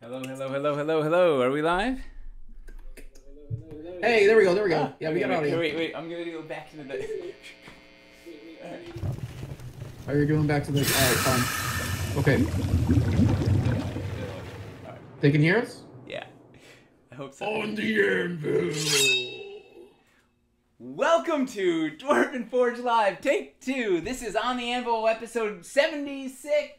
Hello, hello, hello, hello, hello. Are we live? Hey, there we go, there we go. Yeah, we got audio. Wait. I'm gonna go back to the. Oh, you're going back to the. Alright, fine. Okay. They can hear us? Yeah. I hope so. On the Anvil! Welcome to Dwarven Forge Live, Take 2. This is On the Anvil, episode 76.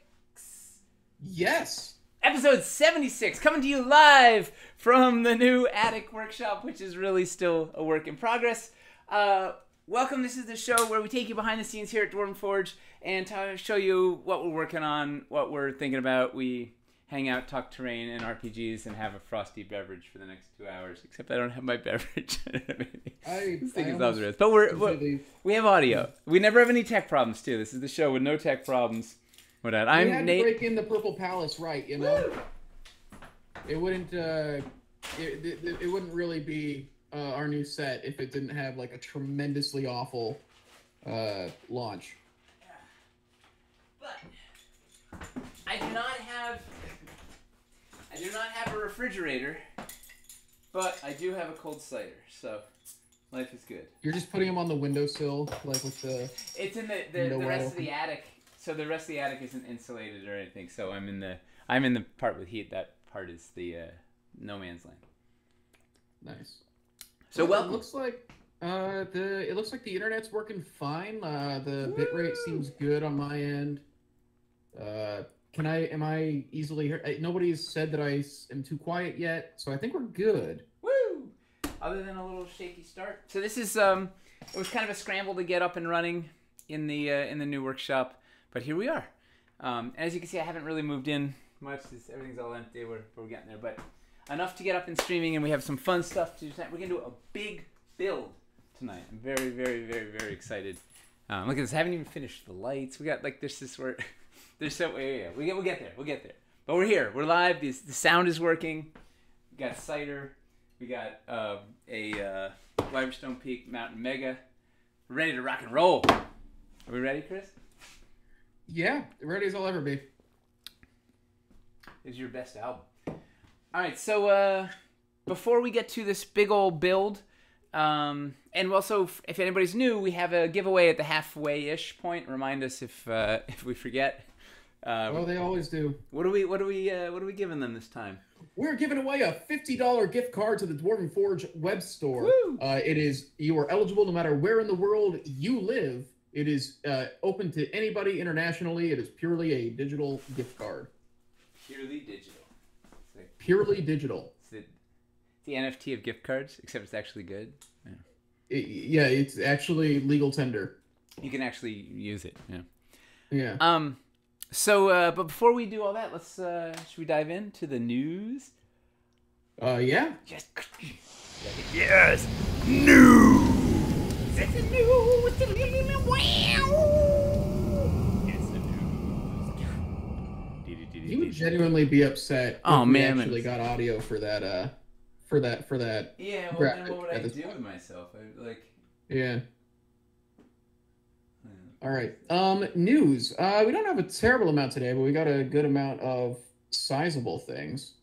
Yes! Episode 76, coming to you live from the new attic workshop, which is really still a work in progress. Welcome, this is the show where we take you behind the scenes here at Dwarven Forge and show you what we're working on, what we're thinking about. We hang out, talk terrain and RPGs, and have a frosty beverage for the next 2 hours. Except I don't have my beverage. This thing is not the rest. But we have audio. We never have any tech problems, too. This is the show with no tech problems. I'm had Nate. To break in the Purple Palace, right? You know, it wouldn't. It wouldn't really be our new set if it didn't have like a tremendously awful launch. But I do not have a refrigerator, but I do have a cold cider, so life is good. You're just putting them on the windowsill, like with the. It's in the rest of the attic. So the rest of the attic isn't insulated or anything. So I'm in the part with heat. That part is the no man's land. Nice. So well, it looks like the internet's working fine. The bitrate seems good on my end. Am I easily heard? Nobody's said that I am too quiet yet, so I think we're good. Woo! Other than a little shaky start. So this is it was kind of a scramble to get up and running in the new workshop. But here we are. As you can see, I haven't really moved in much. Everything's all empty. We're getting there. But enough to get up and streaming, and we have some fun stuff to do tonight. We're going to do a big build tonight. I'm very, very, very, very excited. Look at this. I haven't even finished the lights. We got, like, there's this where... There's so... Yeah. We'll get there. We'll get there. But we're here. We're live. The sound is working. We got cider. We got a Wyverstone Peak Mountain Mega. We're ready to rock and roll. Are we ready, Chris? Yeah, ready as I'll ever be. Is your best album. All right, so before we get to this big old build, and also if anybody's new, we have a giveaway at the halfway-ish point. Remind us if we forget. Oh, they always do. What are we giving them this time? We're giving away a $50 gift card to the Dwarven Forge web store. Woo! You are eligible no matter where in the world you live. It is open to anybody internationally. It is purely a digital gift card. Purely digital. Purely digital. It's the NFT of gift cards, except it's actually good. Yeah. It's actually legal tender. You can actually use it. Yeah. Yeah. So, but before we do all that, let's should we dive into the news? Yeah. Yes. News. It's the news. It's the news. You would genuinely be upset if we actually got audio for that. For that. Yeah. Well, then what would I do with myself? Yeah. All right. News. We don't have a terrible amount today, but we got a good amount of sizable things.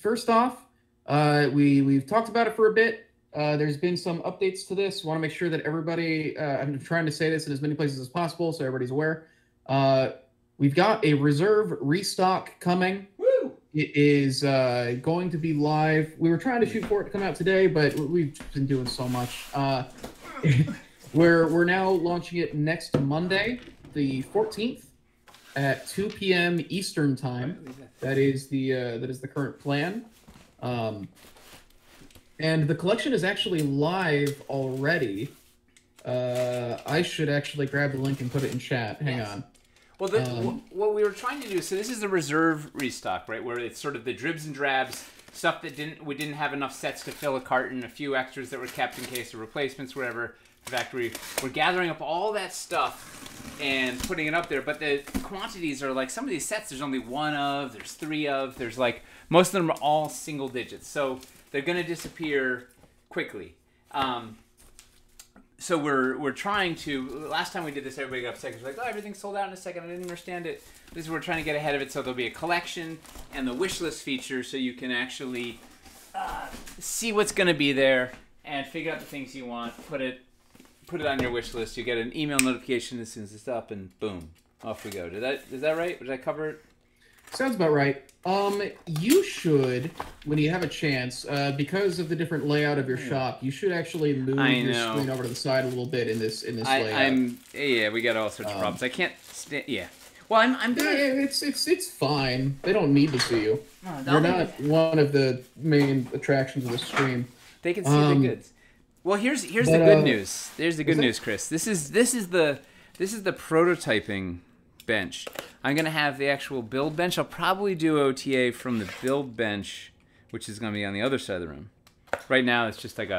First off, we've talked about it for a bit. there's been some updates to this. Want to make sure that everybody, I'm trying to say this in as many places as possible so everybody's aware. We've got a Reserve Restock coming. Woo! It is going to be live. We were trying to shoot for it to come out today, but we've been doing so much. We're now launching it next Monday, the 14th, at 2 p.m. Eastern time. That is the current plan. And the collection is actually live already. I should actually grab the link and put it in chat. Hang on. Well, what we were trying to do, so this is the Reserve Restock, right? Where it's sort of the dribs and drabs, stuff that we didn't have enough sets to fill a carton, a few extras that were kept in case of replacements, whatever. In fact, we're gathering up all that stuff and putting it up there. But the quantities are like, some of these sets there's only one of, there's three of, there's like, most of them are all single digits. So they're going to disappear quickly. So we're trying to. Last time we did this, everybody got upset. It was like, oh, everything's sold out in a second. I didn't understand it. This is we're trying to get ahead of it. So there'll be a collection and the wish list feature, so you can actually see what's going to be there and figure out the things you want. Put it on your wish list. You get an email notification as soon as it's up, and boom, off we go. Is that right? Did I cover it? Sounds about right. You should, when you have a chance, because of the different layout of your shop, you should actually move your screen over to the side a little bit in this layout. Yeah, we got all sorts of problems. I can't stand. Yeah. Well, I'm good. Yeah, it's fine. They don't need to see you. You're not one of the main attractions of the stream. They can see the goods. Well, here's the good news. There's the good news, Chris. This is the prototyping bench. I'm gonna have the actual build bench. I'll probably do OTA from the build bench, which is gonna be on the other side of the room. Right now, it's just like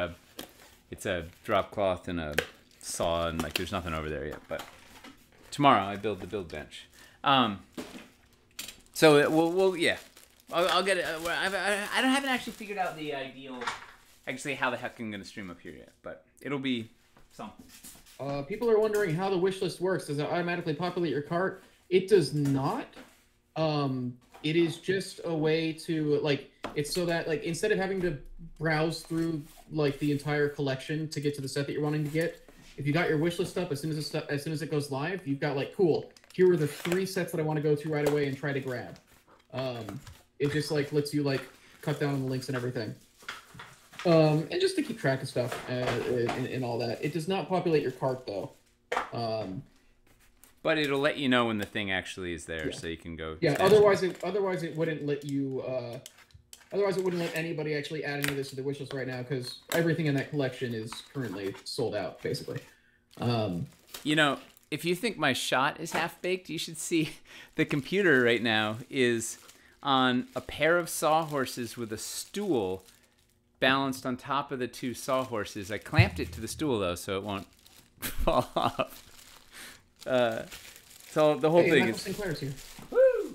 it's a drop cloth and a saw, and like there's nothing over there yet. But tomorrow I build the build bench. So we'll yeah, I'll get it. I haven't actually figured out the ideal, actually how the heck I'm gonna stream up here yet, but it'll be something. People are wondering how the wish list works. Does it automatically populate your cart? It does not. It is just a way to, like, it's so that, like, instead of having to browse through, like, the entire collection to get to the set that you're wanting to get, if you got your wish list up, as soon as it goes live, you've got, like, cool, here are the 3 sets that I want to go to right away and try to grab. It just, like, lets you, like, cut down on the links and everything. And just to keep track of stuff and all that. It does not populate your cart, though. But it'll let you know when the thing actually is there, so you can go. Yeah. Otherwise it wouldn't let you. Otherwise, it wouldn't let anybody actually add any of this to the wish list right now, because everything in that collection is currently sold out, basically. You know, if you think my shot is half baked, you should see the computer right now is on a pair of sawhorses with a stool balanced on top of the 2 sawhorses. I clamped it to the stool, though, so it won't fall off. So the whole thing Michael is... Sinclair's here. Woo!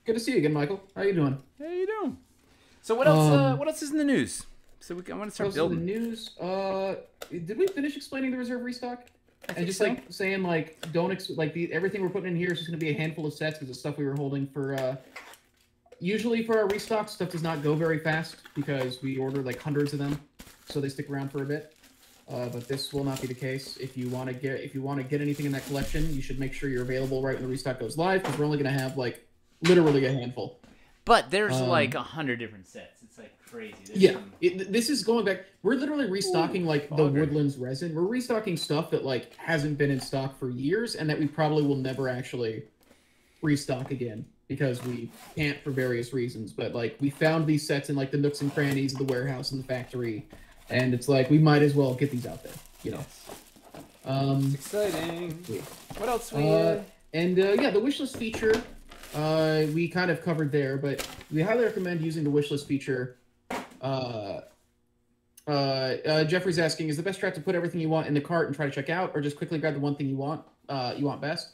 Good to see you again, Michael. How you doing? How you doing? So what else? What else is in the news? So I want to start building. In the news? Did we finish explaining the Reserve Restock? And just like saying like everything we're putting in here is just going to be a handful of sets because it's stuff we were holding for. Usually for our restock, stuff does not go very fast because we order like hundreds of them, so they stick around for a bit. But this will not be the case. If you want to get anything in that collection, you should make sure you're available right when the restock goes live, because we're only going to have like literally a handful. But there's like 100 different sets. It's like crazy. This is going back. We're literally restocking the Woodlands resin. We're restocking stuff that like hasn't been in stock for years, and that we probably will never actually restock again because we can't for various reasons. But like we found these sets in like the nooks and crannies of the warehouse and the factory. And it's like, we might as well get these out there, you know. It's exciting. What else we... the wishlist feature, we kind of covered there, but we highly recommend using the wishlist feature. Jeffrey's asking, is the best strat to put everything you want in the cart and try to check out, or just quickly grab the one thing you want best?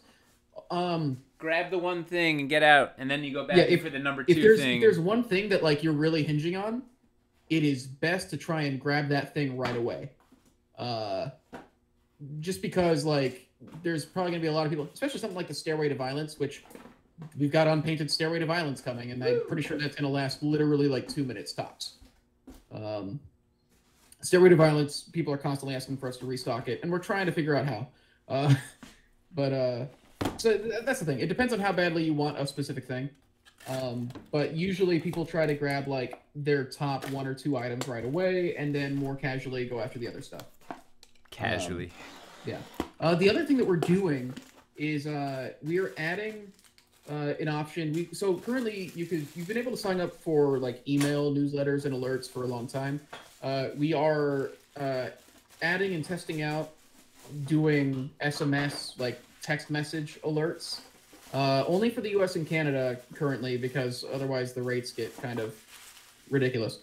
Grab the one thing and get out, and then you go back for the number 2 thing. If there's one thing that like you're really hinging on, it is best to try and grab that thing right away. Just because, like, there's probably going to be a lot of people, especially something like the Stairway to Violence, which we've got unpainted Stairway to Violence coming, and I'm pretty sure that's going to last literally, like, 2 minutes tops. Stairway to Violence, people are constantly asking for us to restock it, and we're trying to figure out how. So that's the thing. It depends on how badly you want a specific thing. But usually people try to grab like their top 1 or 2 items right away, and then more casually go after the other stuff. Casually. Yeah. The other thing that we're doing is we are adding an option. So currently you've been able to sign up for like email newsletters and alerts for a long time. We are adding and testing out doing SMS, like text message alerts, only for the US and Canada currently, because otherwise the rates get kind of ridiculous.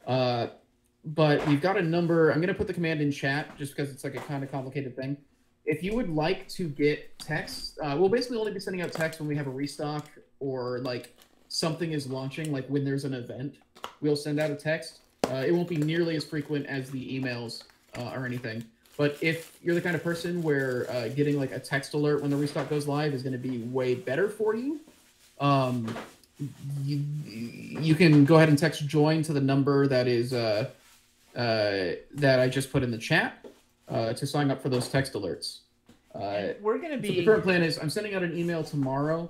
But we've got a number. I'm going to put the command in chat just because it's like a kind of complicated thing. If you would like to get text, we'll basically only be sending out text when we have a restock or like something is launching, like when there's an event, we'll send out a text. It won't be nearly as frequent as the emails or anything. But if you're the kind of person where getting like a text alert when the restock goes live is going to be way better for you, you can go ahead and text join to the number that is that I just put in the chat to sign up for those text alerts. We're going to be... So the current plan is I'm sending out an email tomorrow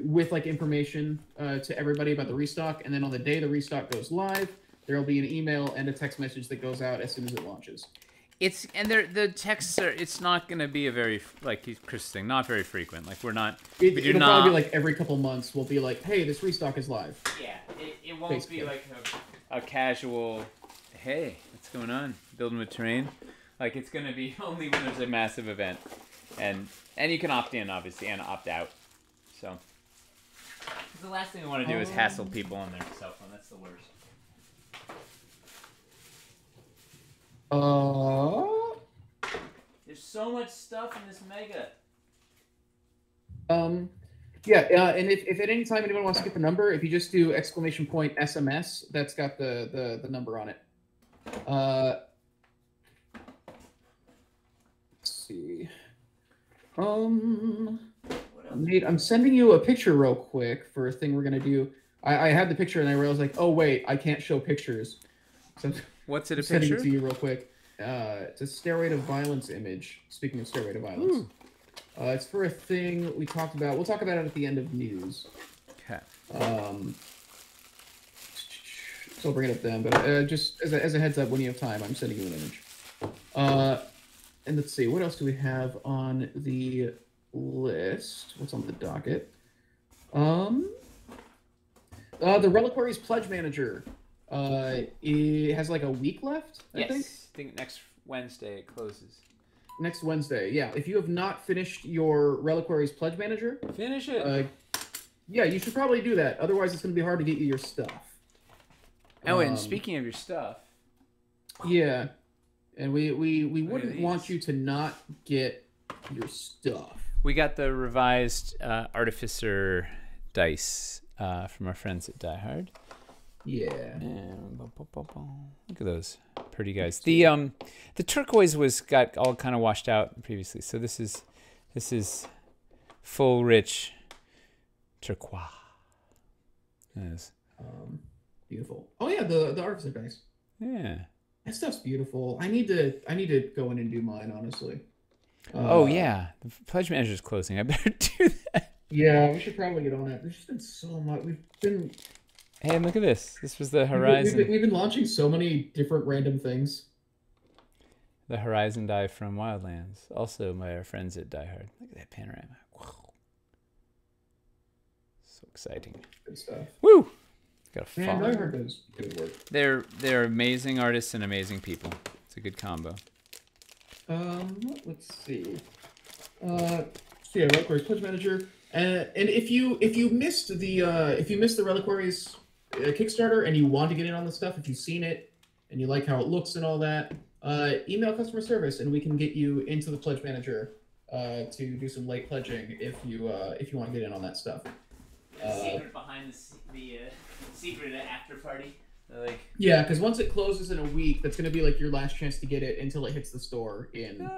with like information to everybody about the restock, and then on the day the restock goes live, there will be an email and a text message that goes out as soon as it launches. The texts are. It's not going to be a very, like Chris is saying, not very frequent. Like we're not. It'll probably be like every couple months. We'll be like, hey, this restock is live. Yeah, it won't basically be like a casual. Hey, what's going on? Building with terrain. Like it's going to be only when there's a massive event, and you can opt in obviously and opt out. So the last thing we want to do is hassle people on their cell phone. That's the worst. There's so much stuff in this mega. Yeah, and if at any time anyone wants to get the number, if you just do !SMS, that's got the number on it. Let's see. Nate, I'm sending you a picture real quick for a thing we're gonna do. I had the picture and I realized like, oh wait, I can't show pictures. So what's it? A sending picture? it to you real quick. It's a Stairway to Violence image. Speaking of Stairway to Violence, it's for a thing we talked about. We'll talk about it at the end of news. Okay. So I'll bring it up then. But just as a heads up, when you have time, I'm sending you an image. And let's see, what else do we have on the list? What's on the docket? The Reliquaries Pledge Manager. It has like a week left, I think next Wednesday it closes. Next Wednesday, yeah. If you have not finished your Reliquaries Pledge Manager, finish it. Yeah, you should probably do that. Otherwise, it's going to be hard to get you your stuff. Oh, and speaking of your stuff, yeah, and we wouldn't want you to not get your stuff. We got the revised Artificer Dice from our friends at Die Hard. Yeah. Look at those pretty guys. The turquoise got all kind of washed out previously, so this is full rich turquoise. Yes. Beautiful. Oh yeah, the Artificer Dice. Yeah. That stuff's beautiful. I need to go in and do mine, honestly. Oh yeah, the Pledge Manager's closing. I better do that. Yeah, we should probably get on that. There's just been so much. We've been. Hey, look at this. This was the Horizon. We've been launching so many different random things. The Horizon die from Wildlands. Also, my friends at Die Hard. Look at that panorama. Wow. So exciting. Good stuff. Woo! Got a Man, Die Hard does good work. They're amazing artists and amazing people. It's a good combo. Let's see. So yeah, Reliquaries Pledge Manager. And if you missed the Reliquaries Kickstarter and you want to get in on the stuff, if you've seen it and you like how it looks and all that, email customer service and we can get you into the Pledge Manager to do some late pledging if you want to get in on that stuff. The secret behind the secret after party. Yeah, because once it closes in a week, that's going to be like your last chance to get it until it hits the store in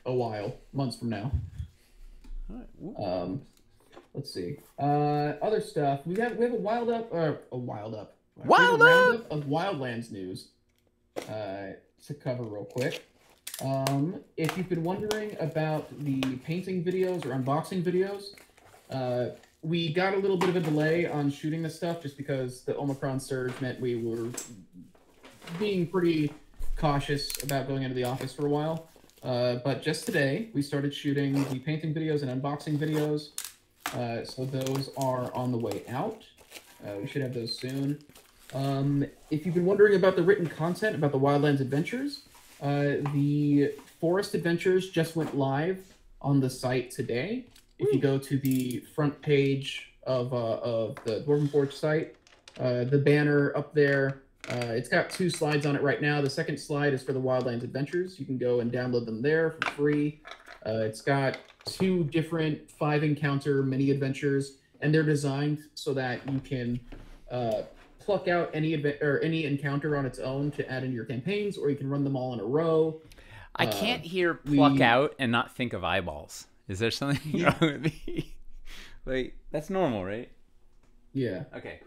a while, months from now. Let's see. Other stuff. We have a wild up. We have a roundup of Wildlands news to cover real quick. If you've been wondering about the painting videos or unboxing videos, we got a little bit of a delay on shooting this stuff just because the Omicron surge meant we were being pretty cautious about going into the office for a while. But just today, we started shooting the painting videos and unboxing videos. So those are on the way out. We should have those soon. If you've been wondering about the written content about the Wildlands Adventures, the Forest Adventures just went live on the site today. If you go to the front page of the Dwarven Forge site, the banner up there, it's got 2 slides on it right now. The second slide is for the Wildlands Adventures. You can go and download them there for free. It's got 2 different 5-encounter mini adventures, and they're designed so that you can pluck out any encounter on its own to add into your campaigns, or you can run them all in a row. I can't hear pluck out and not think of eyeballs. Is there something wrong with me? Like, that's normal, right? Yeah. Okay.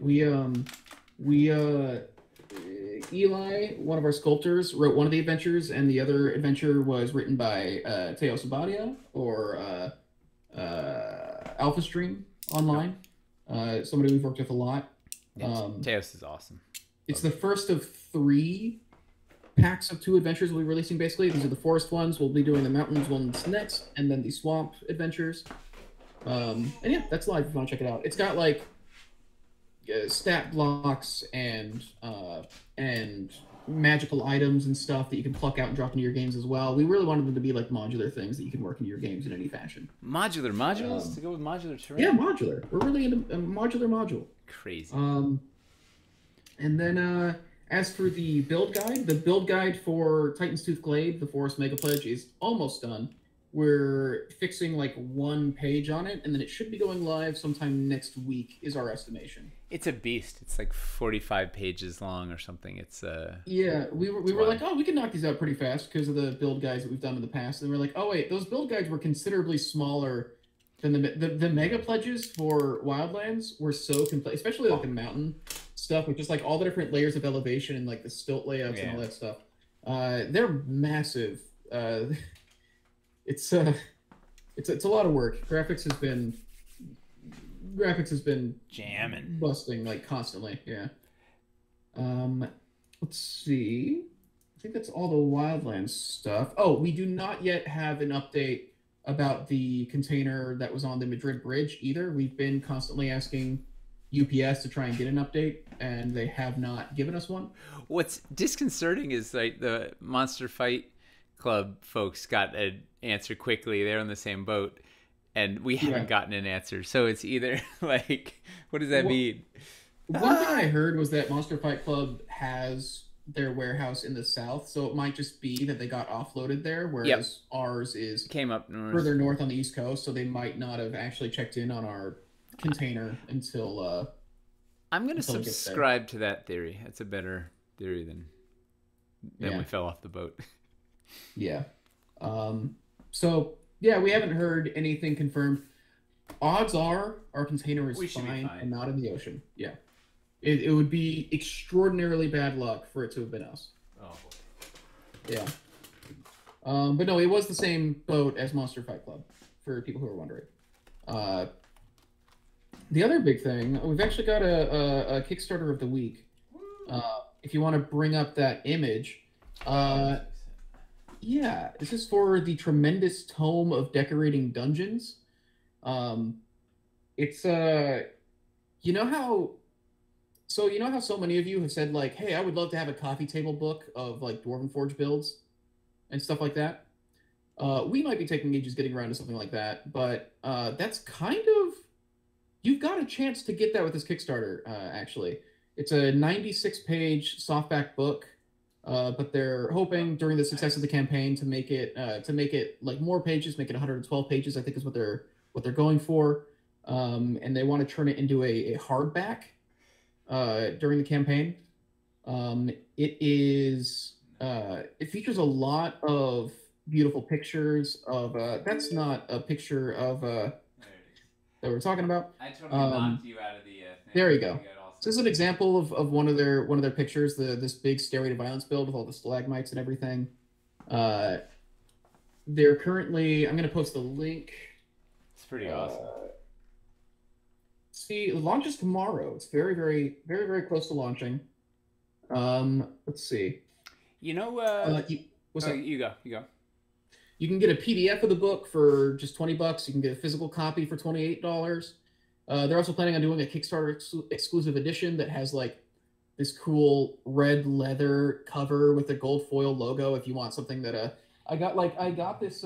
Eli, one of our sculptors, wrote one of the adventures, and the other adventure was written by Teo Sabadia or Alpha Stream Online. Somebody we've worked with a lot. Yeah, Teos is awesome. It's the first of 3 packs of 2 adventures we'll be releasing, basically. These are the forest ones. We'll be doing the mountains ones next, and then the swamp adventures. And yeah, that's live if you want to check it out. It's got like stat blocks and magical items and stuff that you can pluck out and drop into your games as well. We really wanted them to be like modular things that you can work into your games in any fashion. Modular modules to go with modular terrain. Yeah, modular. We're really into a modular module. Crazy. And then as for the build guide for Titan's Tooth Glade, the Forest Mega Pledge, is almost done. We're fixing like 1 page on it, and then it should be going live sometime next week, is our estimation. It's a beast. It's like 45 pages long or something. It's yeah, we were like, oh, we can knock these out pretty fast because of the build guides that we've done in the past. And we're like, oh wait, those build guides were considerably smaller than the mega pledges for Wildlands were so complex, especially like the mountain stuff with just like all the different layers of elevation and like the stilt layouts and all that stuff. They're massive. It's a lot of work. Graphics has been jamming, busting like constantly. Yeah. Let's see. I think that's all the Wildlands stuff. Oh, we do not yet have an update about the container that was on the Madrid bridge either. We've been constantly asking UPS to try and get an update, and they have not given us one. What's disconcerting is like the Monster Fight Club folks got an answer quickly. They're on the same boat, and we haven't gotten an answer. So it's either like, what does that mean? One thing I heard was that Monster Fight Club has their warehouse in the south, so it might just be that they got offloaded there, whereas ours came up further north on the East Coast, so they might not have actually checked in on our container until I'm going to subscribe to that theory. That's a better theory than we fell off the boat. Yeah. So yeah, we haven't heard anything confirmed. Odds are our container is fine and not in the ocean. Yeah. It would be extraordinarily bad luck for it to have been us. Oh boy. Yeah. But no, it was the same boat as Monster Fight Club, for people who are wondering. The other big thing, we've actually got a Kickstarter of the week. If you want to bring up that image. Yeah, this is for the Tremendous Tome of Decorating Dungeons. It's you know how so many of you have said like, hey, I would love to have a coffee table book of like Dwarven Forge builds and stuff like that. We might be taking ages getting around to something like that, but that's kind of, you've got a chance to get that with this Kickstarter. Actually, it's a 96-page softback book. But they're hoping during the success of the campaign to make it like more pages, make it 112 pages, I think is what they're going for. And they want to turn it into a hardback during the campaign. It features a lot of beautiful pictures of that's not a picture of that we're talking about. I totally knocked you out of the thing. There you go. So this is an example of one of their pictures, this big Stairway to Violence build with all the stalagmites and everything. They're currently, I'm going to post the link. It's pretty awesome. See, it launches tomorrow. It's very, very, very, very close to launching. Let's see. You know, what's up? You go. You can get a PDF of the book for just $20. You can get a physical copy for $28. They're also planning on doing a Kickstarter exclusive edition that has like this cool red leather cover with a gold foil logo. If you want something that I got this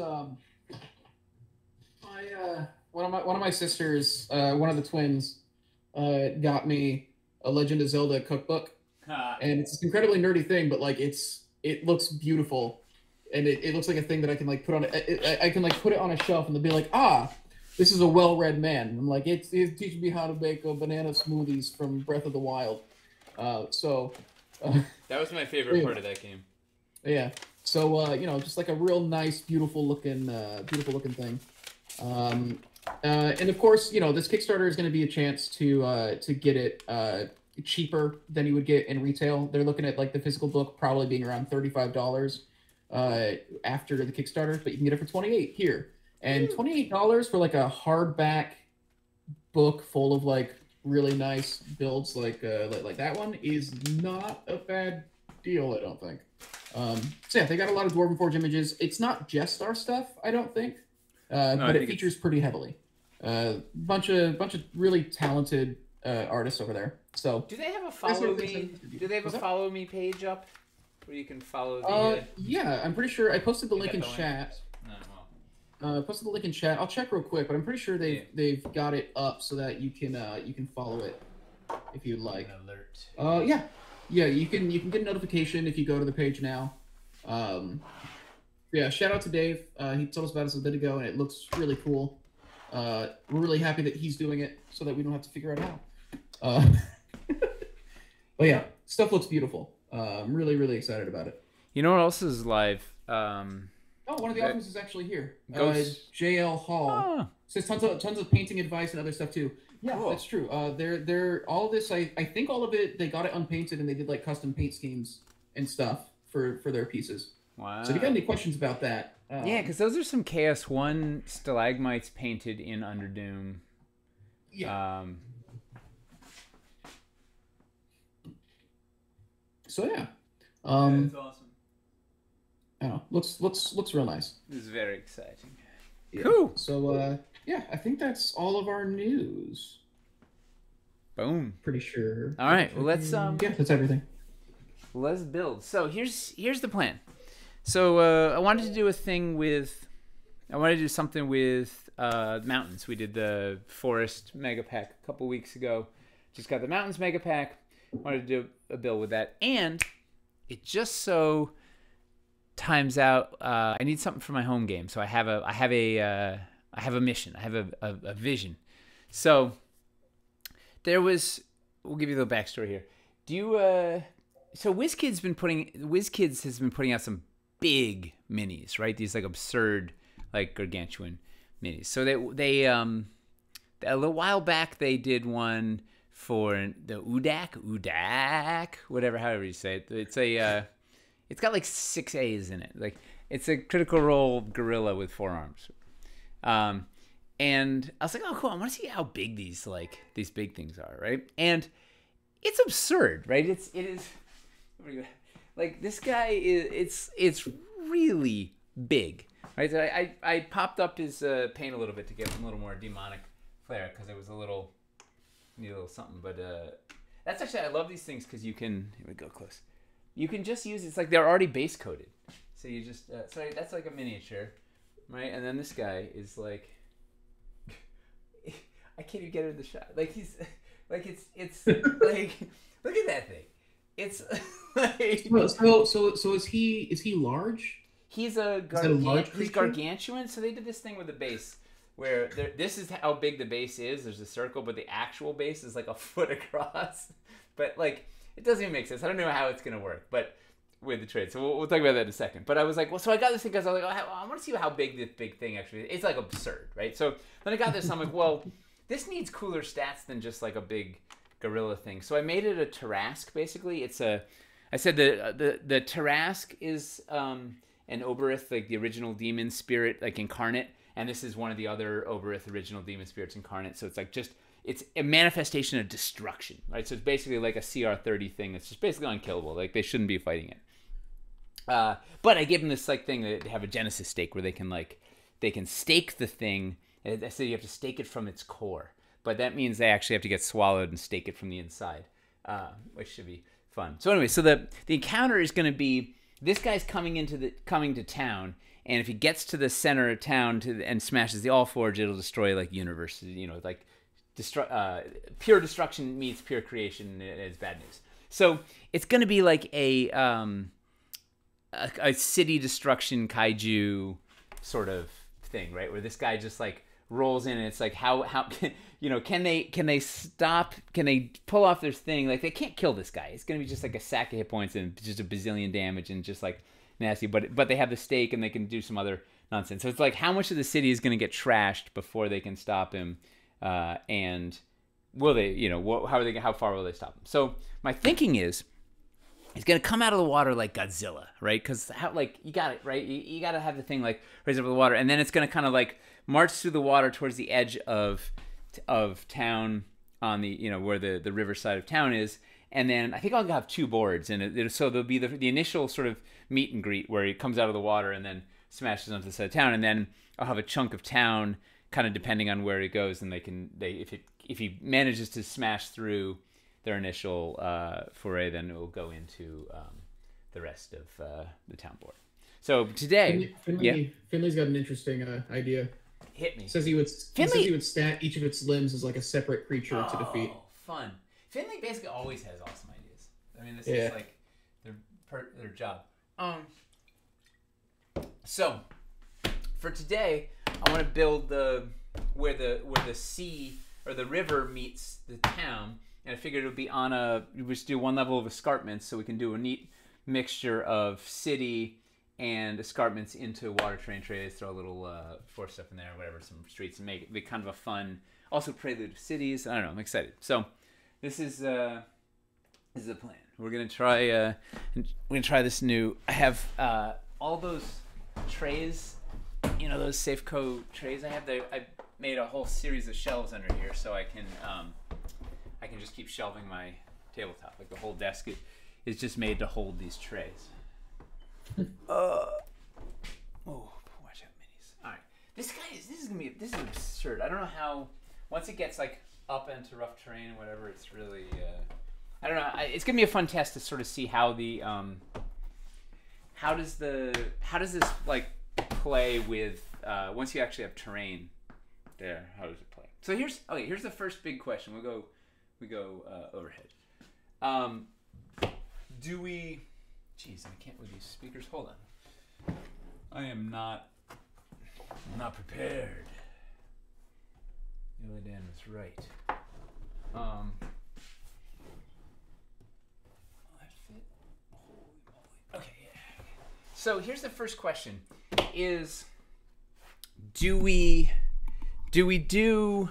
one of my sisters, one of the twins, got me a Legend of Zelda cookbook, and it's an incredibly nerdy thing, but like it looks beautiful, and it looks like a thing that I can like put on I can like put it on a shelf and they'll be like, this is a well-read man. And I'm like, it's teaching me how to make banana smoothies from Breath of the Wild. That was my favorite part of that game. Yeah. So just like a real nice, beautiful looking thing. And of course, this Kickstarter is going to be a chance to get it cheaper than you would get in retail. They're looking at like the physical book probably being around $35 after the Kickstarter, but you can get it for $28 here. And $28 for like a hardback book full of like really nice builds like that one is not a bad deal, I don't think. So yeah, they got a lot of Dwarven Forge images. It's not just our stuff, I don't think, but it features pretty heavily. Bunch of really talented artists over there. So do they have a follow me? Do they have a follow me page up where you can follow the? Yeah, I'm pretty sure I posted the link in chat. Posted the link in chat. I'll check real quick, but I'm pretty sure they've got it up so that you can follow it if you'd like. An alert. Yeah, you can get a notification if you go to the page now. Yeah, shout out to Dave. He told us about this a bit ago, and it looks really cool. We're really happy that he's doing it so that we don't have to figure it out. But yeah, stuff looks beautiful. I'm really, really excited about it. You know what else is live? One of the authors is actually here. JL Hall. Says tons of painting advice and other stuff too. Yeah, cool. That's true. They're all this. I think all of it. They got it unpainted and they did like custom paint schemes and stuff for their pieces. Wow. So if you got any questions about that? Yeah, because those are some KS1 stalagmites painted in Underdoom. Yeah. So yeah. That's awesome. I don't know. Looks real nice. This is very exciting. Yeah. Cool. So yeah, I think that's all of our news. Boom. Pretty sure. All right. Well, let's yeah, that's everything. Let's build. So here's the plan. So I wanted to do something with mountains. We did the forest mega pack a couple weeks ago. Just got the mountains mega pack. Wanted to do a build with that, and it just so times out. I need something for my home game, so I have a mission. I have a vision. So we'll give you the backstory here. So WizKids has been putting out some big minis, right? These like absurd, like gargantuan minis. So they a little while back they did one for the Udak, however you say it. It's got like 6 A's in it. Like it's a Critical Role gorilla with 4 arms. And I was like, oh cool, I want to see how big these big things are, right? And it's absurd, right? It is like this guy is it's really big, right? So I popped up his paint a little bit to give him a little more demonic flair because it was need a little something. But that's actually, I love these things because you can, here we go close. You can just use, it's like they're already base coated. So you just, sorry, that's like a miniature, right? And then this guy is like, I can't even get it in the shot. Like he's, like it's like, look at that thing. It's like. So is he large? He's he's gargantuan. So they did this thing with the base where this is how big the base is. There's a circle, but the actual base is like a foot across. But like, it doesn't even make sense. I don't know how it's gonna work, but with the trade. So we'll talk about that in a second. But I was like, well, so I got this thing because I was like, oh, I want to see how big this big thing actually is. It's like absurd, right? So then I got this. I'm like, well, this needs cooler stats than just like a big gorilla thing. So I made it a Tarrasque, basically. I said the Tarrasque is an Oberith, like the original demon spirit, like incarnate, and this is one of the other Oberith original demon spirits incarnate. So it's like it's a manifestation of destruction, right? So it's basically like a CR30 thing. It's just basically unkillable. Like they shouldn't be fighting it. But I gave them this like thing that they have a Genesis stake where they can stake the thing. I said you have to stake it from its core, but that means they actually have to get swallowed and stake it from the inside, which should be fun. So anyway, so the encounter is going to be this guy's coming to town, and if he gets to the center of town and smashes the Allforge, it'll destroy like universes. You know, like pure destruction meets pure creation is bad news. So it's going to be like a city destruction kaiju sort of thing, right? Where this guy just like rolls in, and it's like how you know, can they stop? Can they pull off their thing? Like they can't kill this guy. It's gonna be just like a sack of hit points and just a bazillion damage and just like nasty. But they have the stake and they can do some other nonsense. So it's like how much of the city is gonna get trashed before they can stop him, and will they? You know, how far will they stop him? So my thinking is, he's gonna come out of the water like Godzilla, right? Because you got it, right? You got to have the thing like raise over the water, and then it's gonna kind of like march through the water towards the edge of town on the, you know, where the river side of town is, and then I think I'll have 2 boards, and so there'll be the initial sort of meet and greet where he comes out of the water and then smashes onto the side of town, and then I'll have a chunk of town, kind of depending on where he goes, and if he manages to smash through their initial foray, then it will go into the rest of the town board. So today, Finley's got an interesting idea. Hit me. Says he would stat each of its limbs as like a separate creature to defeat. Oh, fun. Finley basically always has awesome ideas. I mean, this is like their job. So for today, I want to build where the sea or the river meets the town, and I figured it would be we just do one level of escarpments, so we can do a neat mixture of city and escarpments into water terrain trays, throw a little forest stuff in there, whatever, some streets, and make it be kind of a fun, also prelude to cities. I don't know, I'm excited. So this is the plan. We're gonna try this new. I have all those trays, you know, those Safeco trays. I made a whole series of shelves under here, so I can just keep shelving my tabletop. Like the whole desk is just made to hold these trays. Watch out, minis. All right, this is absurd. I don't know how, once it gets like up into rough terrain and whatever, it's really I don't know. It's gonna be a fun test to sort of see how the how does this like play with once you actually have terrain there. How does it play? So here's the first big question. We go overhead. Do we? Jeez, I can't with these speakers. Hold on. I am not prepared. Dan was right. Will that fit? Holy moly. Okay, yeah. So here's the first question: is do we do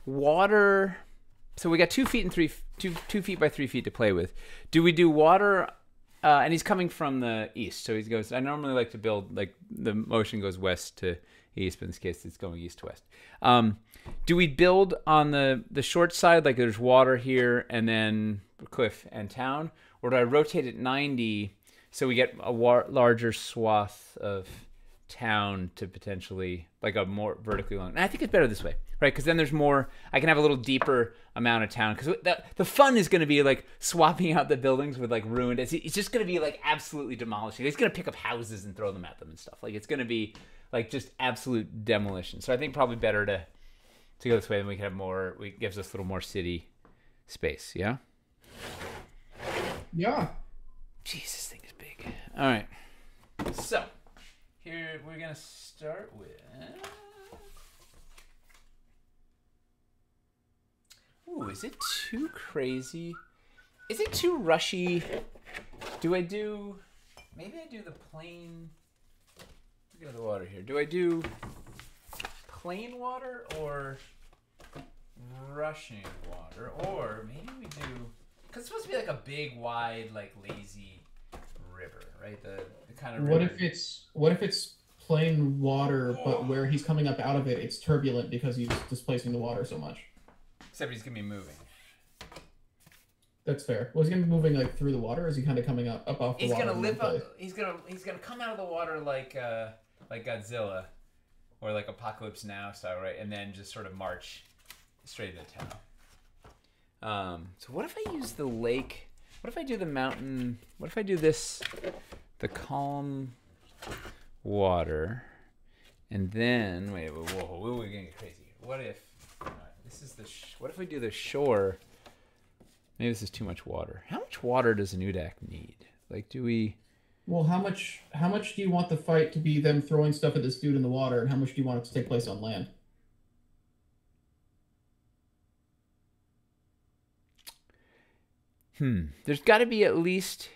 water? So we got 2 feet and 2 feet by 3 feet to play with. Do we do water? And he's coming from the east, so he goes. I normally like to build like the motion goes west to east, but in this case it's going east to west. Do we build on the short side, like there's water here and then cliff and town, or do I rotate it 90 so we get a larger swath of town to potentially like a more vertically long? And I think it's better this way, right? Because then there's more. I can have a little deeper amount of town. Because the fun is going to be like swapping out the buildings with like ruined. It's just going to be like absolutely demolishing. He's going to pick up houses and throw them at them and stuff. Like it's going to be like just absolute demolition. So I think probably better to go this way. Then we can have more. It gives us a little more city space. Yeah. Yeah. Jeez, this thing is big. All right. So here we're gonna start with. Ooh, is it too crazy? Is it too rushy? Maybe I do the plain. Look at the water here. Do I do plain water or rushing water, or maybe we do, because it's supposed to be like a big, wide, like lazy river, right? The kind of river. What if it's plain water, but where he's coming up out of it, it's turbulent because he's displacing the water so much. Except he's gonna be moving. That's fair. Was he gonna be moving like through the water, or is he kind of coming up off the water? He's gonna live up. He's gonna come out of the water like Godzilla, or like Apocalypse Now style, right? And then just sort of march straight to the town. So what if I use the lake? What if I do the mountain? What if I do this, the calm water, and then wait, whoa, we're gonna get crazy. What if this is what if we do the shore? Maybe this is too much water. How much water does an Udak need? Like, do we? Well, how much do you want the fight to be them throwing stuff at this dude in the water, and how much do you want it to take place on land? There's got to be at least.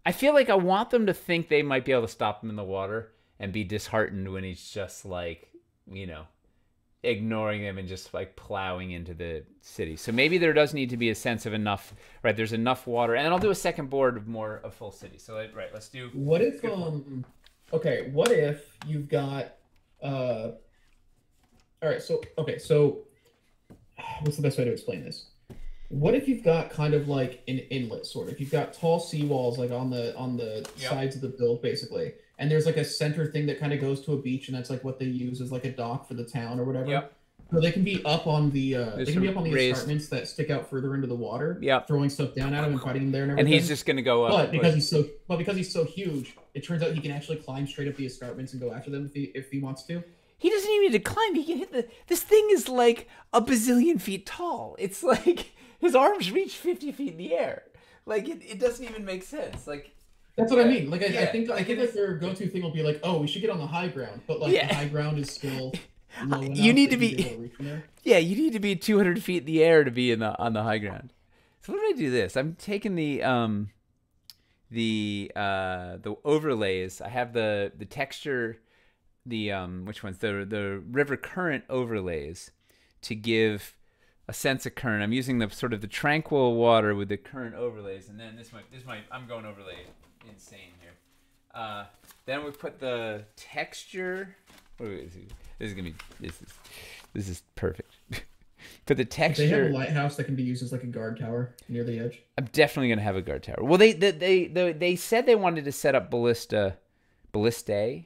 I feel like I want them to think they might be able to stop him in the water and be disheartened when he's just like, ignoring them and just like plowing into the city. So maybe there does need to be a sense of enough, right? There's enough water, and then I'll do a second board of more of full city. So right, let's do. What if okay, what if you've got all right, so what's the best way to explain this? What if you've got kind of like an inlet, sort of? You've got tall seawalls like on the sides of the build, basically, and there's like a center thing that kind of goes to a beach, and that's like what they use as like a dock for the town or whatever. Yep. So they can be up on the escarpments that stick out further into the water. Yep. Throwing stuff down at him and fighting him there and everything. And he's just gonna go up. But because he's so huge, it turns out he can actually climb straight up the escarpments and go after them if he wants to. He doesn't even need to climb. He can hit this thing is like a bazillion feet tall. It's like his arms reach 50 feet in the air. Like it doesn't even make sense. Like that's what I mean. Like I think like their go-to thing will be like, oh, we should get on the high ground, but like the high ground is still low enough. You need to be you need to be 200 feet in the air to be on the high ground. So what do I do this? I'm taking the overlays. I have the texture, which ones? The river current overlays to give a sense of current. I'm using the sort of the tranquil water with the current overlays, and then this might I'm going overlay insane here. Then we put the texture. This is gonna be this is perfect. For the texture, they have a lighthouse that can be used as like a guard tower near the edge. I'm definitely gonna have a guard tower. Well, they said they wanted to set up ballistae. So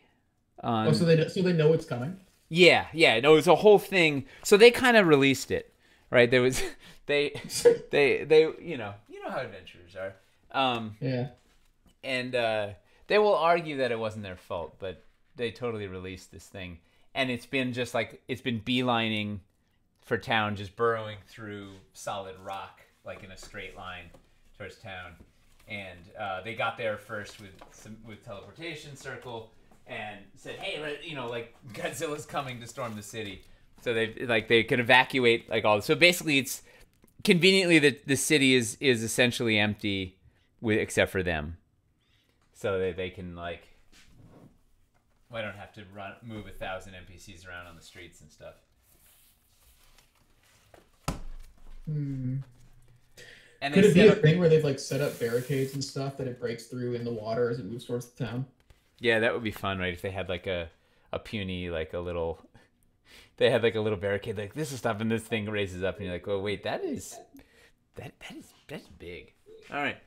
they know it's coming. Yeah. No, it's a whole thing. So they kind of released it, right? There was they you know how adventurers are. Yeah. And they will argue that it wasn't their fault, but they totally released this thing, and it's been just like it's been beelining for town, just burrowing through solid rock like in a straight line towards town. And they got there first with teleportation circle and said, hey, like Godzilla's coming to storm the city. So they could evacuate like all. So basically, it's conveniently the city is essentially empty, except for them. So they can like. I don't have to move 1,000 NPCs around on the streets and stuff. And could it be a thing where they've like set up barricades and stuff that it breaks through in the water as it moves towards the town? Yeah, that would be fun, right? If they had like a puny, like a little, they had like a little barricade, like this is stuff, and this thing raises up, and you're like, oh wait, that's big. All right,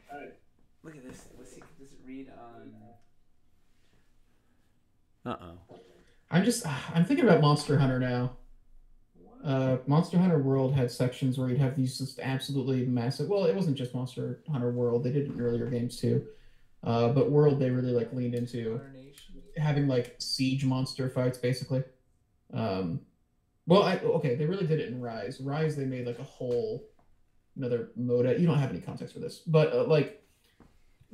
look at this. Let's see. Does it read on? I'm thinking about Monster Hunter now. Monster Hunter World had sections where you'd have these just absolutely massive. Well, it wasn't just Monster Hunter World; they did it in earlier games too. But World, they really like leaned into having like siege monster fights, basically. They really did it in Rise. Rise, they made like a whole another mode. You don't have any context for this, but like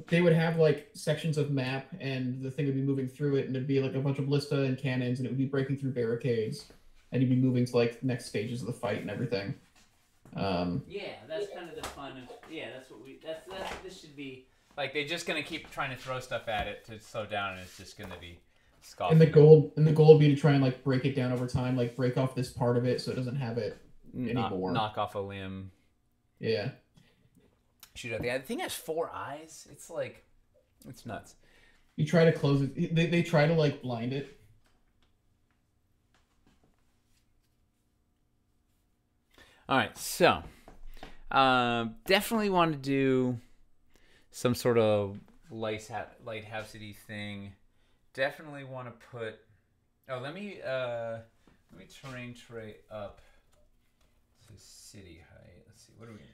they would have like sections of map, and the thing would be moving through it, and it'd be like a bunch of ballista and cannons, and it would be breaking through barricades. And you'd be moving to like next stages of the fight and everything. Yeah, that's kind of the fun of. Yeah, that's what this should be. Like they're just gonna keep trying to throw stuff at it to slow down, and it's just gonna be scoffing. And the goal would be to try and like break it down over time, like break off this part of it so it doesn't have it anymore. Knock off a limb. Yeah. Shoot out the eye. The thing has 4 eyes. It's like, it's nuts. You try to close it. They try to like blind it. All right, so definitely want to do some sort of lighthouse-y thing. Definitely want to put. Oh, let me terrain tray up to city height. Let's see. What are we gonna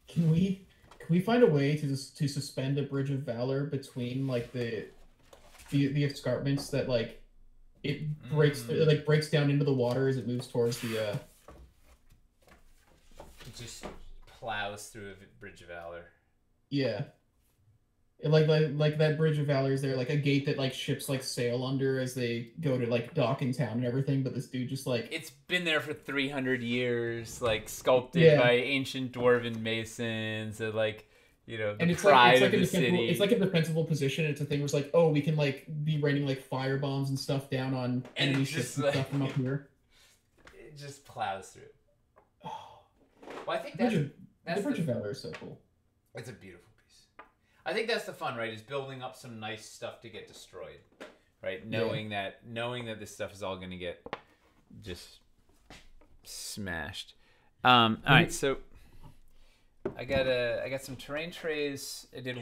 do? Can we find a way to suspend a bridge of valor between like the escarpments that like it breaks down into the water as it moves towards the It just plows through a bridge of valor. Yeah. Like that bridge of valor is there like a gate that like ships like sail under as they go to like dock in town and everything, but this dude just like it's been there for 300 years, like sculpted by ancient dwarven masons, and like the pride of the city. It's like a defensible position. It's a thing where it's like, oh, we can like be raining like fire bombs and stuff down on enemy ships and stuff from up here. It just plows through. Well, I think the Bridge of Valor is so cool. It's a beautiful piece. I think that's the fun, right? Is building up some nice stuff to get destroyed, right? Knowing that this stuff is all going to get just smashed. All right, so I got some terrain trays. I did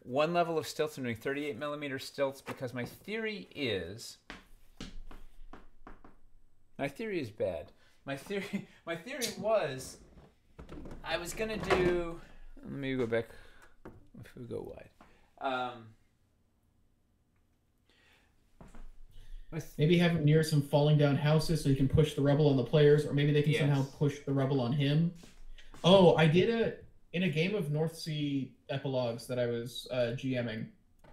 one level of stilts. I'm doing 38mm stilts because my theory is bad. My theory was I was gonna do. Let me go back. If we go wide, maybe have him near some falling down houses so he can push the rubble on the players, or maybe they can somehow push the rubble on him. Oh, I did in a game of North Sea Epilogues that I was GMing.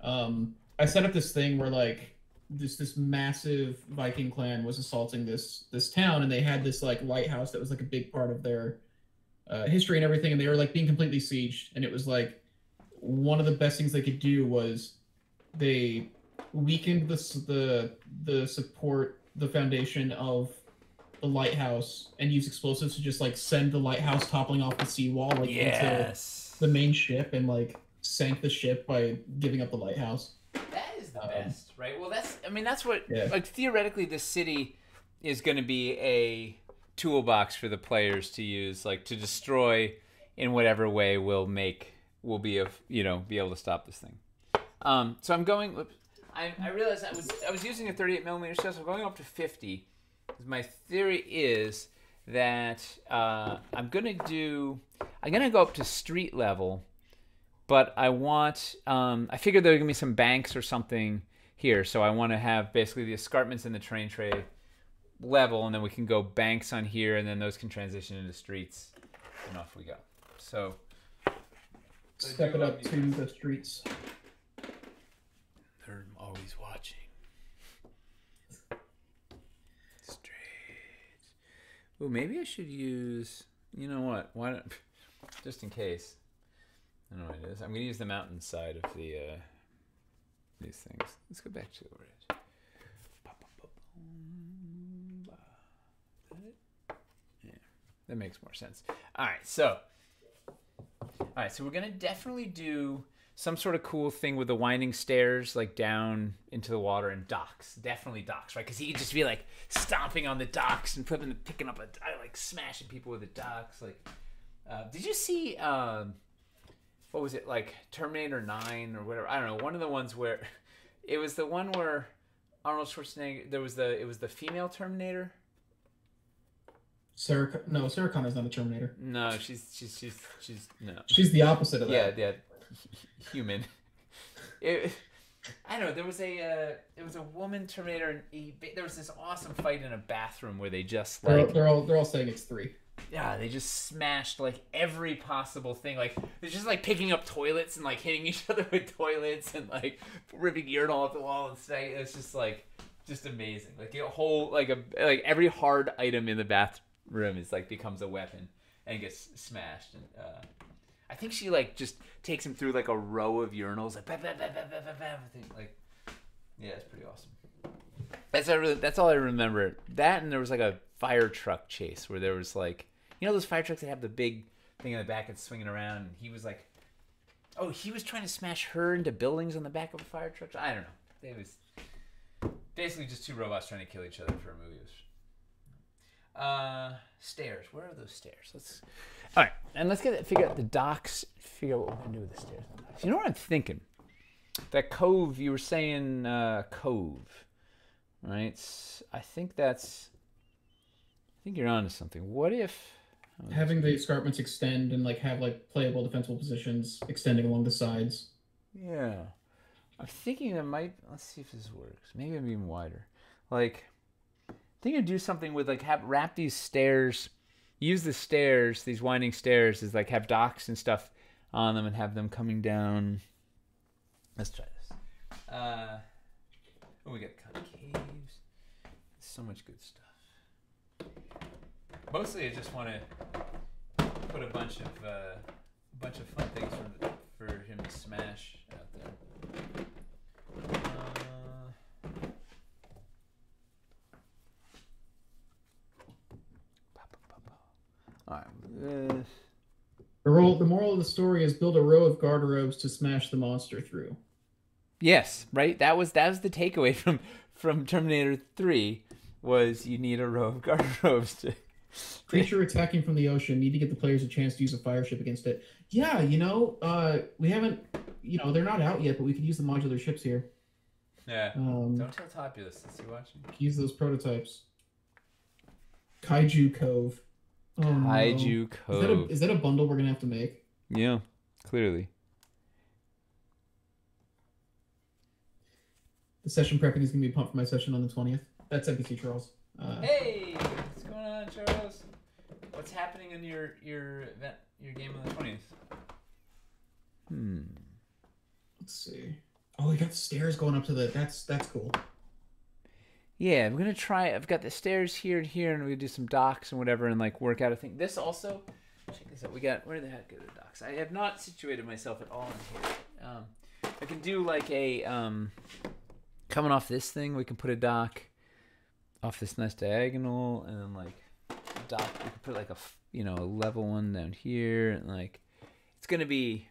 I set up this thing where like this massive Viking clan was assaulting this town, and they had this like lighthouse that was like a big part of their history and everything, and they were like being completely sieged, and it was like one of the best things they could do was they weakened the support, the foundation of the lighthouse, and use explosives to just like send the lighthouse toppling off the seawall like into the main ship, and like sank the ship by giving up the lighthouse. That is the best, right? Well, that's what like theoretically the city is going to be a toolbox for the players to use, like to destroy in whatever way will be able to stop this thing. So I'm going. I realized I was using a 38mm shell, so I'm going up to 50. My theory is that I'm gonna go up to street level, but I figured there are gonna be some banks or something here, so I want to have basically the escarpments in the terrain tray level, and then we can go banks on here, and then those can transition into streets, and off we go. So step it up to the streets. They're always watching. Streets. Ooh, maybe I should use. You know what? Why don't? Just in case. I don't know what it is. I'm gonna use the mountainside of these things. Let's go back to the ridge. Yeah, that makes more sense. All right, so we're gonna definitely do some sort of cool thing with the winding stairs, like down into the water, and docks. Definitely docks, right? Because he could just be like stomping on the docks and picking up like smashing people with the docks. Like, did you see? What was it, like Terminator 9 or whatever? I don't know. One of the ones where it was the one where Arnold Schwarzenegger. It was the female Terminator. Sarah Connor's not a Terminator. No, she's no. She's the opposite of that. Yeah, human. I don't know. There was a woman Terminator, and there was this awesome fight in a bathroom where they just like they're all saying it's 3. Yeah, they just smashed like every possible thing. Like they're just like picking up toilets and like hitting each other with toilets and like ripping urinal off the wall and saying it's just amazing. Like a whole like every hard item in the bathroom is like becomes a weapon and gets smashed. And I think she like just takes him through like a row of urinals like like yeah, it's pretty awesome. That's all I remember. That, and there was like a fire truck chase where there was like, you know those fire trucks that have the big thing in the back that's swinging around, and he was like, oh, he was trying to smash her into buildings on the back of a fire truck. I don't know. It was basically just two robots trying to kill each other for a movie. Stairs. Where are those stairs? All right, and let's figure out the docks. Figure out what we're gonna do with the stairs. You know what I'm thinking? That cove you were saying, cove, right? I think you're onto something. What if having the escarpments extend and like have like playable defensible positions extending along the sides? Yeah, I'm thinking that might. Let's see if this works. Maybe I'm even wider. Like, I think I'd do something with like wrap these stairs. Use the stairs, these winding stairs, as like have docks and stuff on them, and have them coming down. Let's try this. We got caves. So much good stuff. Mostly, I just want to put a bunch of fun things for him to smash out there. All right. The moral of the story is build a row of garderobes to smash the monster through. Yes, right. That was the takeaway from Terminator 3 was you need a row of garderobes to. Creature attacking from the ocean, need to get the players a chance to use a fire ship against it. Yeah, we haven't, they're not out yet, but we could use the modular ships here. Yeah. Don't tell Topulus. Is he watching? Use those prototypes. Kaiju Cove. Oh, Kaiju Cove. Is that a bundle we're gonna have to make? Yeah, clearly. The session prepping is gonna be pumped for my session on the 20th. That's NPC Charles. Hey, what's going on, Charles? What's happening in your event, your game on the 20th? Let's see. Oh, we got stairs going up to the. That's cool. Yeah, I'm gonna try. I've got the stairs here and here, and we do some docks and whatever, and like work out a thing. This also, check this out. We got where the heck are the docks? I have not situated myself at all in here. I can do like a coming off this thing. We can put a dock off this nice diagonal, and then like dock. We can put like a level one down here, and like it's gonna be.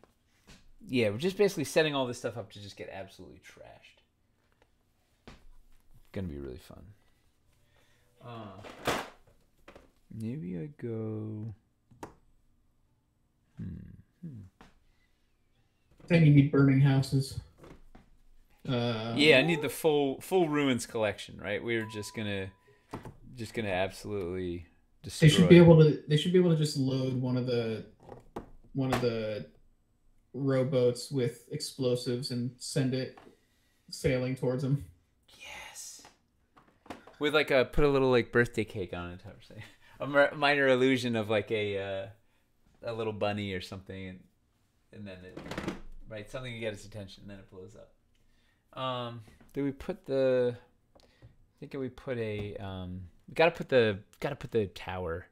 Yeah, we're just basically setting all this stuff up to just get absolutely trashed. Gonna be really fun. Maybe I go. Then you need burning houses. Yeah, I need the full ruins collection, right? We were just gonna absolutely destroy. They should be able to just load one of the rowboats with explosives and send it sailing towards them. With like put a little like birthday cake on it, I would say. A minor illusion of like a little bunny or something, and then something to get its attention, and then it blows up. Did we put the? I think we put a. We gotta put the tower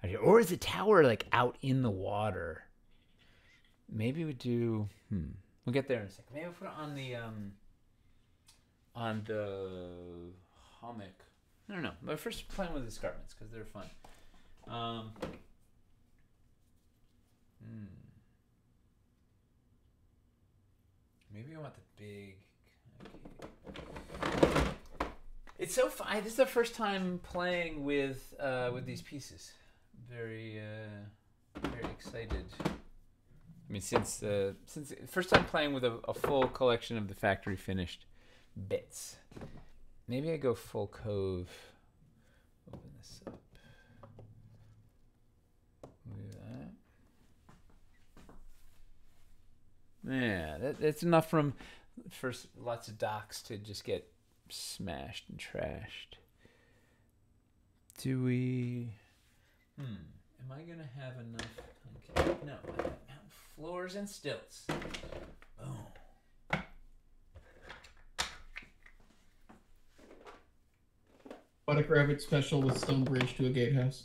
out here, or is the tower like out in the water? Maybe we do. We'll get there in a second. Maybe we'll put it on the hummock. I don't know. But first, playing with the escarpments because they're fun. Maybe I want the big. Okay. It's so fun. This is the first time playing with these pieces. Very excited. I mean, since first time playing with a full collection of the factory finished bits. Maybe I go full cove. Open this up. Look at that. Yeah, that's enough from first lots of docks to just get smashed and trashed. Do we? Am I gonna have enough? Okay. No, I have floors and stilts. Boom. Aquatic rabbit special with stone bridge to a gatehouse.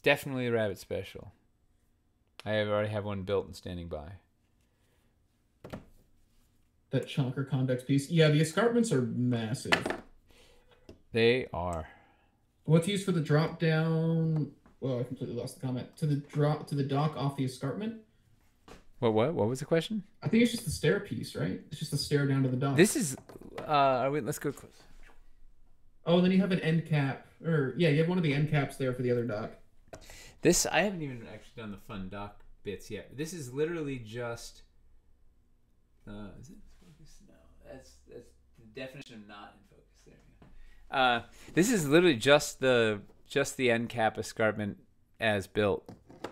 Definitely a rabbit special. I already have one built and standing by. That chunker convex piece. Yeah, the escarpments are massive. They are. What's used for the drop down? Well, I completely lost the comment. To the dock off the escarpment. What was the question? I think it's just the stair piece, right? It's just the stair down to the dock. This is. Wait, let's go close. Oh, and then you have an end cap, or yeah, you have one of the end caps there for the other dock. This I haven't even actually done the fun dock bits yet. This is literally just. Is it focus? No, that's the definition of not in focus. There you go. This is literally just the end cap escarpment as built,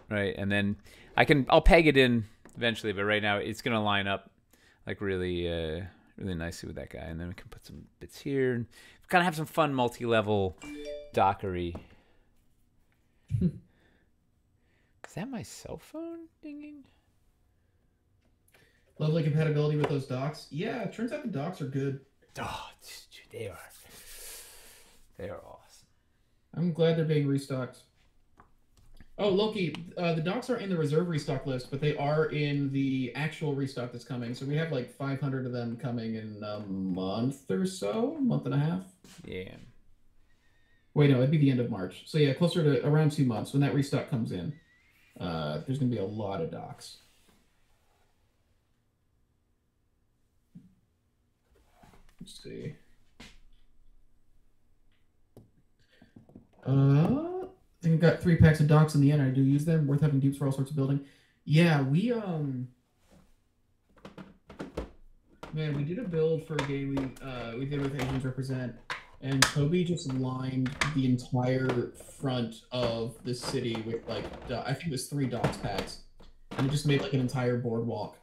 right? And then I'll peg it in eventually, but right now it's gonna line up like really really nicely with that guy, and then we can put some bits here and kind of have some fun multi-level dockery. Is that my cell phone dinging? Lovely compatibility with those docks. Yeah, it turns out the docks are good. Oh, they are. They are awesome. I'm glad they're being restocked. Oh, Loki, the docks are in the Reserve Restock list, but they are in the actual restock that's coming. So we have like 500 of them coming in a month or so, month and a half. Yeah. Wait, no, it'd be the end of March. So yeah, closer to around 2 months when that restock comes in. There's going to be a lot of docks. Let's see. I think I've got 3 packs of docks in the end. I do use them. Worth having dupes for all sorts of building. Yeah, we man, we did a build for a game we did with Asians Represent, and Toby just lined the entire front of the city with like I think it was 3 docks packs, and it just made like an entire boardwalk.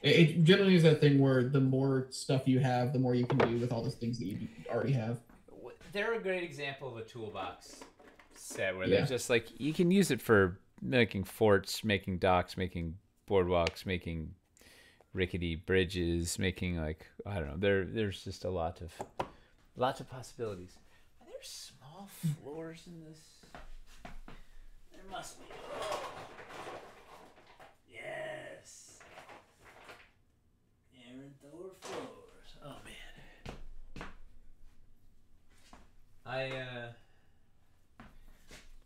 It generally is that thing where the more stuff you have, the more you can do with all the things that you already have. They're a great example of a toolbox set where they're just like, you can use it for making forts, making docks, making boardwalks, making rickety bridges, making like, I don't know, there's just a lot of possibilities. Are there small floors in this? There must be. Yes. Aaron Thor floors. Oh man. I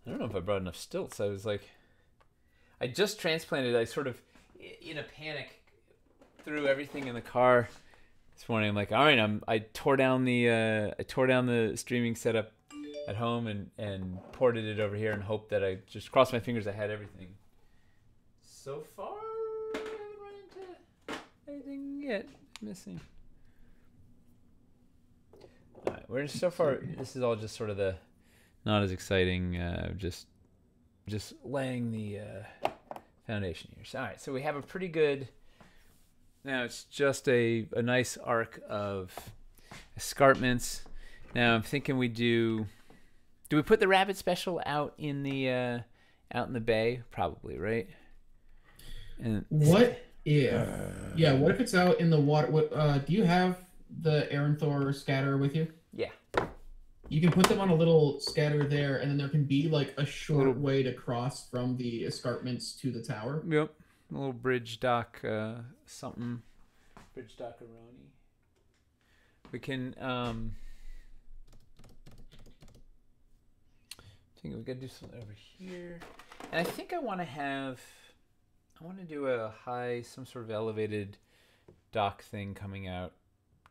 don't know if I brought enough stilts. I was like, I just transplanted. I sort of, in a panic, threw everything in the car this morning. I'm like, all right, I tore down the streaming setup at home and ported it over here and hoped that I just crossed my fingers I had everything. So far, I haven't run into anything yet missing. All right, we're so far. This is all just sort of the not as exciting. Just laying the foundation here. So, all right, so we have a pretty good. Now it's just a nice arc of escarpments. Now I'm thinking we do we put the rabbit special out in the bay? Probably, right? And what if? Yeah, what if it's out in the water? What do you have the Aaron Thor scatter with you? Yeah. You can put them on a little scatter there, and then there can be like a short way to cross from the escarpments to the tower. Yep. A little bridge dock, something. Bridge dockaroni. We can, I think we gotta do something over here. And I think I want to do a high, some sort of elevated dock thing coming out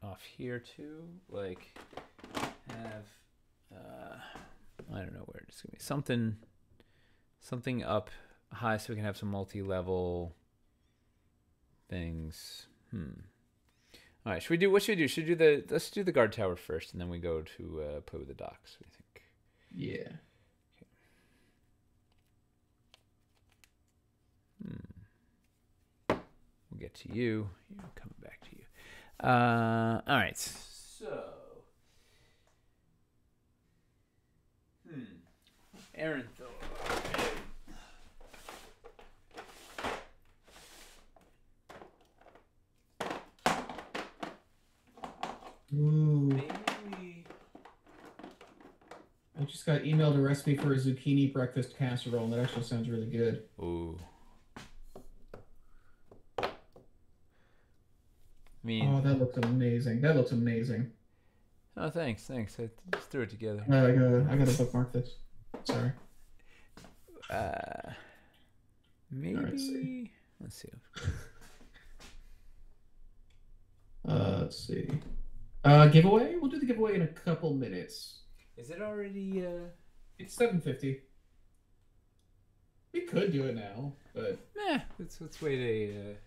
off here too. Like, have, I don't know where it's gonna be. Something up high so we can have some multi-level things. All right, what should we do? Let's do the guard tower first, and then we go to play with the docks, I think. Yeah. Okay. We'll get to you. Coming back to you. All right. So, Aaron Thor. Ooh. I just got emailed a recipe for a zucchini breakfast casserole, and that actually sounds really good. Ooh. Oh, that looks amazing. That looks amazing. Oh, thanks. I just threw it together. I gotta bookmark this. Sorry. Maybe. All right, Let's see. Let's see. Giveaway? We'll do the giveaway in a couple minutes. Is it already? It's 7:50. We could do it now, but let's wait a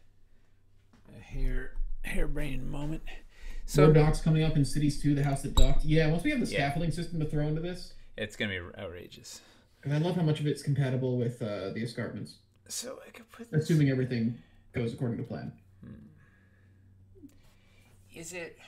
harebrained moment. So more docks coming up in Cities 2, the house that docked. Yeah, once we have the scaffolding system to throw into this, it's gonna be outrageous. And I love how much of it's compatible with the escarpments. So I could put assuming everything goes according to plan. Is it?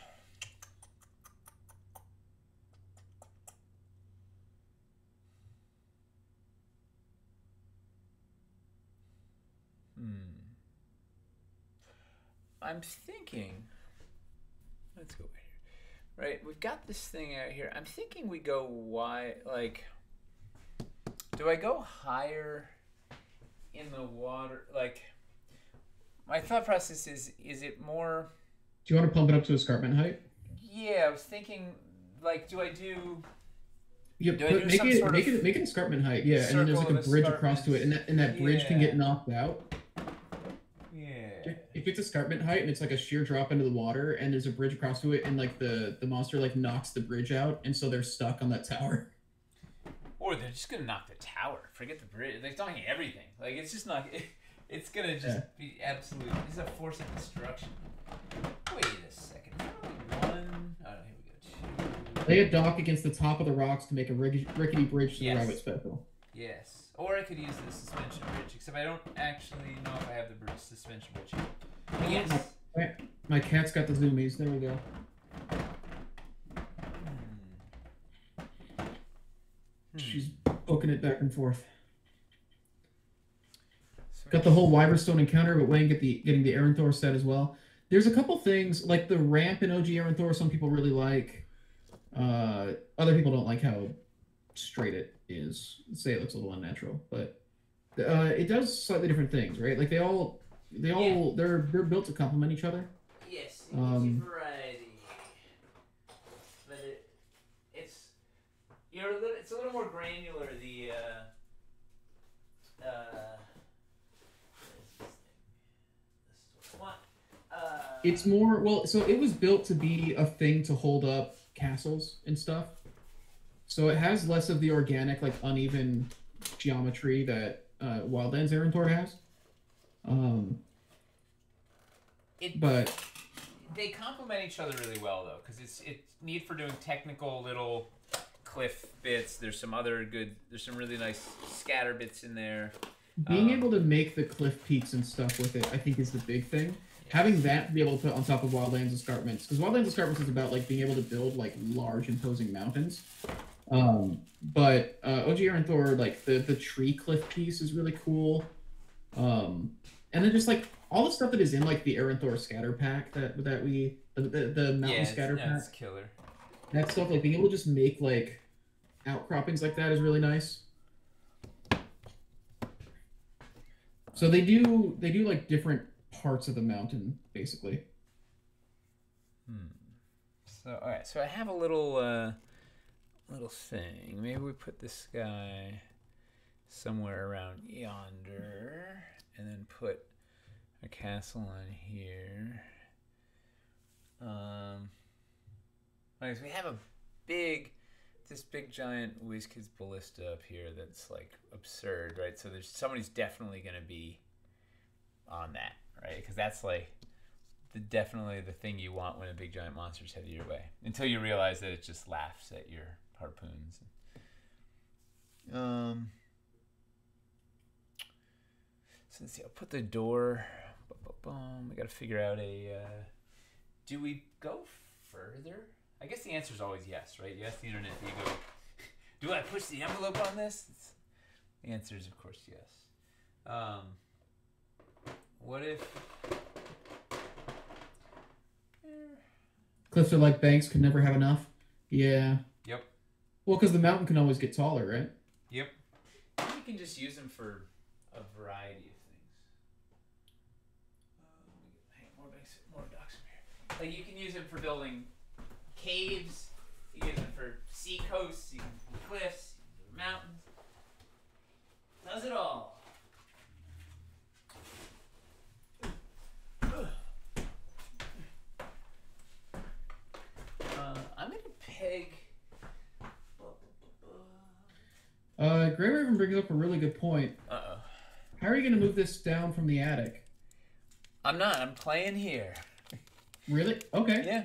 I'm thinking. Let's go here. Right, we've got this thing out here. I'm thinking we go wide. Like, do I go higher in the water? Like, my thought process is it more? Do you want to pump it up to escarpment height? Yeah, I was thinking. Like, do I do? Yeah, make it escarpment height. Yeah, and then there's like a bridge across to it, and that bridge can get knocked out. Yeah. If it's escarpment height and it's like a sheer drop into the water, and there's a bridge across to it, and like the monster like knocks the bridge out, and so they're stuck on that tower. Or they're just gonna knock the tower. Forget the bridge. They're knocking everything. Like it's just not. It's gonna just be absolute. This is a force of destruction. Wait a second. One. Oh, here we go. Two. Lay a dock against the top of the rocks to make a rickety bridge to the rabbit special. Yes. Or I could use the suspension bridge, except I don't actually know if I have the suspension bridge here. But yes. My cat's got the zoomies. There we go. She's poking it back and forth. Got the whole Wyverstone encounter, but Wayne getting the Erenthor set as well. There's a couple things, like the ramp in OG Erenthor, some people really like. Other people don't like how straight it is. Say it looks a little unnatural, but it does slightly different things, right? Like they're built to complement each other. Yes, it gives you variety, but it's a little more granular. It's more well. So it was built to be a thing to hold up castles and stuff. So it has less of the organic, like uneven geometry that Wildlands Erenthor has. But they complement each other really well, though, because it's neat for doing technical little cliff bits. There's some really nice scatter bits in there. Being able to make the cliff peaks and stuff with it, I think, is the big thing. Having that to be able to put on top of Wildlands Escarpments, because Wildlands Escarpments is about like being able to build like large imposing mountains. But OG Erenthor, like the tree cliff piece is really cool. And then just like all the stuff that is in like the Erenthor scatter pack the mountain scatter pack. It's killer. That stuff, like being able to just make like outcroppings like that is really nice. So they do like different parts of the mountain basically. So all right, so I have a little thing. Maybe we put this guy somewhere around yonder, and then put a castle on here. Like we have this big giant WizKids ballista up here that's like absurd, right? So somebody's definitely gonna be on that, right? Because that's like definitely the thing you want when a big giant monster's headed your way. Until you realize that it just laughs at your harpoons. So let's see. I'll put the door. We got to figure out do we go further? I guess the answer is always yes, right? You ask the internet. You go, do I push the envelope on this? The answer is of course yes. What if? Cliffs are like banks, could never have enough. Yeah. Yep. Well, because the mountain can always get taller, right? Yep. You can just use them for a variety of things. More docks in here. Like you can use them for building caves. You can use it for sea coasts, you can use it for cliffs, you can use it for mountains. Does it all. I'm gonna peg. Grey Raven brings up a really good point. Uh-oh. How are you gonna move this down from the attic? I'm not. I'm playing here. Really? Okay. Yeah.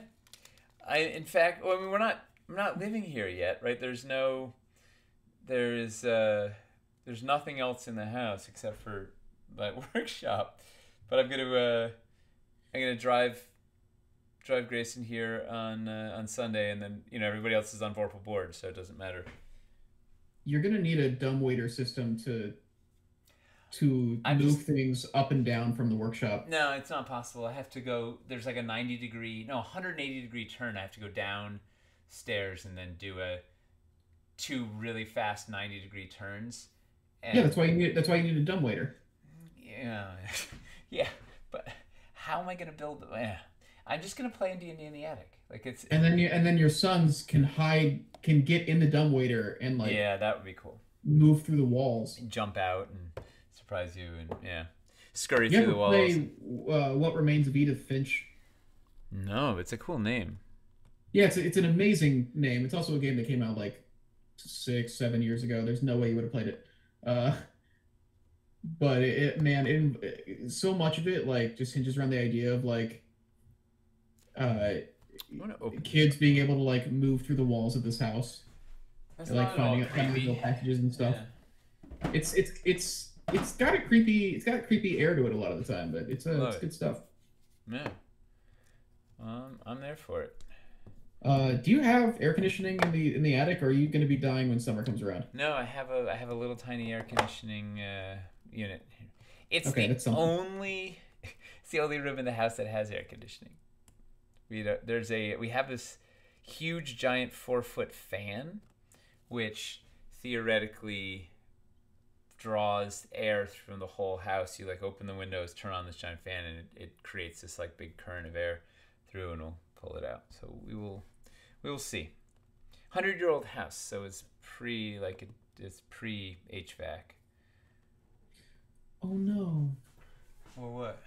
In fact, well, I mean, I'm not living here yet, right? There's nothing else in the house except for that workshop. But I'm gonna drive Grayson here on Sunday, and then everybody else is on Vorpal board, so it doesn't matter. You're gonna need a dumbwaiter system to move things up and down from the workshop. No, it's not possible. I have to go. There's like a 180 degree turn. I have to go downstairs and then do two really fast 90 degree turns. And yeah, that's why you need a dumbwaiter. Yeah, yeah. But how am I gonna build? I'm just gonna play in D&D in the attic. And then your sons can get in the dumbwaiter and that would be cool. Move through the walls, and jump out and surprise you and scurry through the walls. Play What Remains of Edith Finch? No, it's a cool name. Yeah, it's an amazing name. It's also a game that came out like 6-7 years ago. There's no way you would have played it. But so much of it just hinges around the idea of kids being able to move through the walls of this house. That's and, finding little packages and stuff. Yeah. It's got a creepy air to it a lot of the time, but it's good stuff. Yeah. I'm there for it. Do you have air conditioning in the attic, or are you going to be dying when summer comes around? No, I have a little tiny air conditioning unit. It's the only room in the house that has air conditioning. We have this huge giant 4-foot fan, which theoretically draws air from the whole house. You open the windows, turn on this giant fan, and it creates this big current of air through, and it'll pull it out. So we will see. 100-year-old house, so it's pre HVAC. Oh no. Well, what?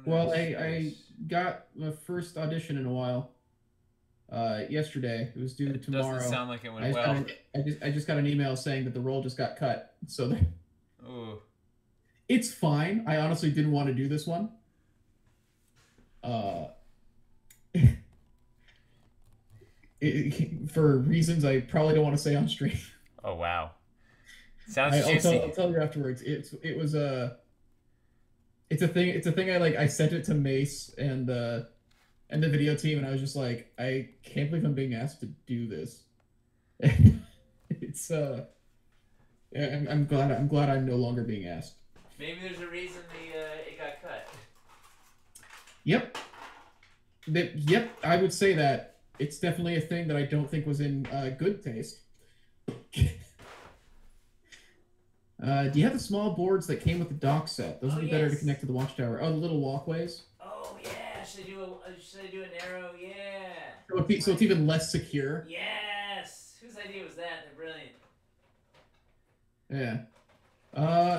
Well, I got my first audition in a while. Yesterday. It was due tomorrow. Doesn't sound like it went well. I just got an email saying that the role just got cut. So Ooh. It's fine. I honestly didn't want to do this one. For reasons I probably don't want to say on stream. Oh wow. Sounds juicy. I'll tell you afterwards. It's a thing I sent it to Mace and the video team, and I was just like, I can't believe I'm being asked to do this. It's I'm glad I'm no longer being asked. Maybe there's a reason it got cut. Yep. I would say that. It's definitely a thing that I don't think was in good taste. Do you have the small boards that came with the dock set? Those would be better to connect to the watchtower. Oh, the little walkways. Oh yeah, should I do an arrow? Yeah. So it's even less secure. Yes. Whose idea was that? They're brilliant. Yeah.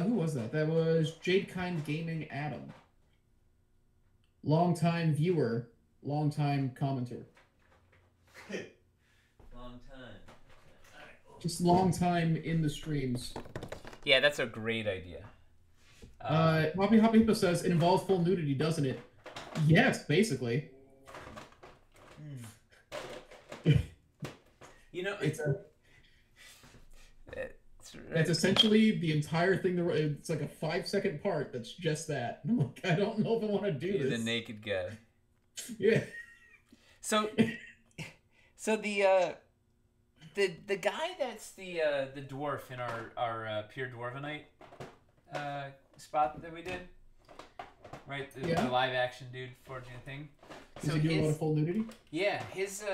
Who was that? That was Jadekind Gaming Adam. Long-time viewer, long-time commenter. Long time. Just long time in the streams. Yeah, that's a great idea. Hoppy Hippo says, it involves full nudity, doesn't it? Yes, basically. That's essentially the entire thing. It's like a 5-second part that's just that. I'm like, I don't know if I want to do this. The naked guy. Yeah. So the guy that's the dwarf in our Pure Dwarvenite spot that we did, right? The live action dude forging a thing. Does he do a lot of full nudity? Yeah, his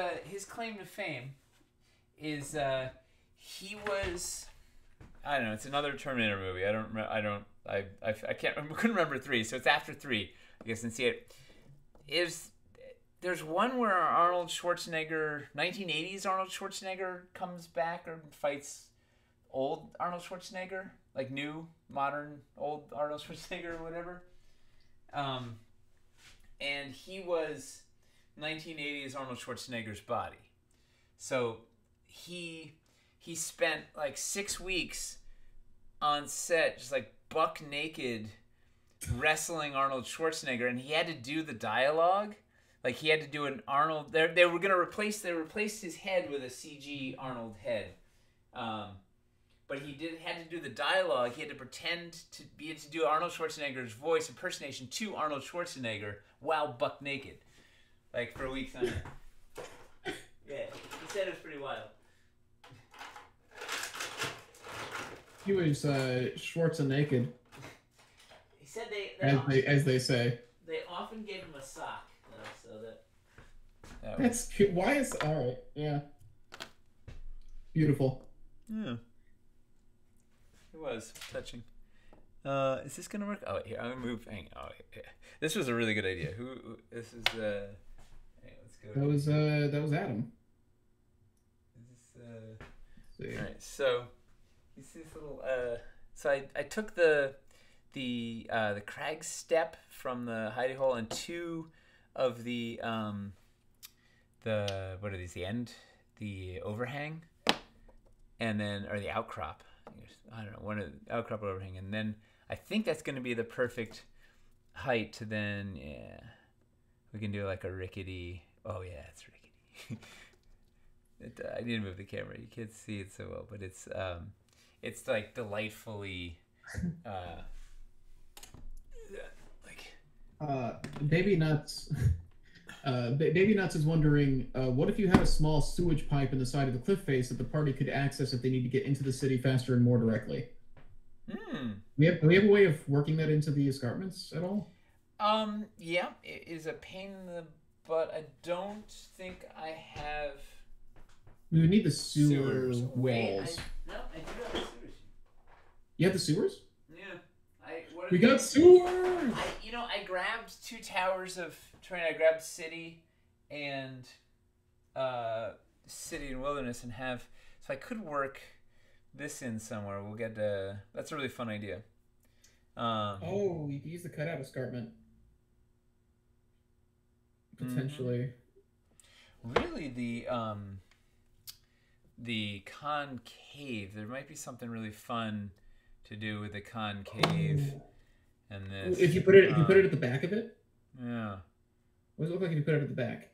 claim to fame is he was, I don't know. It's another Terminator movie. I couldn't remember 3, so it's after 3. I guess and see it. there's one where Arnold Schwarzenegger, 1980s Arnold Schwarzenegger comes back or fights old Arnold Schwarzenegger, like new, modern, old Arnold Schwarzenegger or whatever. And he was 1980s Arnold Schwarzenegger's body. So he spent like 6 weeks on set, just like buck naked, wrestling Arnold Schwarzenegger, and he had to do the dialogue. Like he had to do an Arnold. They replaced his head with a CG Arnold head, but he had to do the dialogue. He had to pretend to do Arnold Schwarzenegger's voice impersonation to Arnold Schwarzenegger while buck naked, like for weeks on end. Yeah, he said it was pretty wild. He was Schwarzenegger. He said as they say. They often gave him a sock, though, so that that's cute. Why is all right? Yeah, beautiful. Yeah, it was touching. Is this gonna work? Oh, here I'm gonna move. Hang on. Oh, yeah. This was a really good idea. Who? This is. Hey, let's go. That was Adam. Is this? All right. So you see this little. So I took the crag step from the hidey hole and 2 of the what are these? The overhang, and then or the outcrop. I don't know, one of the outcrop or overhang, and then I think that's going to be the perfect height to then we can do like a rickety. Oh yeah, it's rickety. I need to move the camera. You can't see it so well, but it's like delightfully. Baby Nuts. Baby Nuts is wondering, what if you had a small sewage pipe in the side of the cliff face that the party could access if they need to get into the city faster and more directly? Do we have a way of working that into the escarpments at all? Yeah, it is a pain in the butt. I don't think I have. We would need the sewers walls. Wait, no, I do have the sewers. You have the sewers? Yeah. We got sewers! I grabbed 2 towers of terrain. I grabbed city and wilderness and have. So I could work this in somewhere. We'll get that's a really fun idea. You can use the cutout escarpment. Potentially. Really, the concave. There might be something really fun to do with the concave and this. If you put it at the back of it. Yeah. What does it look like if you put it at the back?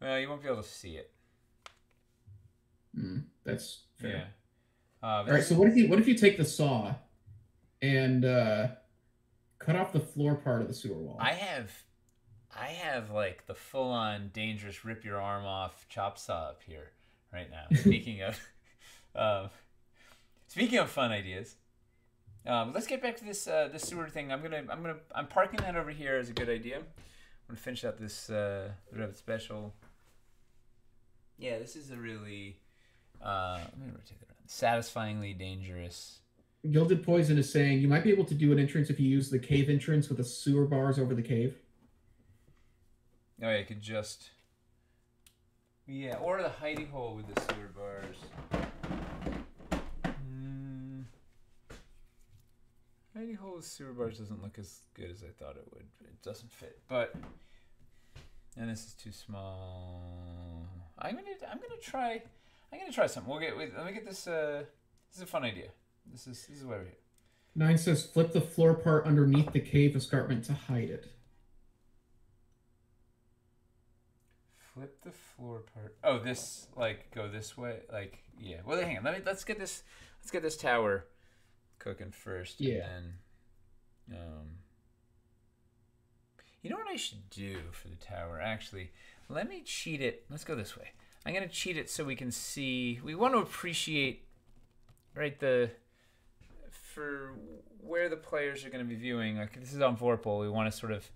Well, you won't be able to see it. That's fair. Yeah. All right. So what if you take the saw and cut off the floor part of the sewer wall? I have like the full-on dangerous rip your arm off chop saw up here right now. Speaking of fun ideas, let's get back to this sewer thing. I'm parking that over here as a good idea. I'm gonna finish out this special. Yeah, this is a really let me rotate that around. Satisfyingly dangerous. Gilded Poison is saying you might be able to do an entrance if you use the cave entrance with the sewer bars over the cave. Oh yeah, you could just. Yeah, or the hidey hole with the sewer bars. Hidey hole with sewer bars doesn't look as good as I thought it would. It doesn't fit, but. And this is too small. I'm gonna try something. Let me get this. This is a fun idea. This is why we're here. 9 says flip the floor part underneath the cave escarpment to hide it. Flip the floor part. Oh, this go this way. Yeah. Well, hang on. Let's get this tower cooking first. Yeah. And then, you know what I should do for the tower? Actually, let me cheat it. Let's go this way. I'm gonna cheat it so we can see. We want to appreciate, right, for where the players are going to be viewing. Like this is on Vorpal. We want to sort of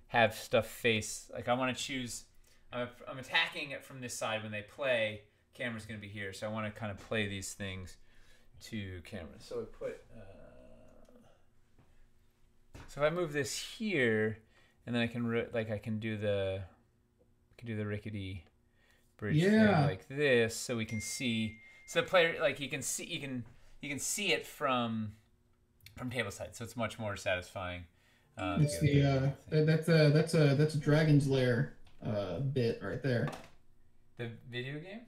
have stuff face. Like I want to choose. I'm attacking it from this side when they play. Camera's going to be here, so I want to kind of play these things to camera. So I put. So if I move this here, and then I can I can do the rickety bridge thing like this, so we can see. So the player, like, you can see it from table side, so it's much more satisfying. It's that's a Dragon's Lair bit right there. The video game?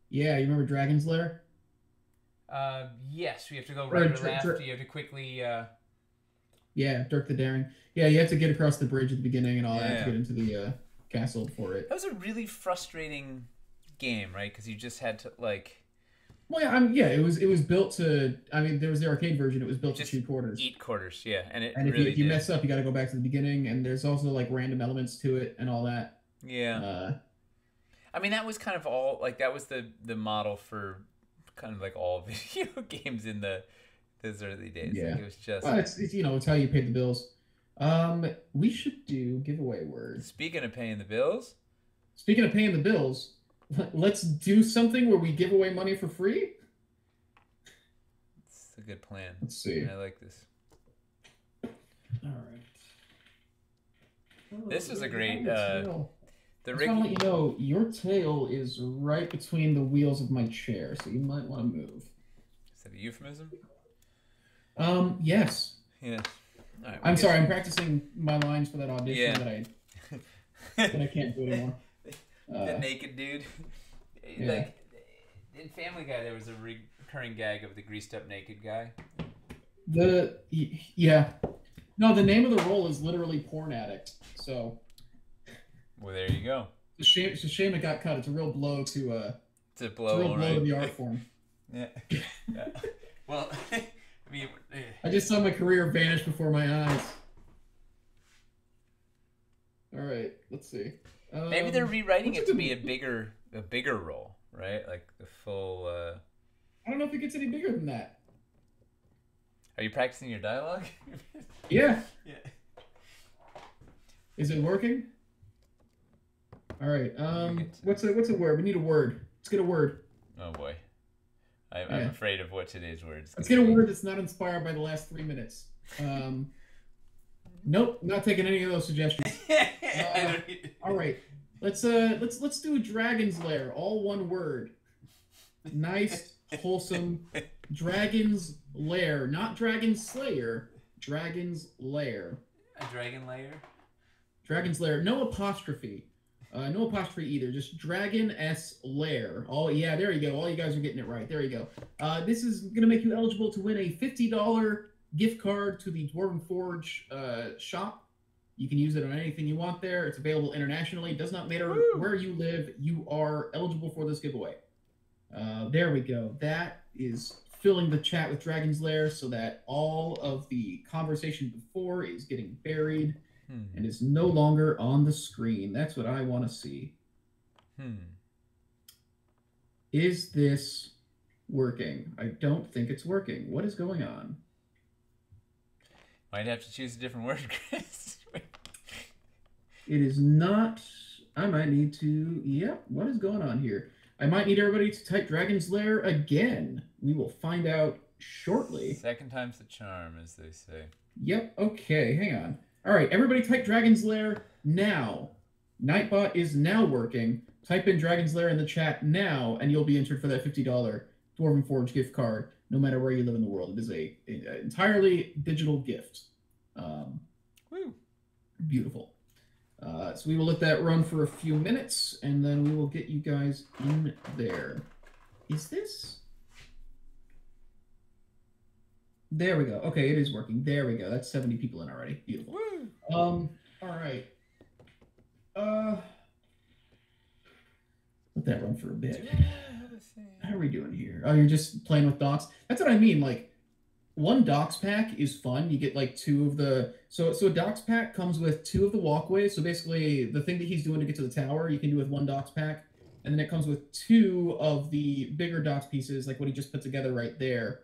Yeah, you remember Dragon's Lair? Yes, we have to go right or left. You have to quickly. Yeah, Dirk the Daring. Yeah, you have to get across the bridge at the beginning and all that to get into the castle for it. That was a really frustrating game, right? Because you just had to like. Well, yeah, it was built to. I mean, there was the arcade version. It was built to shoot quarters. Eat quarters, yeah, and if you mess up, you got to go back to the beginning. And there's also like random elements to it and all that. Yeah. I mean, that was kind of all like that was the model for kind of like all video games in those early days. Yeah, like, it was just. Well, it's it's how you paid the bills. We should do giveaway words. Speaking of paying the bills. Speaking of paying the bills. Let's do something where we give away money for free. It's a good plan. Let's see. I like this. All right. This is a great. I just want to let you know your tail is right between the wheels of my chair, so you might want to move. Is that a euphemism? Yes. Yeah. All right, I'm sorry. I'm practicing my lines for that audition that I can't do anymore. The naked dude. Yeah. Like in Family Guy, there was a recurring gag of the greased up naked guy. No, the name of the role is literally porn addict. So. Well, there you go. It's a shame it got cut. It's a real blow to to the art form. Yeah. Well, I mean, I just saw my career vanish before my eyes. All right, let's see. Maybe they're rewriting it to be a bigger role, right? Like the full. I don't know if it gets any bigger than that. Are you practicing your dialogue? Yeah. Yeah. Is it working? All right. What's a word? We need a word. Let's get a word. Oh boy, I'm afraid of what today's word is. Let's get a word that's not inspired by the last 3 minutes. Nope, not taking any of those suggestions. All right, let's do a Dragon's Lair, all one word. Nice, wholesome, Dragon's Lair, not Dragon Slayer. Dragon's Lair. A dragon lair. Dragon's Lair, no apostrophe. No apostrophe either, just Dragon S Lair. Oh, yeah, there you go. All you guys are getting it right. There you go. This is going to make you eligible to win a $50 gift card to the Dwarven Forge shop. You can use it on anything you want there. It's available internationally. It does not matter where you live. You are eligible for this giveaway. There we go. That is filling the chat with Dragon's Lair so that all of the conversation before is getting buried. And is no longer on the screen. That's what I want to see. Is this working? I don't think it's working. What is going on? Might have to choose a different word, Chris. It is not. I might need to. Yep. What is going on here? I might need everybody to type Dragon's Lair again. We will find out shortly. Second time's the charm, as they say. Yep. Okay. Hang on. All right, everybody type Dragon's Lair now. Nightbot is now working. Type in Dragon's Lair in the chat now, and you'll be entered for that $50 Dwarven Forge gift card, no matter where you live in the world. It is a entirely digital gift. Woo. Beautiful. So we will let that run for a few minutes, and then we will get you guys in there. Is this... There we go. Okay, it is working. There we go. That's 70 people in already. Beautiful. Woo. All right. Let that run for a bit. How are we doing here? Oh, you're just playing with docs? That's what I mean. Like, one docs pack is fun. You get like 2 of the... So a docs pack comes with 2 of the walkways. So basically, the thing that he's doing to get to the tower, you can do with 1 docs pack. And then it comes with 2 of the bigger docs pieces, like what he just put together right there.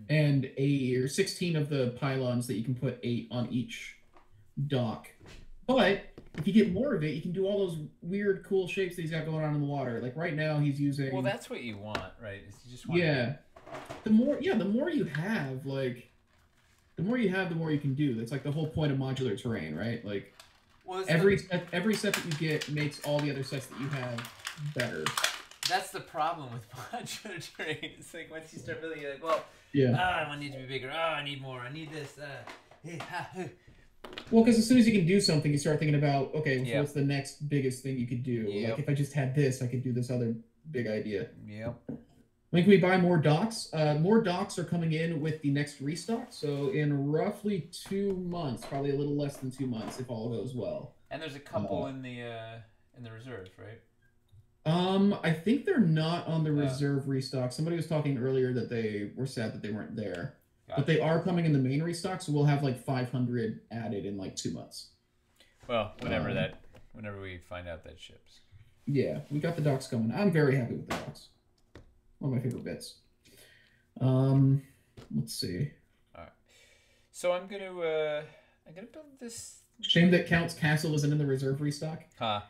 And 16 of the pylons that you can put 8 on each dock. But if you get more of it, you can do all those weird, cool shapes that he's got going on in the water. Like right now, he's using. Well, that's what you want, right? Is you just want. Yeah. The more you have, like, the more you have, the more you can do. That's like the whole point of modular terrain, right? Like Well, every set that you get makes all the other sets that you have better. That's the problem with modular terrain. It's like once you start building, you're like, well, I want it to be bigger. Oh, I need more. I need this. Well, because as soon as you can do something, you start thinking about, okay, so what's the next biggest thing you could do? Yep. Like if I just had this, I could do this other big idea. Yep. When can we buy more docks? More docks are coming in with the next restock. So in roughly 2 months, probably a little less than 2 months, if all goes well. And there's a couple in the reserve, right? I think they're not on the reserve restock. Somebody was talking earlier that they were sad that they weren't there. Gotcha. But they are coming in the main restock, so we'll have like 500 added in like 2 months. Well, whenever we find out that ships. Yeah, we got the docks coming. I'm very happy with the docks. One of my favorite bits. Let's see. All right. So I'm gonna build this. Shame that Count's Castle isn't in the reserve restock. Huh.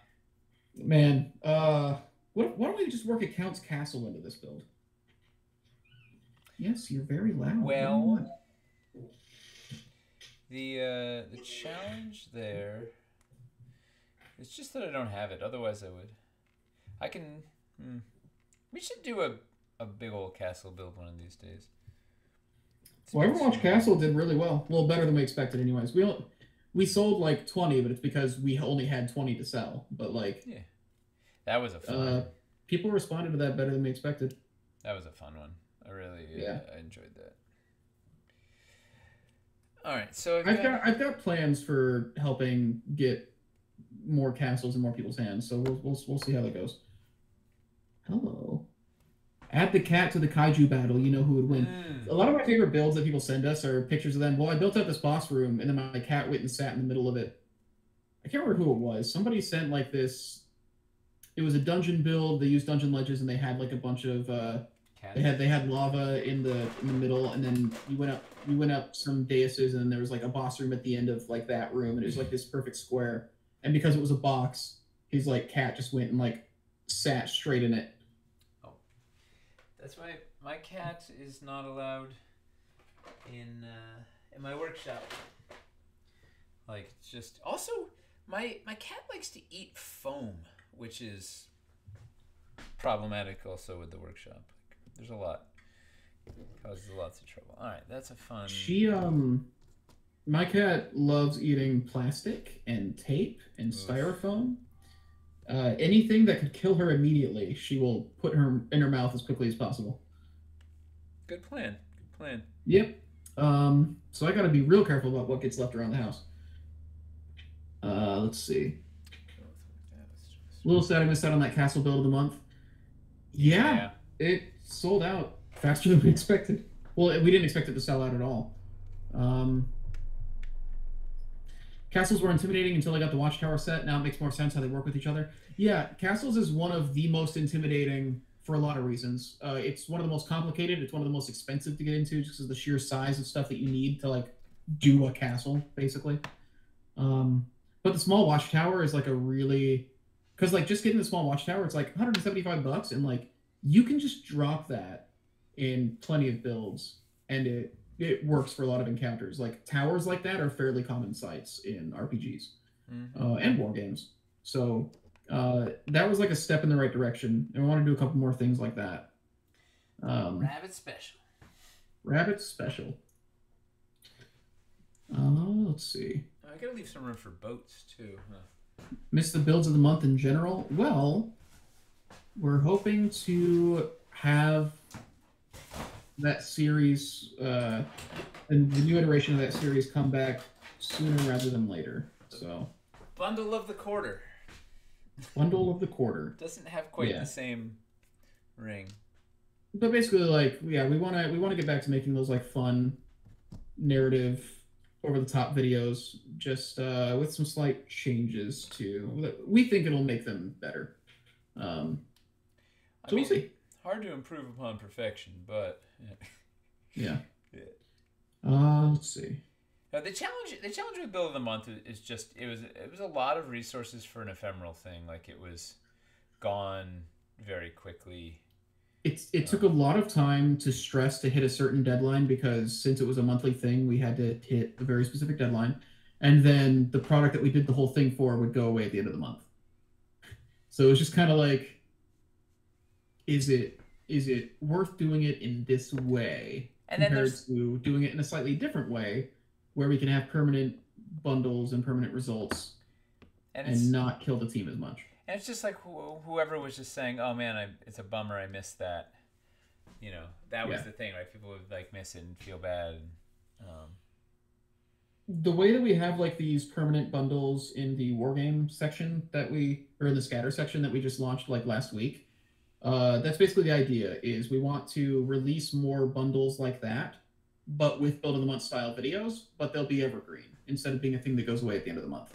Man, why don't we just work a Count's Castle into this build? Yes, you're very loud. Well, the challenge there is just that I don't have it. Otherwise, I would. I can. We should do a big old castle build one of these days. Well, Overwatch Castle did really well. A little better than we expected, anyways. We sold like 20, but it's because we only had 20 to sell. But like, yeah, that was a fun one. People responded to that better than we expected. That was a fun one. I really I enjoyed that. All right, so I've got plans for helping get more castles in more people's hands. So we'll see how that goes. Hello. Add the cat to the kaiju battle. You know who would win. A lot of my favorite builds that people send us are pictures of them. Well, I built out this boss room, and then my cat went and sat in the middle of it. I can't remember who it was. Somebody sent like this. It was a dungeon build. They used dungeon ledges, and they had like a bunch of. They had lava in the middle, and then you went up some daises, and then there was like a boss room at the end of like that room, and it was like this perfect square. And because it was a box, his like cat just went and like sat straight in it. That's why my cat is not allowed in my workshop. Like, it's just also my cat likes to eat foam, which is problematic also with the workshop. Like, there's a lot. It causes lots of trouble. All right, that's a fun. My cat loves eating plastic and tape and styrofoam. Anything that could kill her immediately, she will put her in her mouth as quickly as possible. Good plan. Good plan. Yep. So I got to be real careful about what gets left around the house. Let's see. A little sad I missed out on that castle build of the month. Yeah. It sold out faster than we expected. Well, we didn't expect it to sell out at all. Castles were intimidating until I got the Watchtower set. Now it makes more sense how they work with each other. Yeah, Castles is one of the most intimidating for a lot of reasons. It's one of the most complicated. It's one of the most expensive to get into just because of the sheer size of stuff that you need to like do a castle, basically. But the small Watchtower is like a really... Because like just getting the small Watchtower, it's like $175, and like you can just drop that in plenty of builds, and it works for a lot of encounters. Like towers like that are fairly common sights in RPGs and war games. So that was like a step in the right direction, and I want to do a couple more things like that. Rabbit special. Rabbit special. Let's see. I gotta leave some room for boats too. Huh? Miss the builds of the month in general? Well, we're hoping to have that series, and the new iteration of that series come back sooner rather than later. So, Bundle of the Quarter. Bundle of the Quarter. Doesn't have quite the same ring. But basically, like, yeah, we want to get back to making those like fun, narrative, over the top videos, just with some slight changes to. We think it'll make them better. So we'll see. Hard to improve upon perfection, but yeah. Let's see. The challenge with Build of the Month is just it was a lot of resources for an ephemeral thing. Like it was gone very quickly. it took a lot of time to stress to hit a certain deadline, because since it was a monthly thing, we had to hit a very specific deadline, and then the product that we did the whole thing for would go away at the end of the month. So it was just kind of like, is it worth doing it in this way compared to doing it in a slightly different way, where we can have permanent bundles and permanent results and not kill the team as much? And it's just like whoever was just saying, "Oh man, it's a bummer I missed that." You know, that was the thing, right? People would like miss it and feel bad. The way that we have like these permanent bundles in the wargame section or in the scatter section that we just launched like last week, that's basically the idea. Is we want to release more bundles like that, but with build of the month style videos, but they'll be evergreen instead of being a thing that goes away at the end of the month.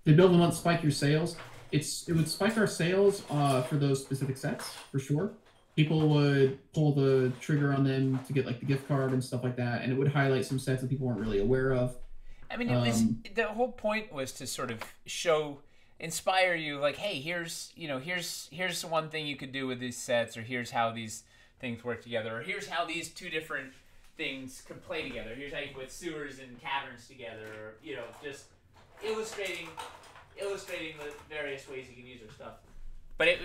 The build of the month spike your sales. It would spike our sales for those specific sets for sure. People would pull the trigger on them to get like the gift card and stuff like that, and it would highlight some sets that people weren't really aware of. I mean, the whole point was to sort of inspire you, like, hey, here's one thing you could do with these sets, or here's how these things work together, or here's how these two different things can play together. Here's how you put sewers and caverns together, or, just illustrating the various ways you can use your stuff. But it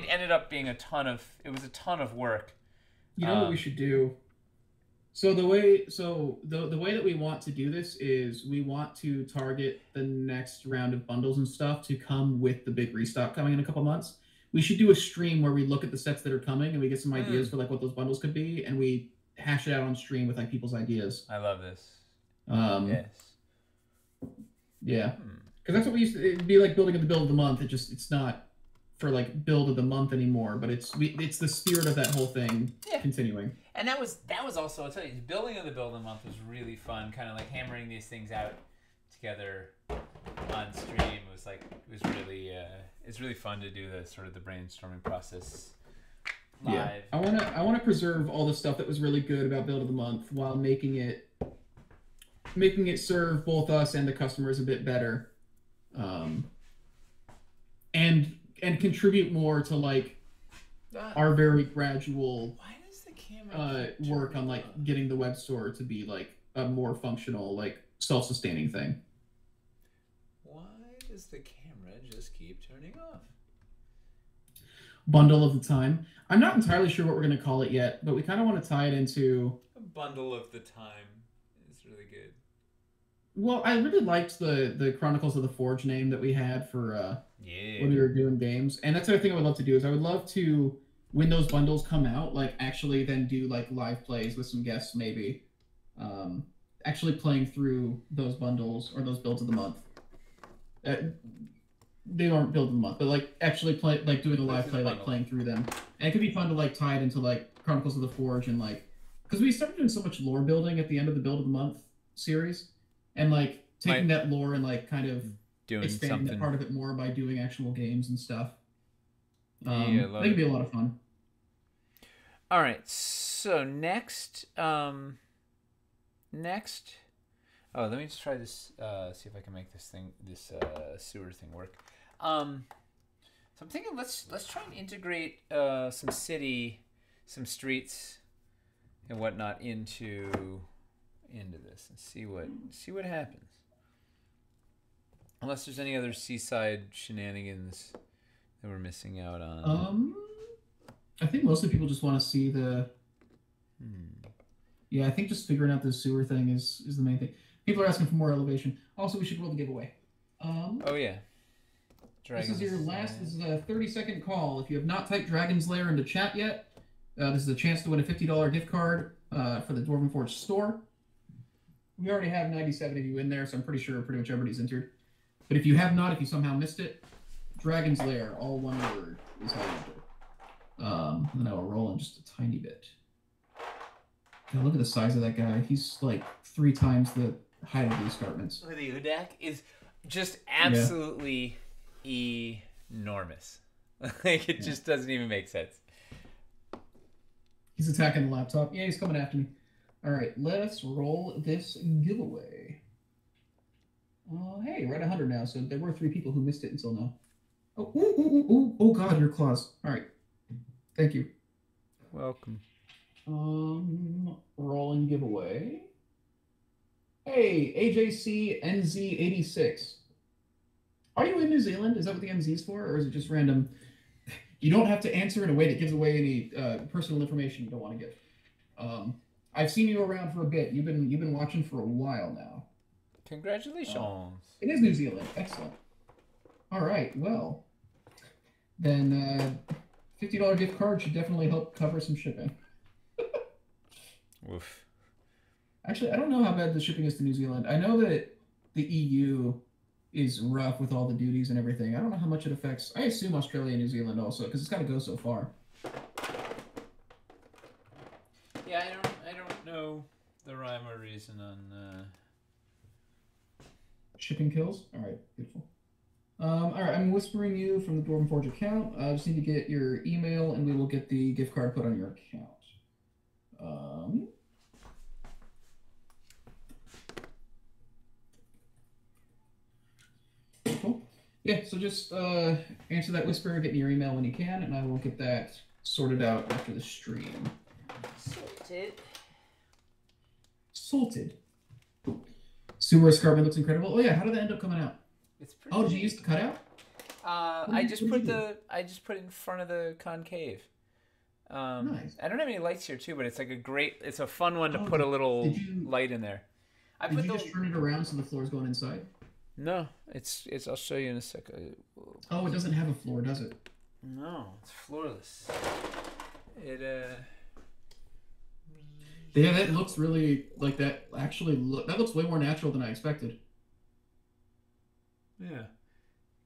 ended up being a ton of work. You know what we should do? So the way that we want to do this is we want to target the next round of bundles and stuff to come with the big restock coming in a couple months. We should do a stream where we look at the sets that are coming and we get some ideas for like what those bundles could be, and we hash it out on stream with like people's ideas. I love this. Yes. Yeah. Because that's what we used to. It'd be like building the build of the month. It's not for like build of the month anymore, but it's the spirit of that whole thing continuing. And that was also, I'll tell you, building of the build of the month was really fun. Kind of like hammering these things out together on stream. It was really it's really fun to do the sort of the brainstorming process live. Yeah. I wanna preserve all the stuff that was really good about build of the month while making it serve both us and the customers a bit better, and contribute more to like our very gradual work on like getting the web store to be like a more functional, like self-sustaining thing. Why does the camera just keep turning off? Bundle of the time. I'm not entirely sure what we're going to call it yet, but we kind of want to tie it into a bundle of the time. It's really good. Well, I really liked the Chronicles of the Forge name that we had for when we were doing games, and that's the other thing I would love to do. Is I would love to, when those bundles come out, like actually then do like live plays with some guests, maybe, actually playing through those bundles or those builds of the month. They aren't build of the month, but like actually play, like doing a live play, like playing through them, and it could be fun to like tie it into like Chronicles of the Forge, and like because we started doing so much lore building at the end of the build of the month series, and like taking that lore and like kind of expanding that part of it more by doing actual games and stuff. That could be a lot of fun. All right, so next. Oh, let me just try this. See if I can make this sewer thing work. So I'm thinking let's try and integrate some streets, and whatnot into this, and see what happens. Unless there's any other seaside shenanigans that we're missing out on. I think mostly people just want to see the. Yeah, I think just figuring out the sewer thing is the main thing. People are asking for more elevation. Also, we should roll the giveaway. Oh yeah. This is your last. This is a 30-second call. If you have not typed Dragon's Lair into chat yet, this is a chance to win a $50 gift card for the Dwarven Forge store. We already have 97 of you in there, so I'm pretty sure pretty much everybody's entered. But if you have not, if you somehow missed it, Dragon's Lair, all one word, is how you enter. And then I will roll in just a tiny bit. God, look at the size of that guy. He's like 3 times the height of the escarpments. The Udak is just absolutely enormous. Like, it just doesn't even make sense. He's attacking the laptop. Yeah, he's coming after me. All right, let's roll this giveaway. Hey, we're at 100 now, so there were 3 people who missed it until now. Oh, God, your claws. All right. Thank you. Welcome. Rolling giveaway. Hey, AJC NZ86. Are you in New Zealand? Is that what the NZ is for, or is it just random? You don't have to answer in a way that gives away any personal information you don't want to give. I've seen you around for a bit. You've been watching for a while now. Congratulations. It is New Zealand. Excellent. All right. Well, then $50 gift card should definitely help cover some shipping. Woof. Actually, I don't know how bad the shipping is to New Zealand. I know that the EU is rough with all the duties and everything. I don't know how much it affects. I assume Australia and New Zealand also, because it's got to go so far. Yeah, I don't know the rhyme or reason on shipping kills. All right, beautiful. All right, I'm whispering you from the Dwarven Forge account. I just need to get your email, and we will get the gift card put on your account. Cool. Yeah, so just answer that whisper, get me your email when you can, and I will get that sorted out after the stream. Sorted. Sewer escarpment looks incredible. Oh yeah, how did that end up coming out? It's pretty. Oh, did you use the cutout? I just put it in front of the concave. Nice. I don't have any lights here too, but it's like it's a fun one to put a little light in there. Did you just turn it around so the floor's going inside? No, it's. I'll show you in a second. Oh, it doesn't have a floor, does it? No, it's floorless. Yeah, that looks really like that. Actually, that looks way more natural than I expected. Yeah,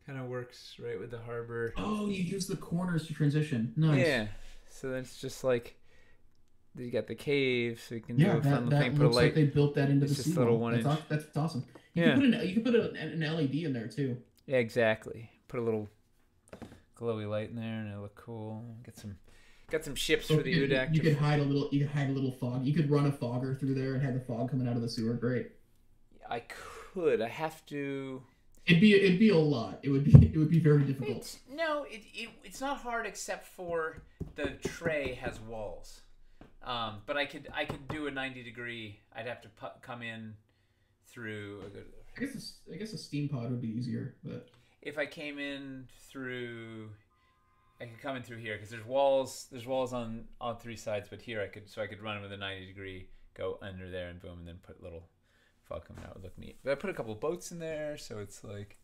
kind of works right with the harbor. Oh, you use the corners to transition. Nice. Yeah, so then it's just like you got the cave, so you can do a fun thing. Put a light. Like they built that into the seawall. That's awesome. You can put an LED in there too. Yeah, exactly. Put a little glowy light in there, and it'll look cool. Got some ships for the Udak. You could hide a little fog. You could run a fogger through there and have the fog coming out of the sewer. Great. I could. I have to. It'd be a lot. It would be very difficult. It's not hard except for the tray has walls. But I could do a 90-degree. I'd have to come in through. I guess a steam pod would be easier, but if I came in through, I could come in through here because there's walls. There's walls on three sides, but here I could run with a 90-degree, go under there, and boom, and then put little fog coming out. Would look neat. But I put a couple boats in there, so it's like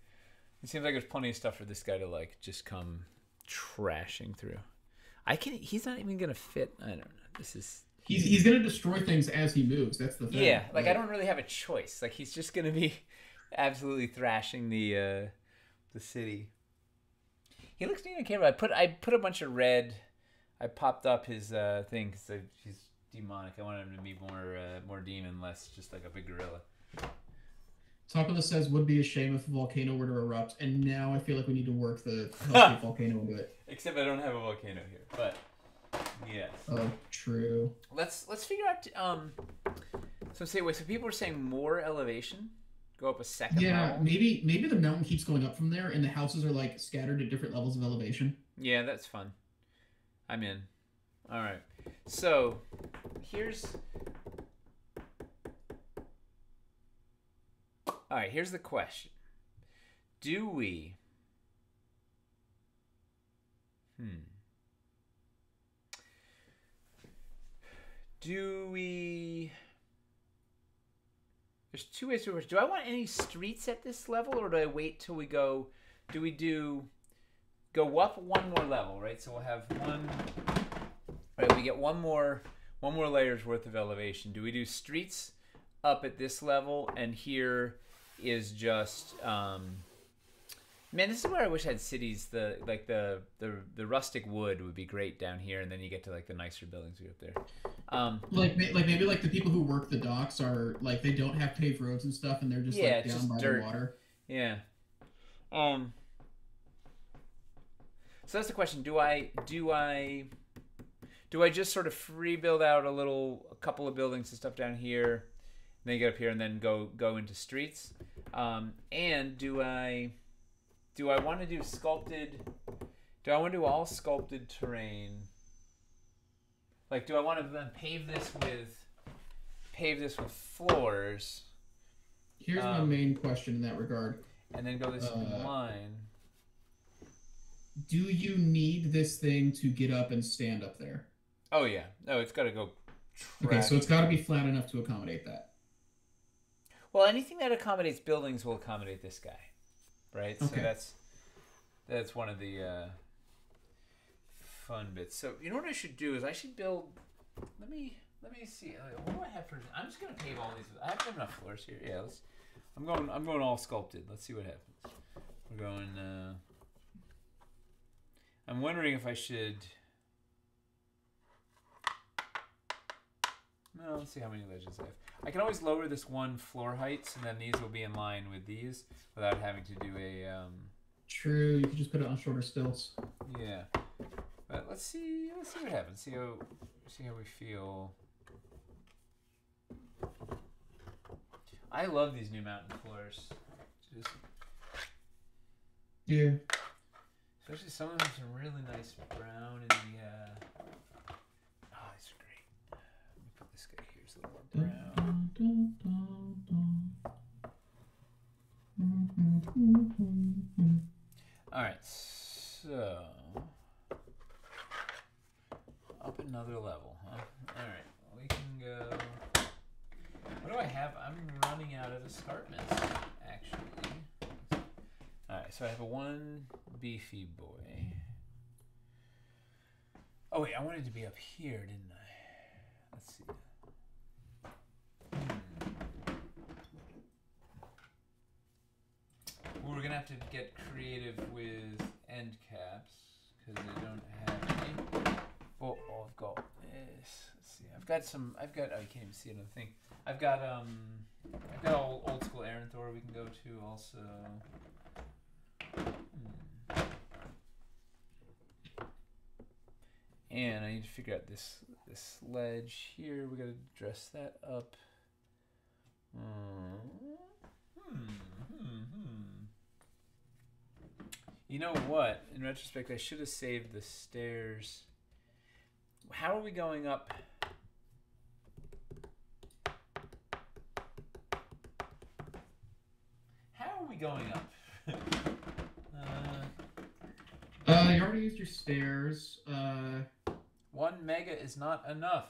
it seems like there's plenty of stuff for this guy to like just come trashing through. He's not even gonna fit. I don't know. He's gonna destroy things as he moves. That's the thing. Yeah, like I don't really have a choice. Like he's just gonna be absolutely thrashing the city. He looks neat on camera. I put a bunch of red. I popped up his thing because he's demonic. I wanted him to be more demon, less just like a big gorilla. Tacola says would be a shame if a volcano were to erupt, and now I feel like we need to work the volcano into it. Except I don't have a volcano here, but yes. Oh, true. Let's figure out. So people are saying more elevation, go up a second. Yeah, level. maybe the mountain keeps going up from there, and the houses are like scattered at different levels of elevation. Yeah, that's fun. I'm in. All right. So here's the question. Do we there's two ways to approach. Do I want any streets at this level, or do I wait till we go? Do we go up one more level, right? So we'll have one. Right, we get one more layer's worth of elevation. Do we do streets up at this level, and here is just man, this is where I wish I had cities. The rustic wood would be great down here, and then you get to like the nicer buildings we up there. Maybe like the people who work the docks are like they don't have paved roads and stuff, and they're just like down by the water. Yeah. So that's the question. Do I just sort of free build out a couple of buildings and stuff down here, and then get up here and then go into streets? And do I do I want to do sculpted? Do I want to do all sculpted terrain? Like, do I want to then pave this with floors? Here's my main question in that regard. And then go this line. Do you need this thing to get up and stand up there? Oh yeah. No, it's got to go. Okay, so it's got to be flat enough to accommodate that. Well, anything that accommodates buildings will accommodate this guy, right? Okay. So that's one of the fun bits. So you know what I should do is I should build. Let me see. What do I have for? I'm just gonna pave all these. I have enough floors here. Yeah. I'm going all sculpted. Let's see what happens. We're going. I'm wondering if I should. No, let's see how many ledges I have. I can always lower this one floor heights, and then these will be in line with these without having to do a. True, you can just put it on shorter stilts. Yeah, but let's see what happens. See how we feel. I love these new mountain floors. Just yeah. Especially some of them are really nice brown in the. Oh, these are great. Let me put this guy here. It's a little more brown. All right, so up another level, huh? All right, we can go. What do I have? I'm running out of escarpments, actually. All right, so I have a one beefy boy. Oh wait, I wanted to be up here, didn't I? Let's see. Well, we're gonna have to get creative with end caps because I don't have any. Oh, I've got this. Let's see. I've got. Oh, you can't even see another thing. I've got old school Aaron Thor we can go to also. And I need to figure out this ledge here. We gotta dress that up. You know what? In retrospect, I should have saved the stairs. How are we going up? How are we going up? You already used your stairs. 1 mega is not enough.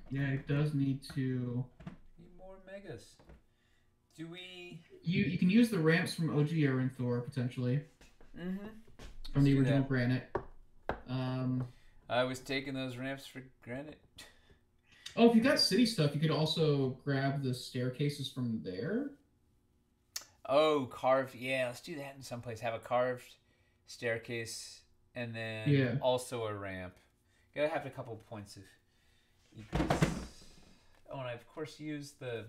Yeah, it does need to. Need more megas. Do we? You can use the ramps from OG Aranthor potentially. From the original Granite. I was taking those ramps for granted. Oh, if you got city stuff, you could also grab the staircases from there. Oh, carved. Yeah, let's do that in some place. Have a carved staircase and then also a ramp. Gotta have a couple points of egress. Oh, and I of course use the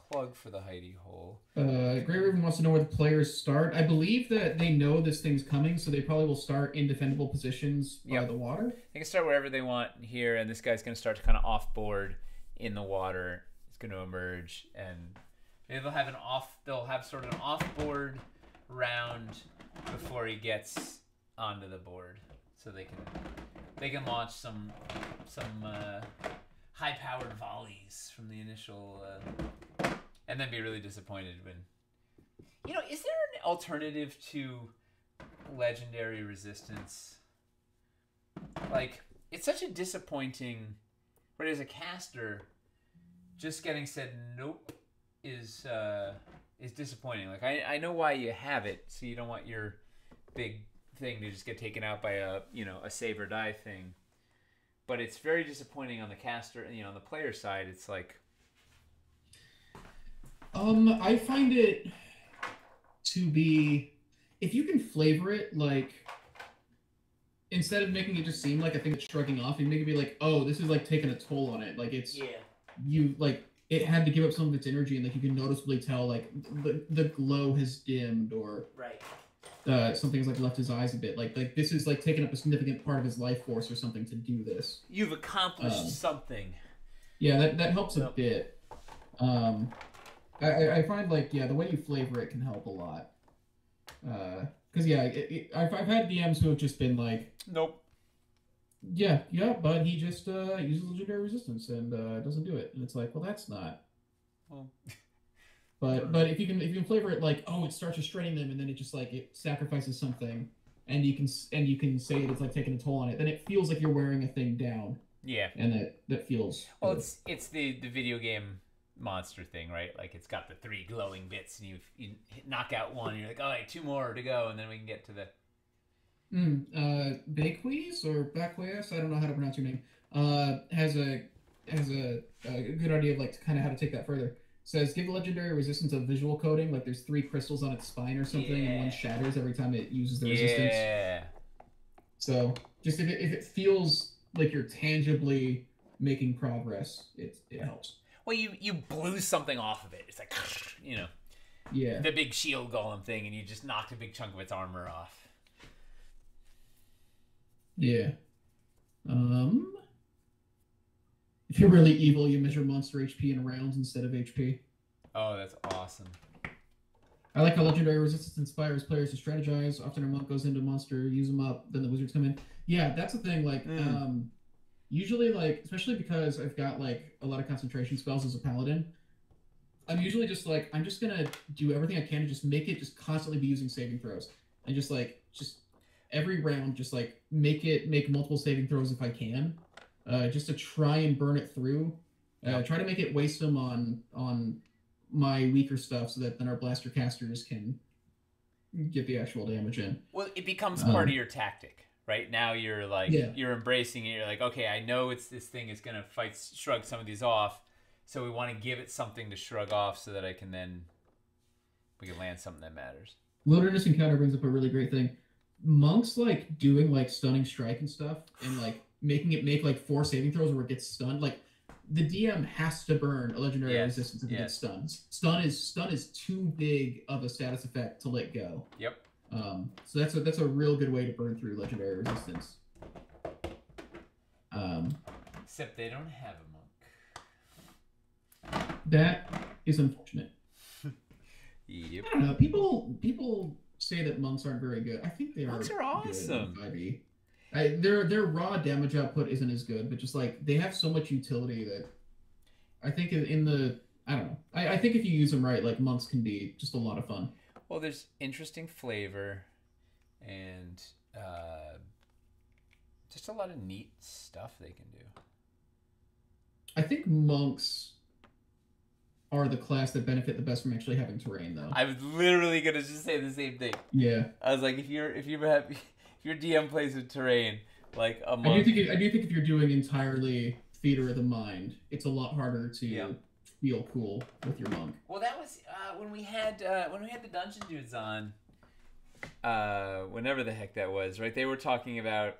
plug for the hidey hole. Great Raven wants to know where the players start. I believe that they know this thing's coming, so they probably will start in defendable positions by the water. They can start wherever they want here, and this guy's going to start to kind of off-board in the water. It's going to emerge, and maybe they'll have sort of an off-board round before he gets onto the board, so they can launch some high-powered volleys from the initial, and then be really disappointed when. Is there an alternative to legendary resistance? Like, it's such a disappointing. Where as a caster, just getting said nope is disappointing. Like I know why you have it, so you don't want your big thing to just get taken out by a save or die thing. But it's very disappointing on the caster, and on the player side, it's like. I find it to be, if you can flavor it, like, instead of making it just seem like a thing that's shrugging off, you make it be like, oh, this is like taking a toll on it. Like it's, it had to give up some of its energy, and like you can noticeably tell like the glow has dimmed, or something's like left his eyes a bit. Like this is like taking up a significant part of his life force or something to do this. You've accomplished something. Yeah, that helps a bit. I find like the way you flavor it can help a lot. Because I've had DMs who have just been like, Nope. yeah, but he just uses legendary resistance and doesn't do it, and it's like, well, that's not. Well, but if you can flavor it like, oh, it starts restraining them, and then it just like it sacrifices something, and you can say it's like taking a toll on it, then it feels like you're wearing a thing down. Yeah. And that feels well, good. it's the video game monster thing, right? Like it's got the 3 glowing bits, and you knock out one, and you're like, all right, 2 more to go, and then we can get to the. Baquees or Baqueas, I don't know how to pronounce your name. Has a good idea of like kind of how to take that further. Says give legendary resistance of visual coating, like there's 3 crystals on its spine or something, and one shatters every time it uses the resistance. Yeah. So just if it feels like you're tangibly making progress, it helps. Well, you blew something off of it. It's like, Yeah. the big shield golem thing, and you just knocked a big chunk of its armor off. Yeah. If you're really evil, you measure monster HP in rounds instead of HP. Oh, that's awesome. I like how legendary resistance inspires players to strategize. Often a monk goes into a monster, use them up, then the wizards come in. Yeah, that's the thing. Like, usually, like, especially because I've got like a lot of concentration spells as a paladin, I'm usually just like, I'm just gonna do everything I can to just make it just constantly be using saving throws, and just every round, just like make multiple saving throws if I can, just to try and burn it through. Try to make it waste them on my weaker stuff, so that then our blaster casters can get the actual damage in. Well, it becomes part of your tactic, right? Now you're like, you're embracing it. You're like, okay, I know this thing is gonna shrug some of these off, so we want to give it something to shrug off, so that we can land something that matters. Wilderness Encounter brings up a really great thing. Monks like doing like stunning strike and stuff, and like making it make like 4 saving throws where it gets stunned. Like the DM has to burn a legendary resistance if it gets stunned. Stun is too big of a status effect to let go. Yep. So that's a real good way to burn through legendary resistance. Except they don't have a monk. That is unfortunate. Yep. I don't know. People say that monks aren't very good. I think they are. Monks are awesome. Good in 5e. Their raw damage output isn't as good, but just like they have so much utility that I think I don't know. I think if you use them right, like monks can be just a lot of fun. Well, there's interesting flavor and just a lot of neat stuff they can do. I think monks are the class that benefit the best from actually having terrain, though. I was literally gonna just say the same thing. Yeah. I was like, if your DM plays with terrain, like a monk. I do think if you're doing entirely theater of the mind, it's a lot harder to feel cool with your monk. Well, that was when we had the dungeon dudes on. Whenever the heck that was, right? They were talking about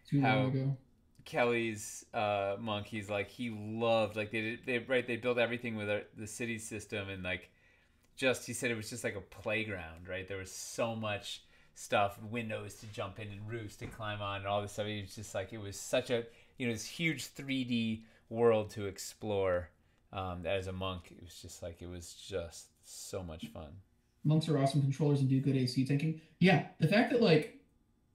Too long ago. Kelly's monk. He's like, he loved, like they built everything with the city system, and like he said it was just like a playground, right? There was so much stuff, windows to jump in and roofs to climb on and all this stuff. It was just like, it was such a this huge 3D world to explore. As a monk, it was just so much fun. Monks are awesome controllers and do good AC tanking. Yeah, the fact that like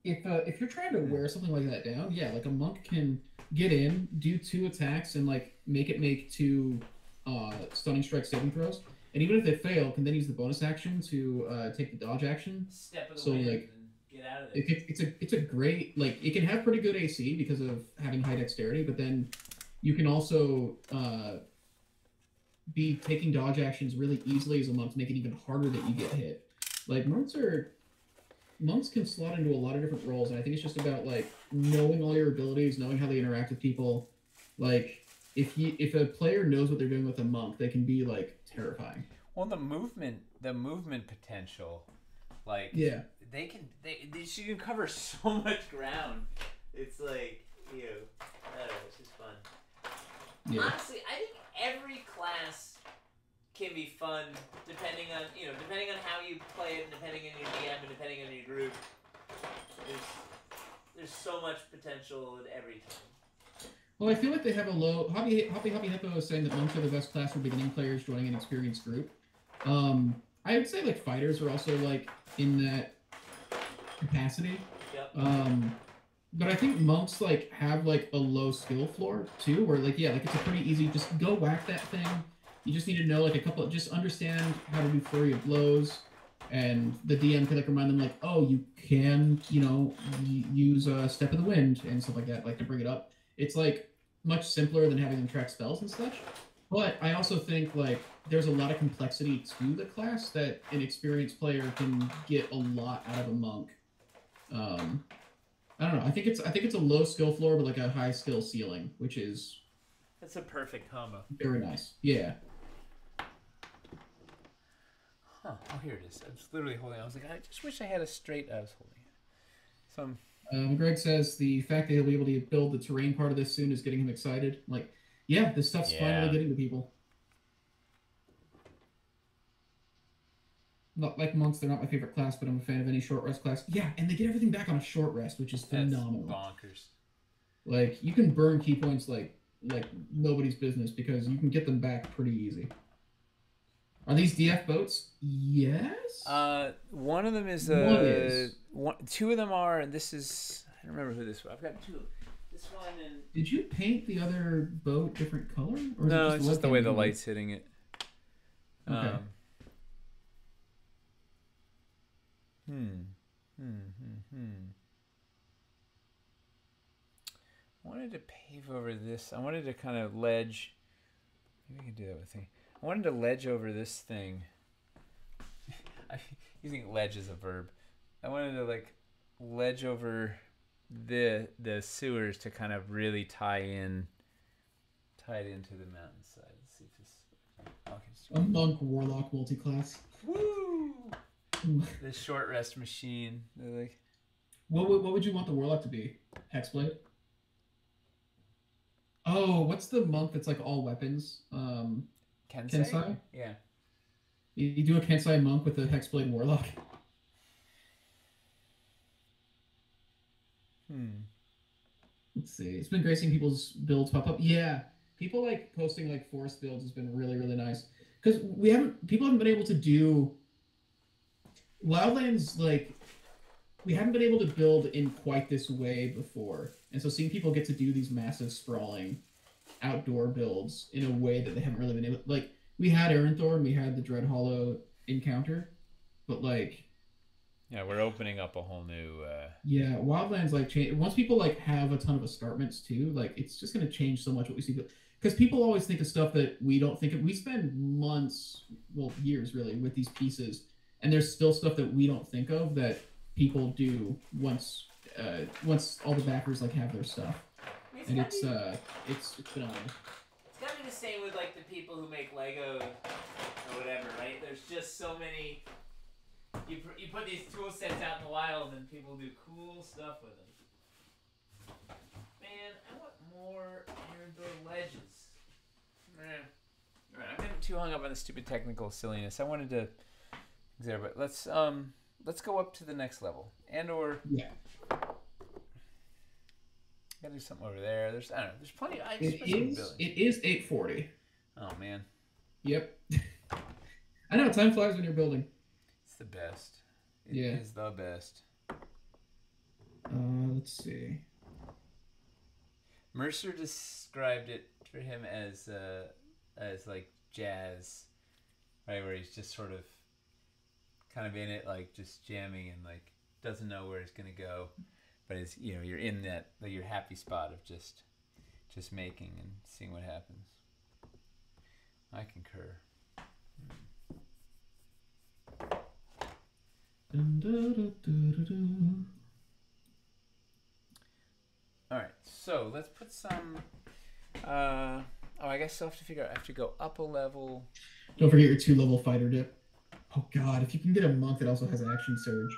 if you're trying to wear something like that down, like a monk can get in, do 2 attacks, and like make 2 stunning strike saving throws, and even if they fail, can then use the bonus action to take the dodge action. Step of the wind and get out of there. It's a great, like, it can have pretty good AC because of having high dexterity, but then you can also be taking dodge actions really easily as a monk to make it even harder that you get hit. Like, monks can slot into a lot of different roles, and I think it's just about like knowing all your abilities, knowing how they interact with people. Like, if a player knows what they're doing with a monk, they can be like terrifying. Well, the movement potential, like they can cover so much ground. It's like, it's just fun. Yeah. Honestly, I think every class can be fun depending on how you play it, depending on your DM, and depending on your group. There's so much potential at every time. Well, I feel like they have a low... Hoppy Hippo is saying that monks are the best class for beginning players joining an experienced group. I would say like fighters are also like in that capacity. Yep. But I think monks like have like a low skill floor too, where like like it's a pretty easy just go whack that thing. You just need to know like a couple, just understand how to do flurry of blows, and the DM can like remind them like, oh, you can use a step of the wind and stuff like that, like to bring it up. It's like much simpler than having them track spells and such. But I also think like there's a lot of complexity to the class that an experienced player can get a lot out of a monk. I don't know. I think it's a low skill floor, but like a high skill ceiling, which is That's a perfect combo. very nice. Yeah. Huh. Oh, here it is. I was literally holding it. I was like, I just wish I had a straight. I was holding it. So Greg says the fact that he'll be able to build the terrain part of this soon is getting him excited. Like, yeah, this stuff's finally getting to people. Not like monks, they're not my favorite class, but I'm a fan of any short rest class. Yeah, and they get everything back on a short rest, which is phenomenal. That's bonkers. Like, you can burn key points like nobody's business because you can get them back pretty easy. Are these DF boats? Yes. One of them is two of them are, and this is, I don't remember who this was. I've got two. This one and. Did you paint the other boat different color? Or no, it's just the way the light's hitting it. Okay. I wanted to pave over this. I wanted to kind of ledge. Maybe I can do that with thing. I wanted to ledge over this thing. I'm using ledge as a verb. I wanted to like ledge over the sewers to kind of really tie it into the mountainside. Let's see if this. Okay. A monk warlock multi-class. Woo! The short rest machine. They're like. What would you want the warlock to be? Hexblade. Oh, what's the monk that's like all weapons? Kensai? Yeah. You do a Kensai monk with a Hexblade warlock. Let's see. It's been great seeing people's builds pop up. Yeah. People like posting like forest builds has been really, really nice. Because people haven't been able to do Wildlands, like, we haven't been able to build in quite this way before. And so seeing people get to do these massive sprawling outdoor builds in a way that they haven't really been able to, like, we had Erenthor and we had the Dread Hollow encounter, but like, yeah, we're opening up a whole new yeah, Wildlands like change once people like have a ton of escarpments too, like it's just going to change so much what we see, because people always think of stuff that we don't think of. We spend months, well, years really, with these pieces, and there's still stuff that we don't think of that people do once all the backers like have their stuff. And it's phenomenal. It's gotta be the same with like the people who make Lego or whatever, right? There's just so many. You put these tool sets out in the wild and people do cool stuff with them. Man, I want more Erenthor ledges. Alright, I'm getting too hung up on the stupid technical silliness. I wanted to but let's go up to the next level. Yeah. Gotta do something over there. There's plenty. It is 8:40. Oh man. Yep. I know, time flies when you're building. It's the best. It Yeah. is the best. Let's see. Mercer described it for him as like jazz, right? Where he's just sort of kind of in it, like just jamming and like doesn't know where it's gonna go, but it's, you know, you're in that like your happy spot of just making and seeing what happens. I concur. All right, so let's put some. I guess I'll have to figure out. I have to go up a level. Don't forget your 2-level fighter dip. Oh god, if you can get a monk that also has action surge.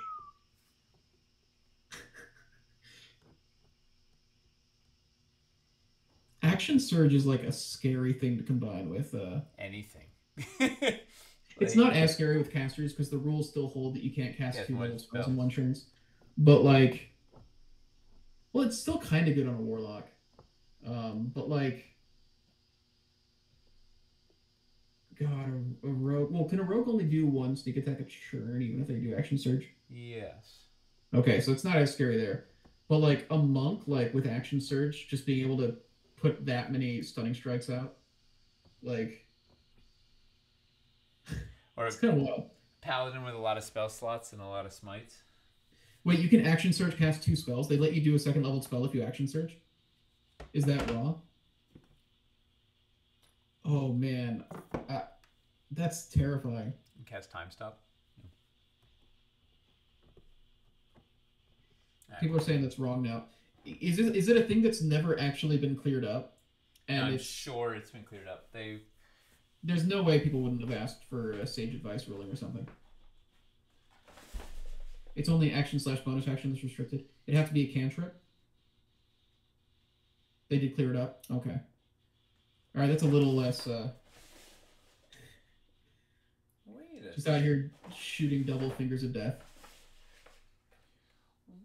Action surge is like a scary thing to combine with Anything. It's not as scary with casters because the rules still hold that you can't cast 2 spells in one turns. But like, well, it's still kind of good on a warlock. But like, God, a rogue. Well, can a rogue only do one sneak attack a turn, even if they do action surge? Yes. Okay, so it's not as scary there. But like a monk, like with action surge, just being able to put that many stunning strikes out, like Or it's kind of wild. paladin with a lot of spell slots and a lot of smites. Wait, you can action surge cast 2 spells. They let you do a second level spell if you action surge. Is that raw? Oh man, that's terrifying. And cast time stop. People are saying that's wrong now. Is it a thing that's never actually been cleared up? And I'm sure it's been cleared up. There's no way people wouldn't have asked for a sage advice ruling or something. It's only action/bonus action that's restricted. It'd have to be a cantrip. They did clear it up. Okay. All right, that's a little less. Just out here shooting double fingers of death.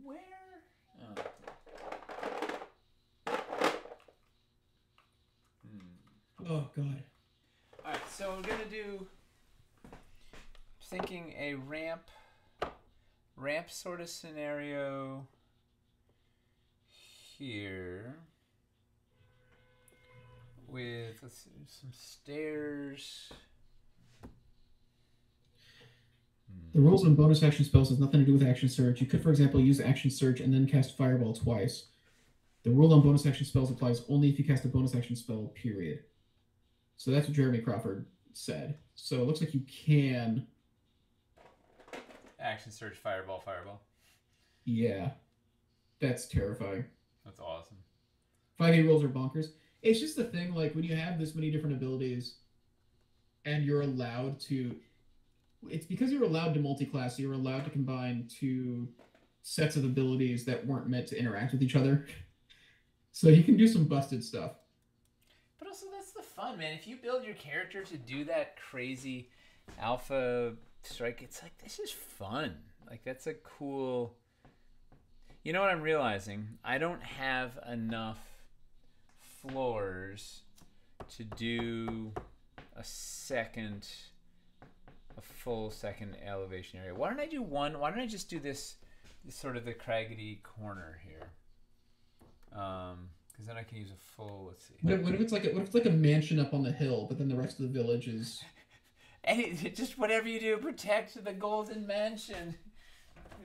Where? Oh God. All right, so we're gonna do. Thinking a ramp sort of scenario here with some stairs. The rules on bonus action spells has nothing to do with action surge. You could, for example, use action surge and then cast fireball twice. The rule on bonus action spells applies only if you cast a bonus action spell, period. So that's what Jeremy Crawford said. So it looks like you can... Action surge, fireball. Yeah. That's terrifying. That's awesome. 5e rolls are bonkers. It's just the thing, like, when you have this many different abilities and you're allowed to... It's because you're allowed to multi-class, you're allowed to combine 2 sets of abilities that weren't meant to interact with each other. So you can do some busted stuff. But also, that's the fun, man. If you build your character to do that crazy alpha strike, it's like, this is fun. Like, that's a cool... You know what I'm realizing? I don't have enough floors to do a full second elevation area. Why don't I do one? Why don't I just do this sort of the craggedy corner here? Because then I can use a full. Let's see. What if it's like a mansion up on the hill, but then the rest of the village is. Just whatever you do, protect the golden mansion.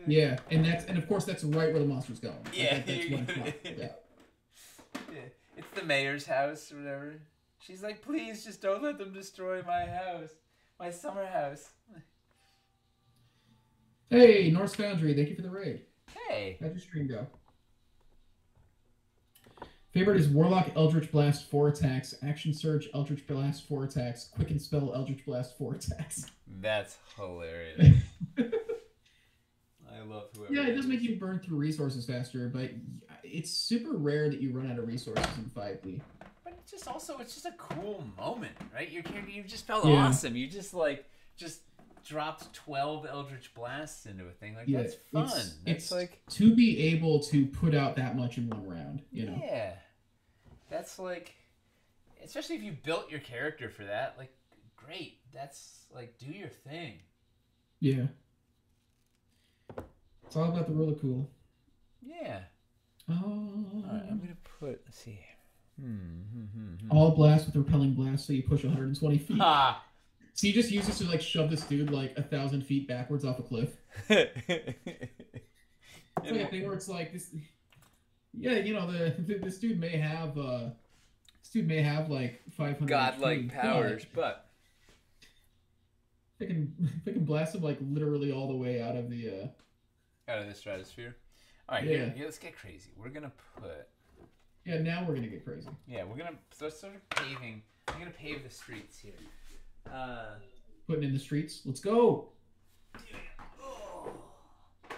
Yeah, and of course that's right where the monster's going. Yeah, yeah. It's the mayor's house or whatever. She's like, please, just don't let them destroy my house, my summer house. Hey, Norse Foundry, thank you for the raid. Hey. How'd your stream go? Favorite is Warlock, Eldritch Blast, 4 attacks, Action Surge, Eldritch Blast, 4 attacks, Quicken Spell, Eldritch Blast, 4 attacks. That's hilarious. I love whoever. Yeah, it does make you burn through resources faster, but it's super rare that you run out of resources in 5e. But it's just a cool moment, right? You just felt awesome. You just dropped 12 Eldritch Blasts into a thing. Like, that's fun. It's like to be able to put out that much in one round, you know? Yeah. That's like, especially if you built your character for that, like, great. That's like, do your thing. Yeah. It's all about the roller cool. Yeah. All right, I'm going to put, let's see. All blast with repelling blast, so you push 120 feet. Ah. So you just use this to like shove this dude like 1,000 feet backwards off a cliff. It's like a thing where it's like this. Yeah, you know, this dude may have like 500 godlike powers, but they can blast him like literally all the way out of the stratosphere. All right, here, let's get crazy. We're gonna put. Yeah, now we're gonna get crazy. Yeah, we're gonna start paving. I'm gonna pave the streets here. Putting in the streets. Let's go. Let's see.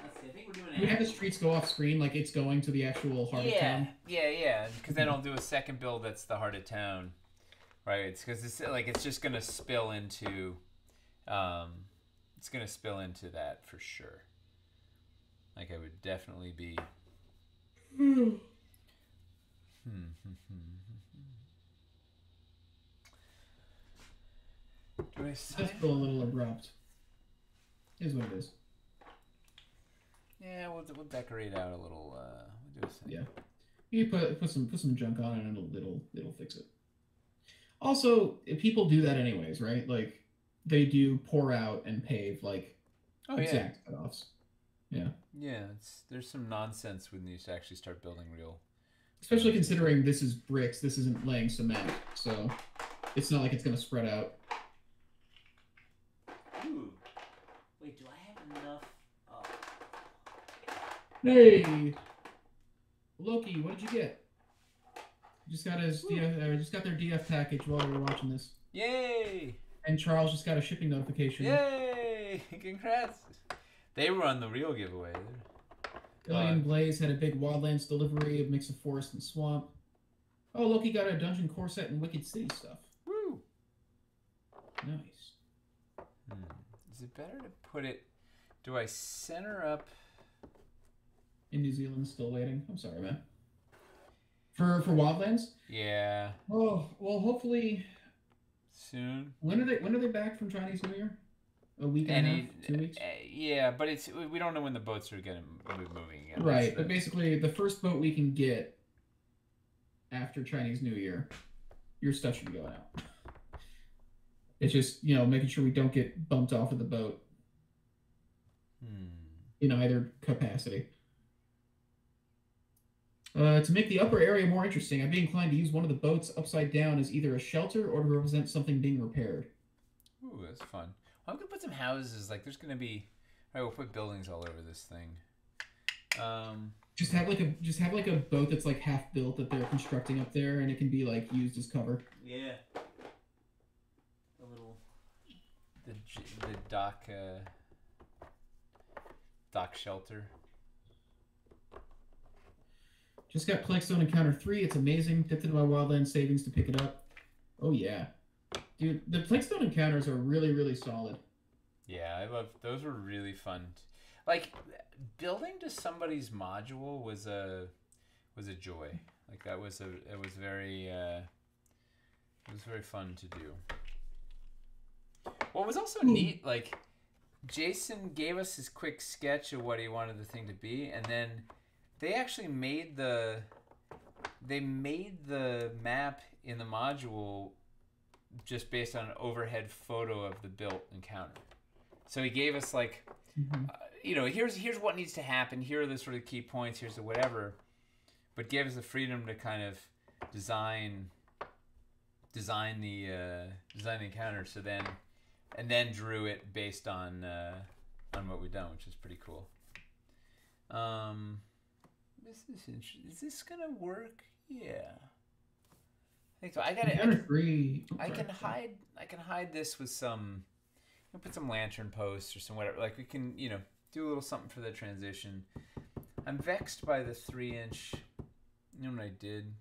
I think we're doing. We have the streets go off screen like it's going to the actual heart of town. Yeah. Because then I'll do a second build that's the heart of town, right? It's because it's just gonna spill into, it's gonna spill into that for sure. Like I would definitely be. It's just a little abrupt. Is what it is. Yeah, we'll decorate out a little. We'll do a thing. Yeah, you put some junk on it, and it'll fix it. Also, people do that anyways, right? Like they do pour out and pave like exact cutoffs. Yeah. Yeah, there's some nonsense when you actually start building real. Especially considering this is bricks, this isn't laying cement, so it's not like it's gonna spread out. Ooh. Wait, do I have enough? Oh. Hey, Loki, what did you get? Just got his DF, just got their DF package while we were watching this. Yay! And Charles just got a shipping notification. Yay! Congrats! They were on the real giveaway. Alien Blaze had a big Wildlands delivery, a mix of forest and swamp. Oh, Loki got a Dungeon Core set and Wicked City stuff. Woo! Nice. Is it better to put it... Do I center up... In New Zealand, still waiting. I'm sorry, man. For Wildlands? Yeah. Oh, well, hopefully... Soon. When are they back from Chinese New Year? A week and a half? 2 weeks? Yeah, but we don't know when the boats are going to be moving again. Right, but basically, the first boat we can get after Chinese New Year, your stuff should be going out. It's just, making sure we don't get bumped off of the boat in either capacity. To make the upper area more interesting, I'd be inclined to use one of the boats upside down as either a shelter or to represent something being repaired. Ooh, that's fun. I'm going to put some houses. Like, there's going to be... All right, we'll put buildings all over this thing. Just have like a boat that's like half built that they're constructing up there, and it can be like used as cover. Yeah. A little... The dock... dock shelter. Just got Plankstone Encounter 3. It's amazing. Dipped into my Wildland savings to pick it up. Oh, yeah. Dude, the Plankstone Encounters are really, really solid. Yeah, I love... Those were really fun. Like, building to somebody's module was a joy. Like, it was very fun to do. What was also neat, like, Jason gave us his quick sketch of what he wanted the thing to be, and then... They actually made the map in the module just based on an overhead photo of the built encounter. So he gave us like, here's what needs to happen. Here are the sort of key points. Here's the whatever, but gave us the freedom to kind of design the encounter. So then drew it based on what we've done, which is pretty cool. This is interesting. Is this gonna work? Yeah. I think so. I can hide this with some. Put some lantern posts or some whatever. Like we can, do a little something for the transition. I'm vexed by the 3-inch. You know what I did?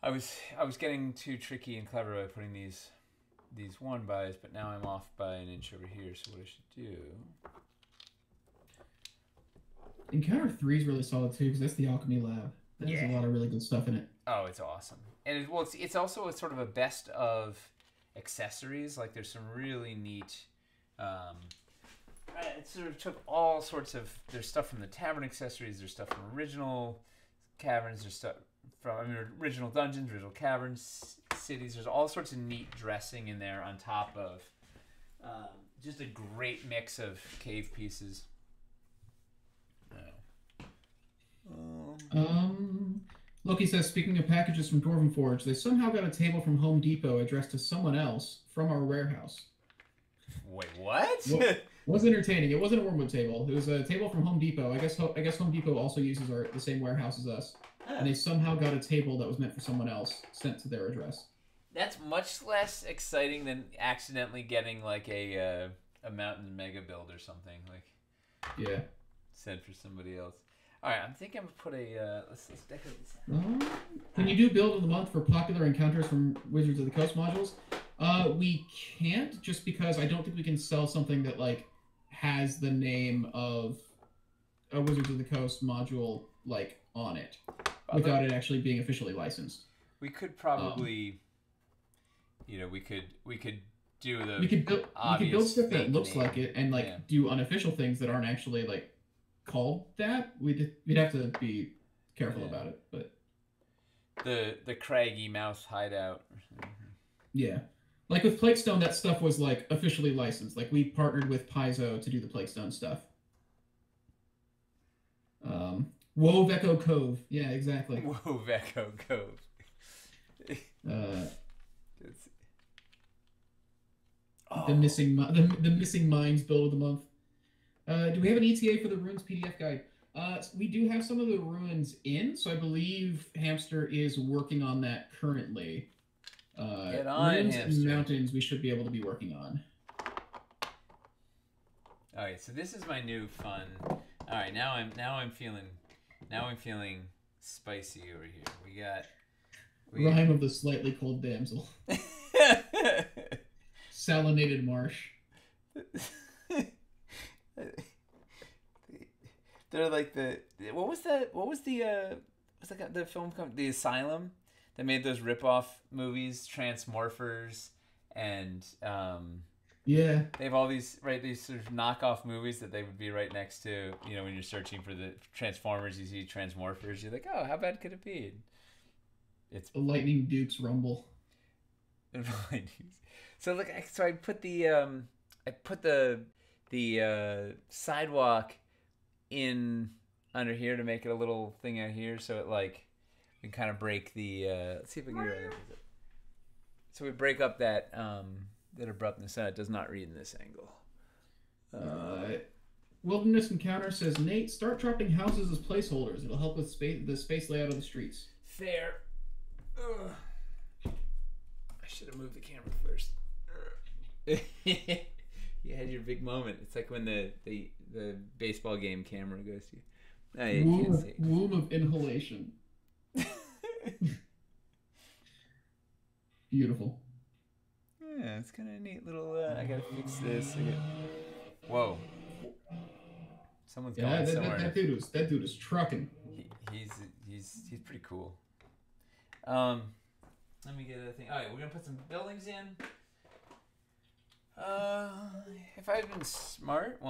I was getting too tricky and clever by putting these 1-bys, but now I'm off by an inch over here. So what I should do? Encounter 3 is really solid too, because that's the alchemy lab. There's a lot of really good stuff in it. Oh, it's awesome. And it's also a sort of a best of accessories. Like there's some really neat. It sort of took all sorts of. There's stuff from the tavern accessories. There's stuff from original caverns. There's stuff from original dungeons, original caverns, cities. There's all sorts of neat dressing in there on top of just a great mix of cave pieces. Loki says, speaking of packages from Dwarven Forge, they somehow got a table from Home Depot addressed to someone else from our warehouse. Wait, what? Was entertaining. It wasn't a Wormwood table. It was a table from Home Depot. I guess Home Depot also uses the same warehouse as us. And they somehow got a table that was meant for someone else sent to their address. That's much less exciting than accidentally getting like a Mountain Mega build or something. Like, yeah. Sent for somebody else. All right, I'm thinking I'm gonna put a let's decorate this. Can you do build of the month for popular encounters from Wizards of the Coast modules? We can't, just because I don't think we can sell something that like has the name of a Wizards of the Coast module like on it without it actually being officially licensed. We could probably we could do the we could build stuff that fake looks name. like it and like do unofficial things that aren't actually like called that. We'd have to be careful about it, but the craggy mouse hideout. Yeah. Like with Plaguestone, that stuff was like officially licensed. Like we partnered with Paizo to do the Plaguestone stuff. Woveco Cove. Yeah, exactly. Woveco Cove. The missing mines build of the month. Do we have an ETA for the ruins PDF guide? We do have some of the ruins in, so I believe Hamster is working on that currently. Get on, ruins Hamster. and mountains we should be able to be working on. All right, so this is my new fun. All right, now I'm feeling spicy over here. We Rhyme of the slightly cold damsel. Salinated marsh. They're like the film company, the Asylum, that made those rip-off movies, Transmorphers, and yeah, they have all these sort of knockoff movies that they would be right next to. When you're searching for the Transformers, you see Transmorphers, you're like, oh, how bad could it be? It's the Lightning Duke's Rumble. So look, so I put the sidewalk in under here to make it a little thing out here, so it like we can kind of break the. Let's see if we can. So we break up that that abruptness. It does not read in this angle. Wilderness Encounter says, Nate, start dropping houses as placeholders. It'll help with the space layout of the streets. Fair. Ugh. I should have moved the camera first. You had your big moment. It's like when the baseball game camera goes to you. Oh, yeah, you can't see. Womb of inhalation. Beautiful. Yeah, it's kind of a neat little. I gotta fix this. Whoa. Someone's going somewhere. That dude is trucking. He's pretty cool. Let me get a thing. All right, we're gonna put some buildings in. If I'd been smart,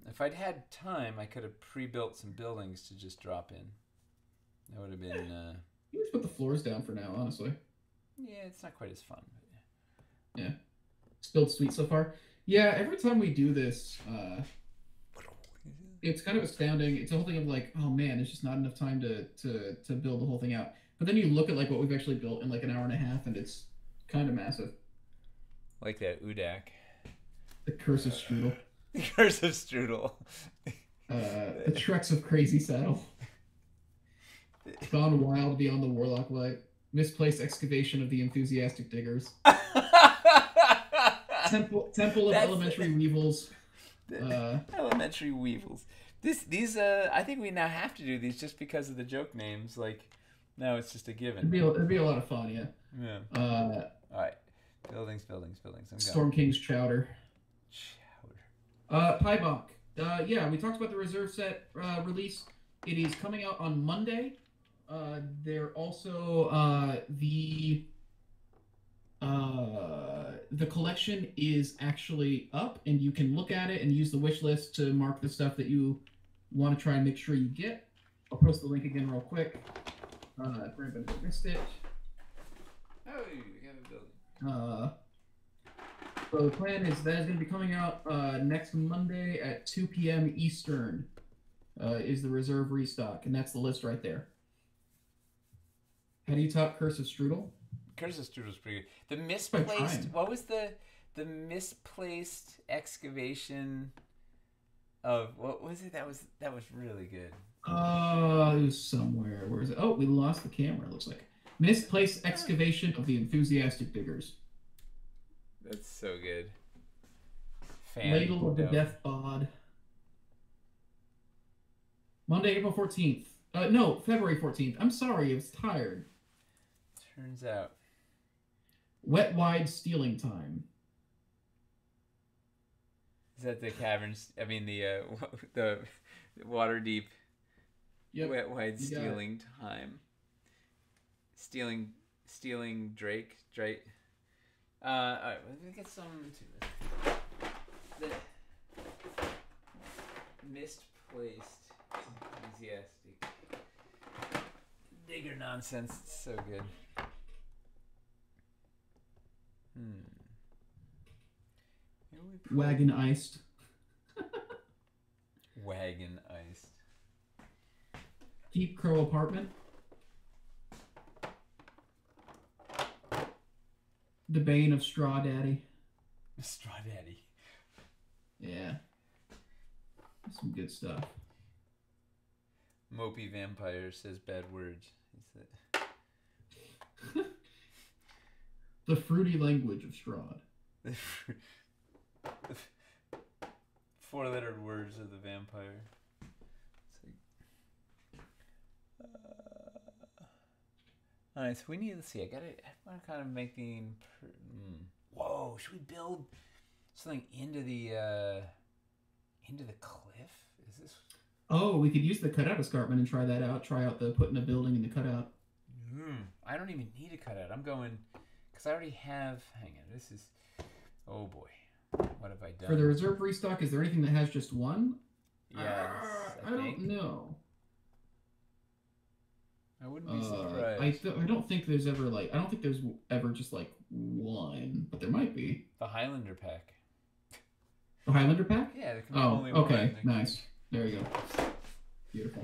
if I'd had time, I could have pre-built some buildings to just drop in. That would have been. You just put the floors down for now, honestly. Yeah, it's not quite as fun. But yeah. Spilled sweet so far. Yeah, every time we do this, it's kind of astounding. It's a whole thing of like, oh man, there's just not enough time to build the whole thing out. But then you look at like what we've actually built in like an hour and a half, and it's kind of massive. Like that Udak. The Curse of Strudel. The Curse of Strudel. The Treks of Crazy Saddle. Gone Wild Beyond the Warlock Light. Misplaced Excavation of the Enthusiastic Diggers. Temple of Elementary Weevils. Elementary Weevils. These I think we now have to do these just because of the joke names. Like, now it's just a given. It'd be a lot of fun, yeah. Yeah. All right. Buildings. Storm King's Chowder. Pie Bonk. Yeah, we talked about the Reserve set release. It is coming out on Monday. They're also the collection is actually up, and you can look at it and use the wish list to mark the stuff that you want to try and make sure you get. I'll post the link again real quick. If anybody missed it. Oh, you got a building. So the plan is that is going to be coming out next Monday at 2 p.m. Eastern. Is the Reserve Restock, and that's the list right there. How do you top Curse of Strudel? Curse of Strudel's pretty good. The misplaced. What was the misplaced excavation of what was it? That was really good. It was somewhere. Where is it? Oh, we lost the camera. It looks like misplaced excavation of the Enthusiastic Diggers. That's so good. Ladle of the Death Bod. Monday, April 14th. No, February 14th. I'm sorry, I was tired. Turns out. Wet Wide Stealing Time. Is that the caverns? I mean, the water deep. Yep. Wet Wide Stealing Time. Stealing Drake. Alright, let me get some the misplaced enthusiastic digger nonsense. It's so good. Wagon iced. Wagon iced. Deep Crow apartment. The Bane of Straw Daddy. Straw Daddy. Yeah. Some good stuff. Mopey Vampire says bad words. The fruity language of Strahd. The 4-lettered words of the vampire. Alright, so we need to see. I want to kind of make the. Whoa! Should we build something into the cliff? Is this? Oh, we could use the cutout escarpment and try that out. Try out the putting a building in the cutout. I don't even need a cutout. I'm going because I already have. Hang on, this is. Oh boy, what have I done? For the reserve restock, is there anything that has just one? Yes, I don't know. I wouldn't be surprised. I don't think there's ever like I don't think there's ever just like one, but there might be. The Highlander pack. The Highlander pack? Yeah, there can be only one. Okay, nice. There you go. Beautiful.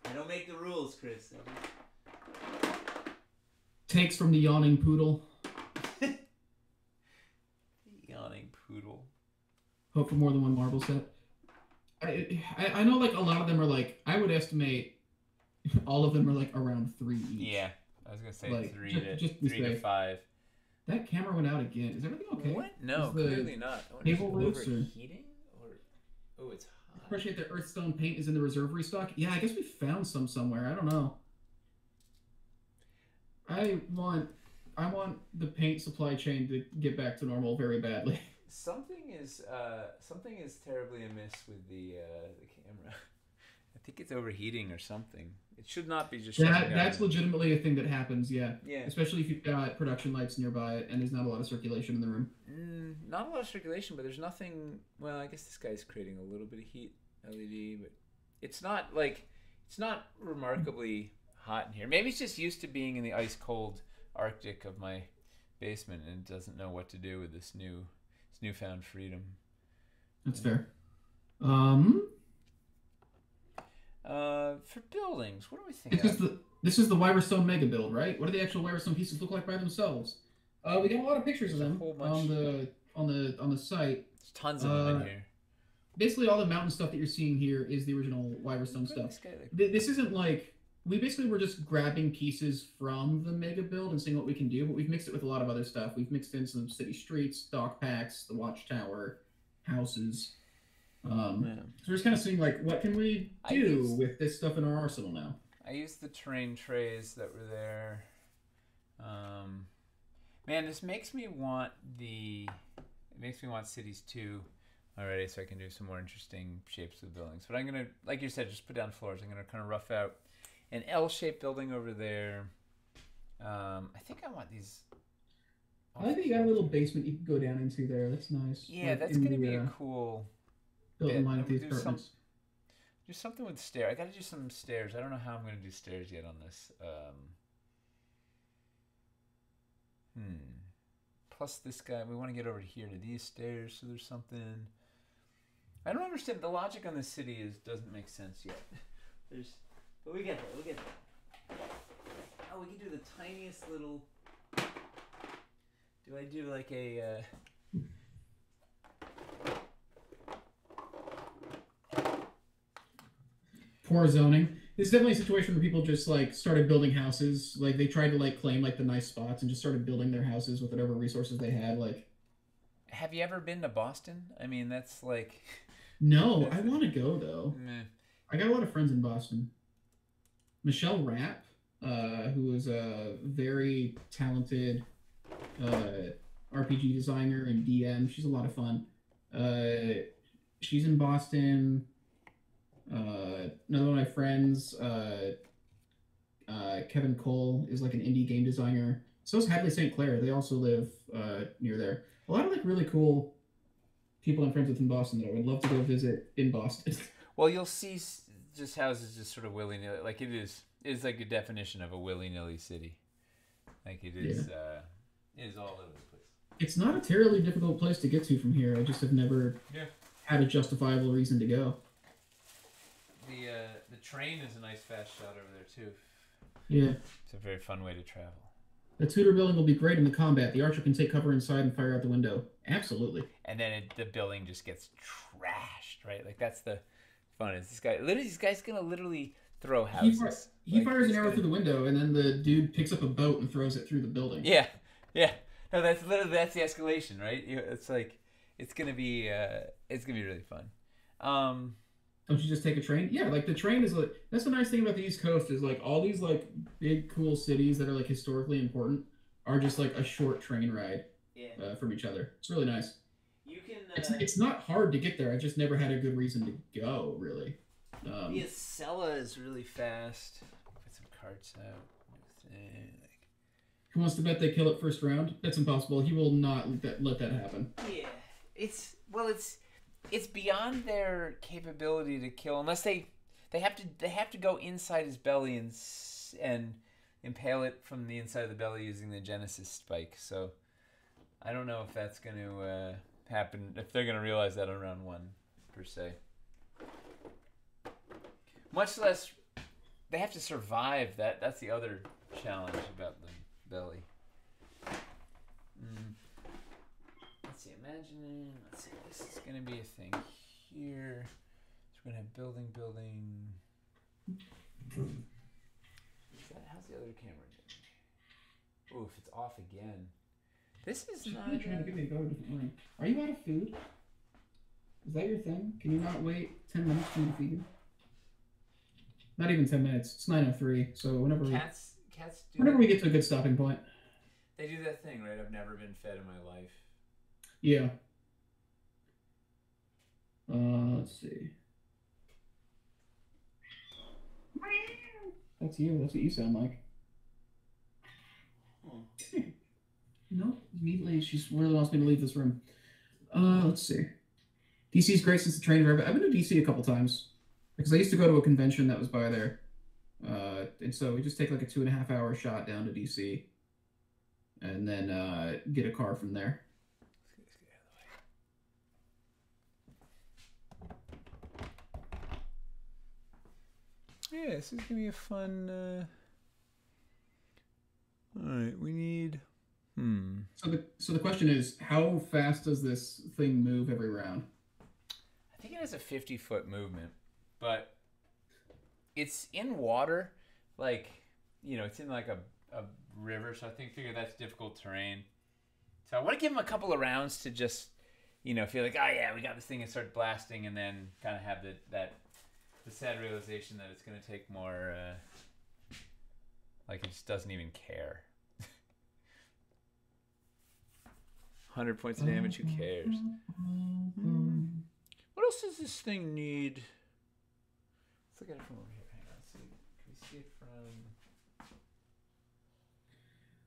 I don't make the rules, Chris. Takes from the Yawning Poodle. Yawning Poodle. Hope for more than one marble set. I know like a lot of them are like I would estimate all of them are like around 3 each. Yeah, I was gonna say like, 3 three to 5. That camera went out again. Is everything okay? What? No, clearly not. Cable roots overheating or oh, it's hot. Appreciate that Earthstone paint is in the reserve restock. Yeah, I guess we found some somewhere. I don't know. I want the paint supply chain to get back to normal very badly. Something is terribly amiss with the camera. I think it's overheating or something. It should not be just. That's legitimately a thing that happens. Yeah. Yeah. Especially if you've got production lights nearby and there's not a lot of circulation in the room. Not a lot of circulation, but there's nothing. Well, I guess this guy's creating a little bit of heat. LED, but it's not remarkably hot in here. Maybe it's just used to being in the ice cold Arctic of my basement and doesn't know what to do with this newfound freedom. That's fair. For buildings, what do we think? This is the Wyverstone mega build, right? What do the actual Wyverstone pieces look like by themselves? We got a lot of pictures of them on the site. There's tons of them in here. Basically, all the mountain stuff that you're seeing here is the original Wyverstone stuff. This isn't like we basically were just grabbing pieces from the mega build and seeing what we can do, but we've mixed it with a lot of other stuff. We've mixed in some city streets, dock packs, the watchtower, houses. So we're just kind of seeing like what can we do with this stuff in our arsenal now. I used the terrain trays that were there. Man, this makes me want cities 2 already, so I can do some more interesting shapes of buildings. But I'm gonna, like you said, just put down floors. I'm gonna kind of rough out an L-shaped building over there. I think I want these. I think you got a little basement you can go down into there. That's nice. Yeah, like that's gonna be a cool. Built in line with these apartments. Do something with stairs. I gotta do some stairs. I don't know how I'm gonna do stairs yet on this. Plus this guy, we want to get over here to these stairs, so there's something. I don't understand the logic on this city doesn't make sense yet. But we get there. Oh, we can do the tiniest little. Do I do like a? Poor zoning. This is definitely a situation where people just like started building houses. Like they tried to like claim like the nice spots and just started building their houses with whatever resources they had. Like, have you ever been to Boston? I mean, that's like. No, I want to go though. Meh. I got a lot of friends in Boston. Michelle Rapp, who is a very talented RPG designer and DM. She's a lot of fun. She's in Boston. Another one of my friends, Kevin Cole is like an indie game designer. So is Hadley St. Clair. They also live near there. A lot of like really cool people I'm friends with in Boston that I would love to go visit in Boston. Well, you'll see just houses just sort of willy-nilly. Like it's like a definition of a willy-nilly city. Like it is, it is all over the place. It's not a terribly difficult place to get to from here. I just have never had a justifiable reason to go. The train is a nice fast shot over there too. Yeah. It's a very fun way to travel. The Tudor building will be great in the combat. The archer can take cover inside and fire out the window. Absolutely. And then the building just gets trashed, right? Like that's the fun. Is this guy literally? This guy's gonna literally throw houses. He fires an arrow through the window, and then the dude picks up a boat and throws it through the building. Yeah. No, that's the escalation, right? It's like it's gonna be really fun. Don't you just take a train? Yeah, like the train is like that's the nice thing about the East Coast is like all these like big cool cities that are like historically important are just like a short train ride from each other. It's really nice. You can. It's not hard to get there. I just never had a good reason to go. Really. Sella is really fast. Put some carts out. Who wants to bet they kill it first round? That's impossible. He will not let that happen. Yeah, it's beyond their capability to kill unless they have to go inside his belly and impale it from the inside of the belly using the Genesis spike. So I don't know if that's going to happen, if they're going to realize that on round 1 per se. Much less they have to survive that. That's the other challenge about the belly. Let's see, let's see, this is going to be a thing here. So we're going to have building. How's the other camera doing? Oof, it's off again. This is She's not... really trying to get me to go a different way. Are you out of food? Is that your thing? Can you not wait 10 minutes for me to feed you? Not even 10 minutes. It's 9:03, so whenever we get to a good stopping point. They do that thing, right? I've never been fed in my life. Yeah. Let's see. That's you. That's what you sound like. No, immediately she really wants me to leave this room. Let's see. DC's great since the train drive. I've been to DC a couple times because I used to go to a convention that was by there, and so we just take like a 2.5 hour shot down to DC, and then get a car from there. Yeah, this is gonna be a fun. All right, we need. So the question is, how fast does this thing move every round? I think it has a 50-foot movement, but it's in water, like it's in like a river. So I figure that's difficult terrain. So I want to give him a couple of rounds to just feel like, oh yeah, we got this thing, and start blasting, and then kind of have the sad realization that it's going to take more, like it just doesn't even care. 100 points of damage, who cares? What else does this thing need? Let's look at it from over here. Hang on, can we see it from...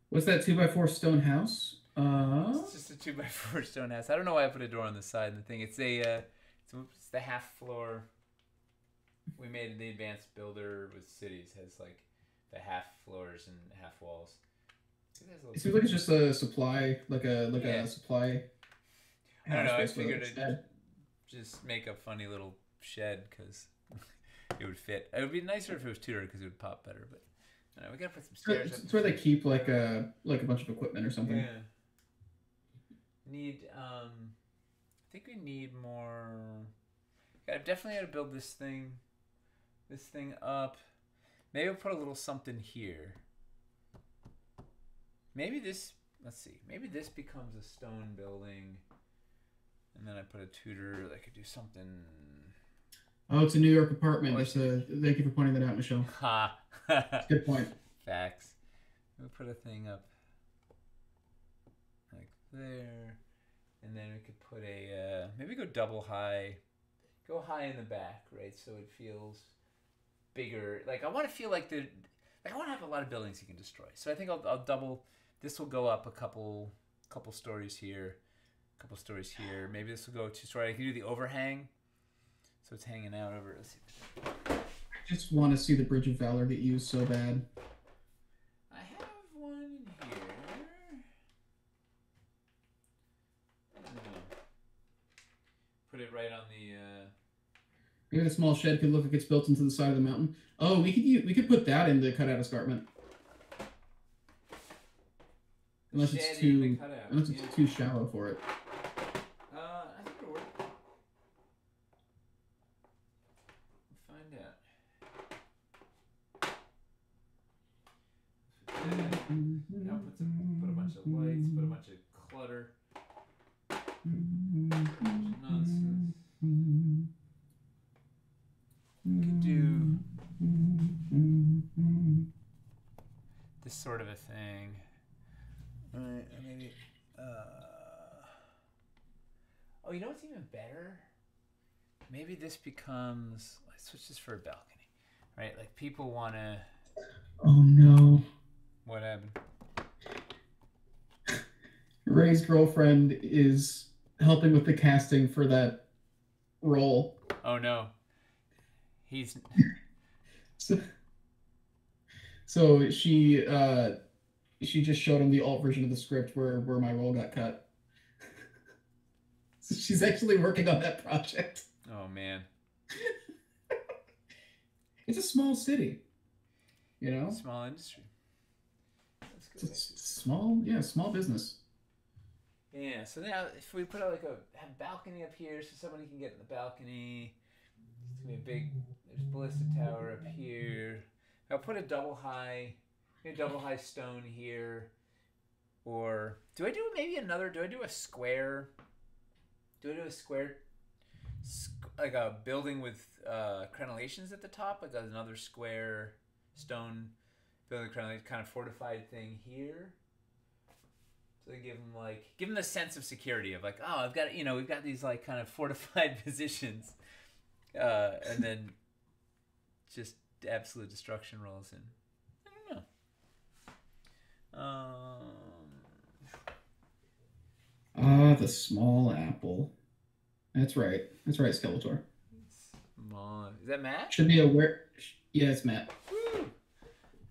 What's that 2x4 stone house? It's just a 2x4 stone house. I don't know why I put a door on the side of the thing. It's it's the half floor. We made the advanced builder with cities, has like the half floors and half walls. It seems like it's just a supply, a supply. I don't know. I figured I'd just make a funny little shed because it would fit. It would be nicer if it was Tudor because it would pop better. But I don't know, we gotta put some stairs. It's where they keep like a bunch of equipment or something. Yeah. I think we need more. I definitely got to build this thing up. Maybe we'll put a little something here. Maybe this becomes a stone building, and then I put a Tudor that could do something. Oh, it's a New York apartment. Thank you for pointing that out, Michelle. Ha! Good point. Facts. We'll put a thing up like there, and then we could put maybe go double high. Go high in the back, right? So it feels bigger. Like I want to feel like Like I want to have a lot of buildings he can destroy. So I think I'll double. This will go up a couple stories here, a couple stories here. Maybe this will go 2 stories. I can do the overhang, so it's hanging out over. Let's see. I just want to see the Bridge of Valor get used so bad. I have one in here. Put it right on the. Maybe the small shed could look like it's built into the side of the mountain. Oh, we could put that in the cutout escarpment. Unless it's too shallow for it. I think it'll work. We'll find out. Now put a bunch of lights, put a bunch of clutter. Nonsense. We could do this sort of a thing. Alright, maybe. Oh, you know what's even better? Maybe this becomes. Let's switch this for a balcony, right? Like people want to. Oh no! What happened? Ray's girlfriend is helping with the casting for that role. Oh no! He's. So she just showed him the alt version of the script where my role got cut. So she's actually working on that project. Oh man. It's a small city, you know. Small industry. Small business. Yeah. So now, if we put out like a balcony up here, so somebody can get in the balcony. It's gonna be a big. There's ballista tower up here. I'll put a double high stone here, or do I do maybe another? Do I do a square? Do I do a square, like a building with crenellations at the top, like another square stone building crenellation, kind of fortified thing here? So they give them the sense of security of like, oh, I've got, we've got these like kind of fortified positions, and then just absolute destruction rolls in. I don't know. The small apple. That's right, Skeletor. Small. Is that Matt? Should be yeah, it's Matt. Woo!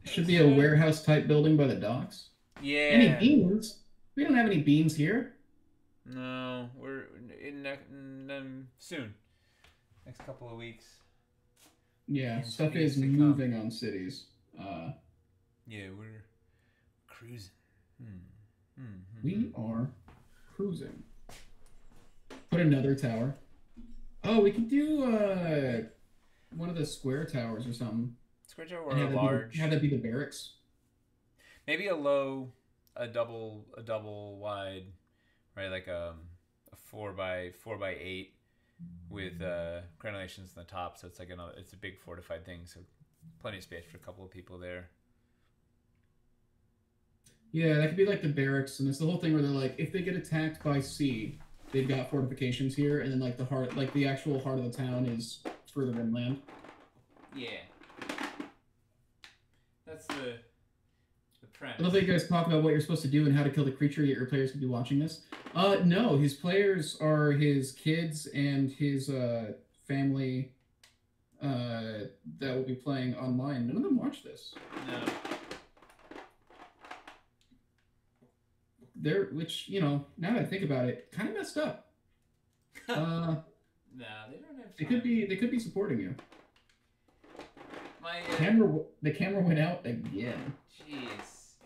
Should be a warehouse type building by the docks. Yeah. Any beans? We don't have any beans here. No, we're in soon. Next couple of weeks. Yeah, stuff is moving on cities. Yeah, we're cruising. We are cruising. Put another tower. Oh, we could do one of the square towers or something. Square tower or a large. Have that be the barracks. Maybe a double wide, right? Like a 4x8 with crenellations on the top. So it's like it's a big fortified thing. So plenty of space for a couple of people there. Yeah, that could be like the barracks, and it's the whole thing where they're like, if they get attacked by sea, they've got fortifications here, and then like the actual heart of the town is further inland. Yeah, that's the premise. I love that you guys talk about what you're supposed to do and how to kill the creature, yet your players could be watching this. No, his players are his kids and his family that will be playing online. None of them watch this. No. Which, now that I think about it, kind of messed up. No, they don't have time. They could be supporting you. My the camera went out again. Jeez.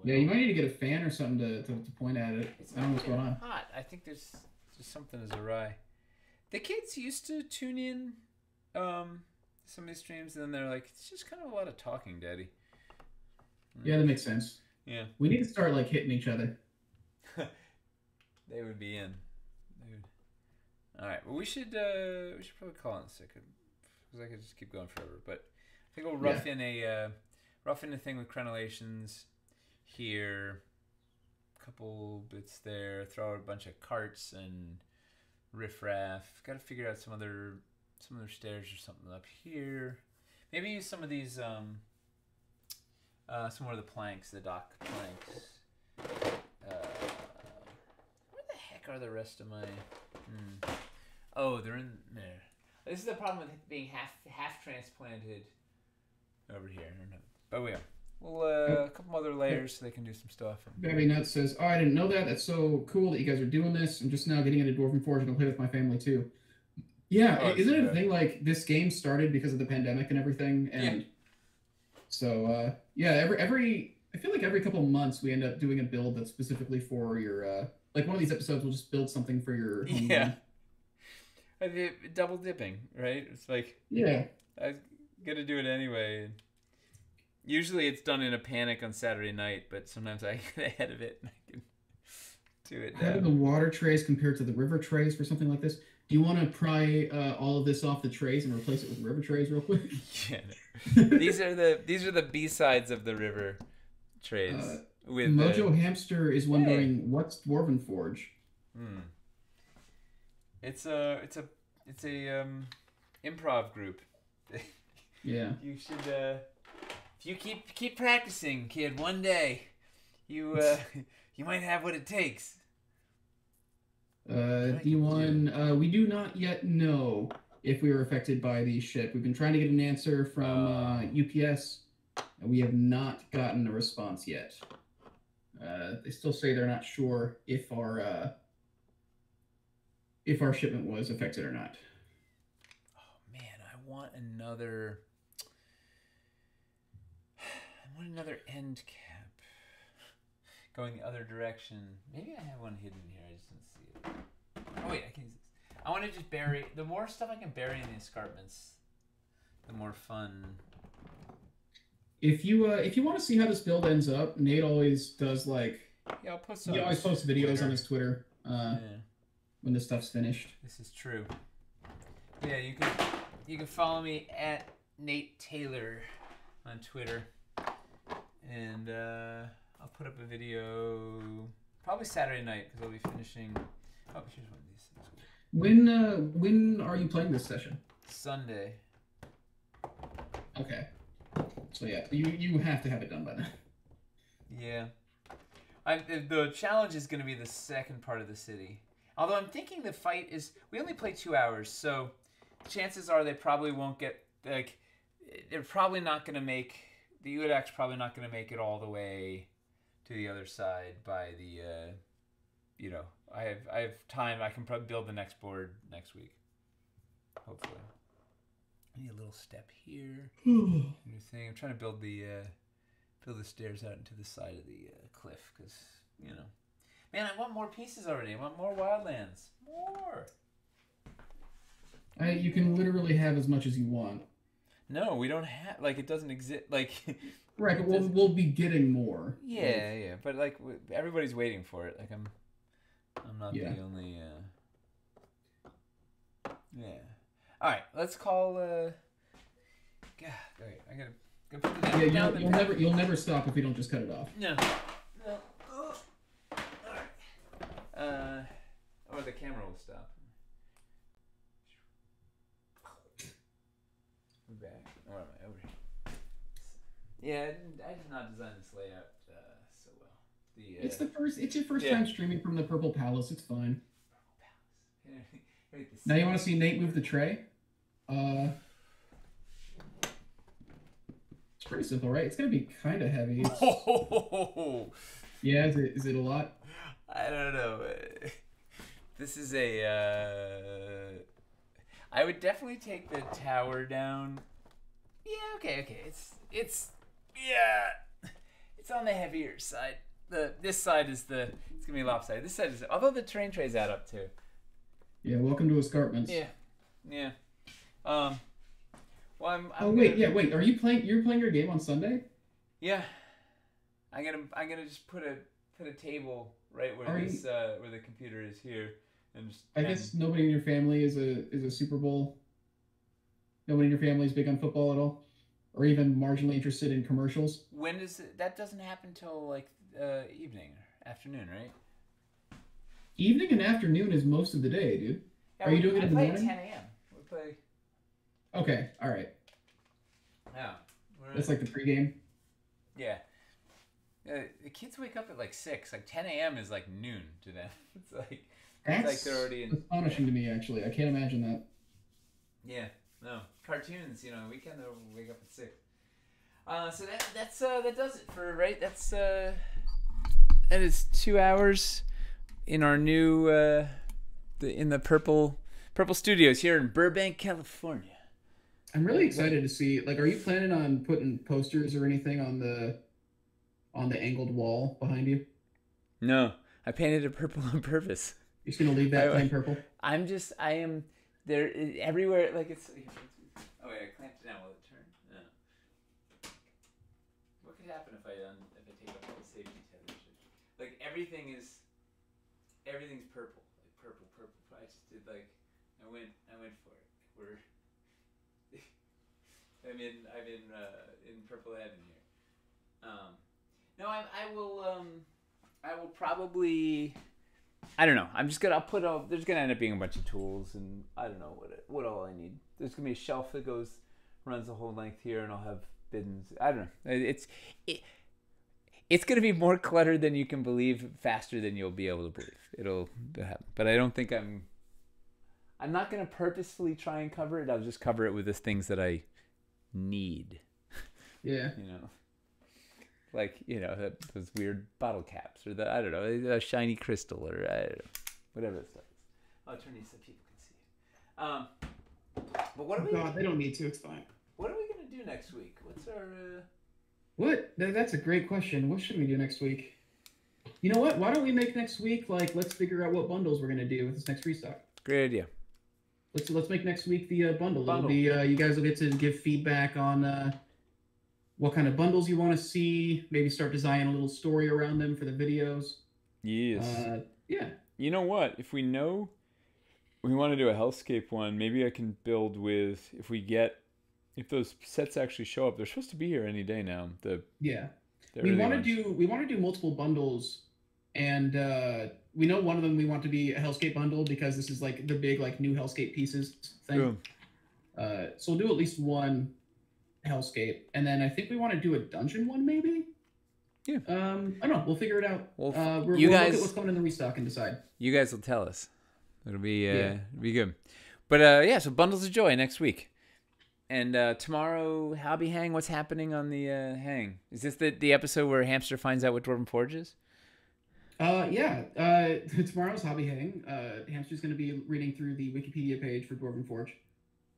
Yeah, you might need to get a fan or something to point at it. I don't know what's going on. Hot. I think there's something is awry. The kids used to tune in some of these streams, and then they're like, it's just kind of a lot of talking, Daddy. Yeah, that makes sense. Yeah. We need to start like hitting each other. They would be in. All right. Well, we should probably call in a second because I could just keep going forever. But I think we'll rough in a thing with crenellations here. A couple bits there. Throw out a bunch of carts and riffraff. Got to figure out some other stairs or something up here. Maybe use some of these Some more of the planks, the dock planks. Where the heck are the rest of my... Oh, they're in there. This is the problem with being half transplanted over here. But we are. Well, a couple other layers so they can do some stuff. Babby Nuts says, "Oh, I didn't know that. That's so cool that you guys are doing this. I'm just now getting into Dwarven Forge and I'll play with my family too." Yeah, isn't it a thing like this game started because of the pandemic and everything? And so, every I feel like every couple months we end up doing a build that's specifically for your, like one of these episodes we'll just build something for your home game. Double dipping, right? It's like, I gotta do it anyway. Usually it's done in a panic on Saturday night, but sometimes I get ahead of it and I can do it. How do the water trays compare to the river trays for something like this? Do you want to pry all of this off the trays and replace it with river trays real quick? Yeah. No. These are the B-sides of the river trays. With Mojo Hamster is wondering what's Dwarven Forge. It's a improv group. Yeah. You should if you keep practicing, kid, one day you might have what it takes. D1, we do not yet know if we were affected by the ship. We've been trying to get an answer from UPS, and we have not gotten a response yet. They still say they're not sure if our shipment was affected or not. Oh man, I want another end cap going the other direction. Maybe I have one hidden here. I just didn't see it. Oh wait, I can use this. I want to just bury. The more stuff I can bury in the escarpments, the more fun. If you want to see how this build ends up, Nate always does like. Yeah, I'll post. He always posts videos on his Twitter when this stuff's finished. This is true. Yeah, you can follow me at Nate Taylor on Twitter. And I'll put up a video probably Saturday night because I'll be finishing. Oh, here's one of these. When are you playing this session? Sunday. Okay. So yeah, you have to have it done by then. Yeah. The challenge is going to be the second part of the city. Although I'm thinking the fight is we only play 2 hours, so chances are they probably won't get like they're probably not going to make. The Udak's probably not going to make it all the way to the other side by the, I have time. I can probably build the next board next week. Hopefully. I need a little step here. New thing. I'm trying to build the stairs out into the side of the cliff because, man, I want more pieces already. I want more wildlands. More. You can literally have as much as you want. No, we don't have it doesn't exist right, but we'll be getting more. Yeah, but everybody's waiting for it. I'm not the only. Yeah. All right, let's call. God, wait, I gotta go put the down. You'll never stop if we don't just cut it off. No. All right. Or the camera will stop. Back. Or am I over here? Yeah, I did not design this layout so well. It's your first time streaming from the Purple Palace. It's fine. Purple Palace. Now you want to see Nate move the tray? It's pretty simple, right? It's gonna be kind of heavy. Yeah, is it a lot? I don't know. This is a. I would definitely take the tower down. Yeah, okay. It's on the heavier side. This side is it's gonna be lopsided. This side is, although the terrain trays add up too. Yeah, welcome to Escarpments. Yeah. Well, wait. Are you playing? You're playing your game on Sunday? Yeah. I'm gonna just put a table right where where the computer is here. I guess nobody in your family is a Super Bowl. Nobody in your family is big on football at all, or even marginally interested in commercials. When does that doesn't happen till evening or afternoon, right? Evening and afternoon is most of the day, dude. Yeah, Are you doing it in the morning? We play at 10 a.m. We play. Okay, all right. Yeah. That's like the pregame. Yeah. The kids wake up at like 6. Like 10 a.m. is like noon to them. It's like they're already in. Astonishing to me, actually. I can't imagine that. Yeah. No cartoons. Weekend they'll wake up at 6. So that does it for right. That is 2 hours in our new in the purple studios here in Burbank, California. I'm really excited to see. Like, are you planning on putting posters or anything on the angled wall behind you? No, I painted it purple on purpose. You're just gonna leave that plain purple? I am there everywhere. Like it's. Oh wait, I clamped it down. Will it turn? No. What could happen if I take off all the safety tethers? Like everything's purple. Like purple. I just did I went for it. I'm in purple heaven here. No, I will probably. I don't know. There's gonna end up being a bunch of tools, and I don't know what all I need. There's gonna be a shelf that runs the whole length here, and I'll have bins. I don't know. It's gonna be more cluttered than you can believe, faster than you'll be able to believe. It'll happen, but I don't think I'm not gonna purposefully try and cover it. I'll just cover it with the things that I need. Yeah. Like, those weird bottle caps or I don't know, a shiny crystal or I don't know, whatever that stuff is. I'll turn these so people can see it. But what are we? God, they don't need to. It's fine. What are we gonna do next week? What's our? What? That's a great question. What should we do next week? You know what? Why don't we make next week let's figure out what bundles we're gonna do with this next restock. Great idea. Let's make next week the bundle. It'll be you guys will get to give feedback on what kind of bundles you want to see. Maybe start designing a little story around them for the videos. Yes. Yeah. You know what? If we want to do a Hellscape one, maybe I can build with if those sets actually show up. They're supposed to be here any day now. We want to do multiple bundles, and we know one of them we want to be a Hellscape bundle because this is the big new Hellscape pieces thing. So we'll do at least one Hellscape, and then I think we want to do a dungeon one maybe. Yeah. I don't know. We'll figure it out. We'll look at what's coming in the restock and decide. You guys will tell us. It'll be good. But so bundles of joy next week, and tomorrow Hobby Hang. What's happening on the hang? Is this the episode where Hamster finds out what Dwarven Forge is? Yeah. Tomorrow's Hobby Hang. Hamster's going to be reading through the Wikipedia page for Dwarven Forge.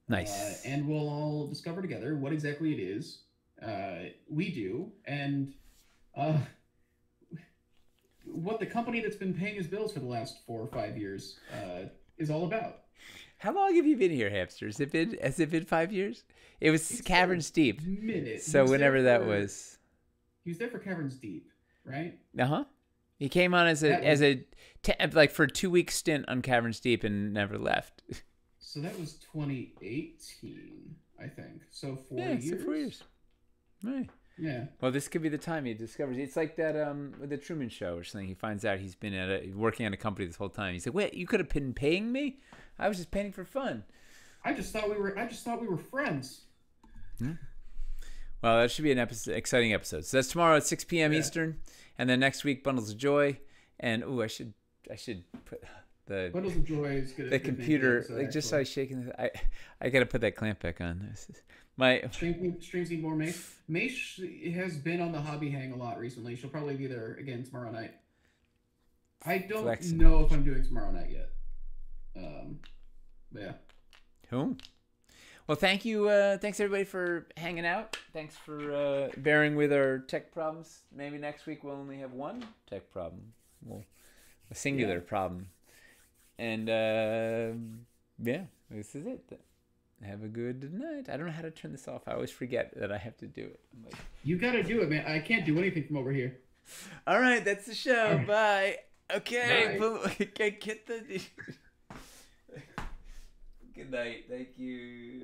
Nice. And we'll all discover together what exactly it is we do, and what the company that's been paying his bills for the last 4 or 5 years is all about. How long have you been here, Hamster? Has it been 5 years? It was Caverns Deep. So whenever that was. He was there for Caverns Deep, right? Uh-huh. He came on for a 2-week stint on Caverns Deep and never left. So that was 2018, I think. So 4 years. So 4 years. Right. Yeah. Well, this could be the time he discovers. It's like that with the Truman Show or something. He finds out he's been working at a company this whole time. He's like, "Wait, you could have been paying me? I was just painting for fun." I just thought we were friends. Hmm. Well, that should be an exciting episode. So that's tomorrow at 6 p.m. Eastern, and then next week Bundles of Joy, and I should put the Bundles of Joy is good. The computer, just so I was shaking. I got to put that clamp back on. Streams need more Mace. Mace has been on the Hobby Hang a lot recently. She'll probably be there again tomorrow night. I don't know if I'm doing tomorrow night yet. But yeah. Cool. Well, thank you. Thanks everybody for hanging out. Thanks for bearing with our tech problems. Maybe next week we'll only have one tech problem. A singular problem. And this is it. Have a good night. I don't know how to turn this off. I always forget that I have to do it. I'm like, you got to do it, man. I can't do anything from over here. All right, that's the show. Right. Bye. Okay. Bye. Get the. Good night. Thank you.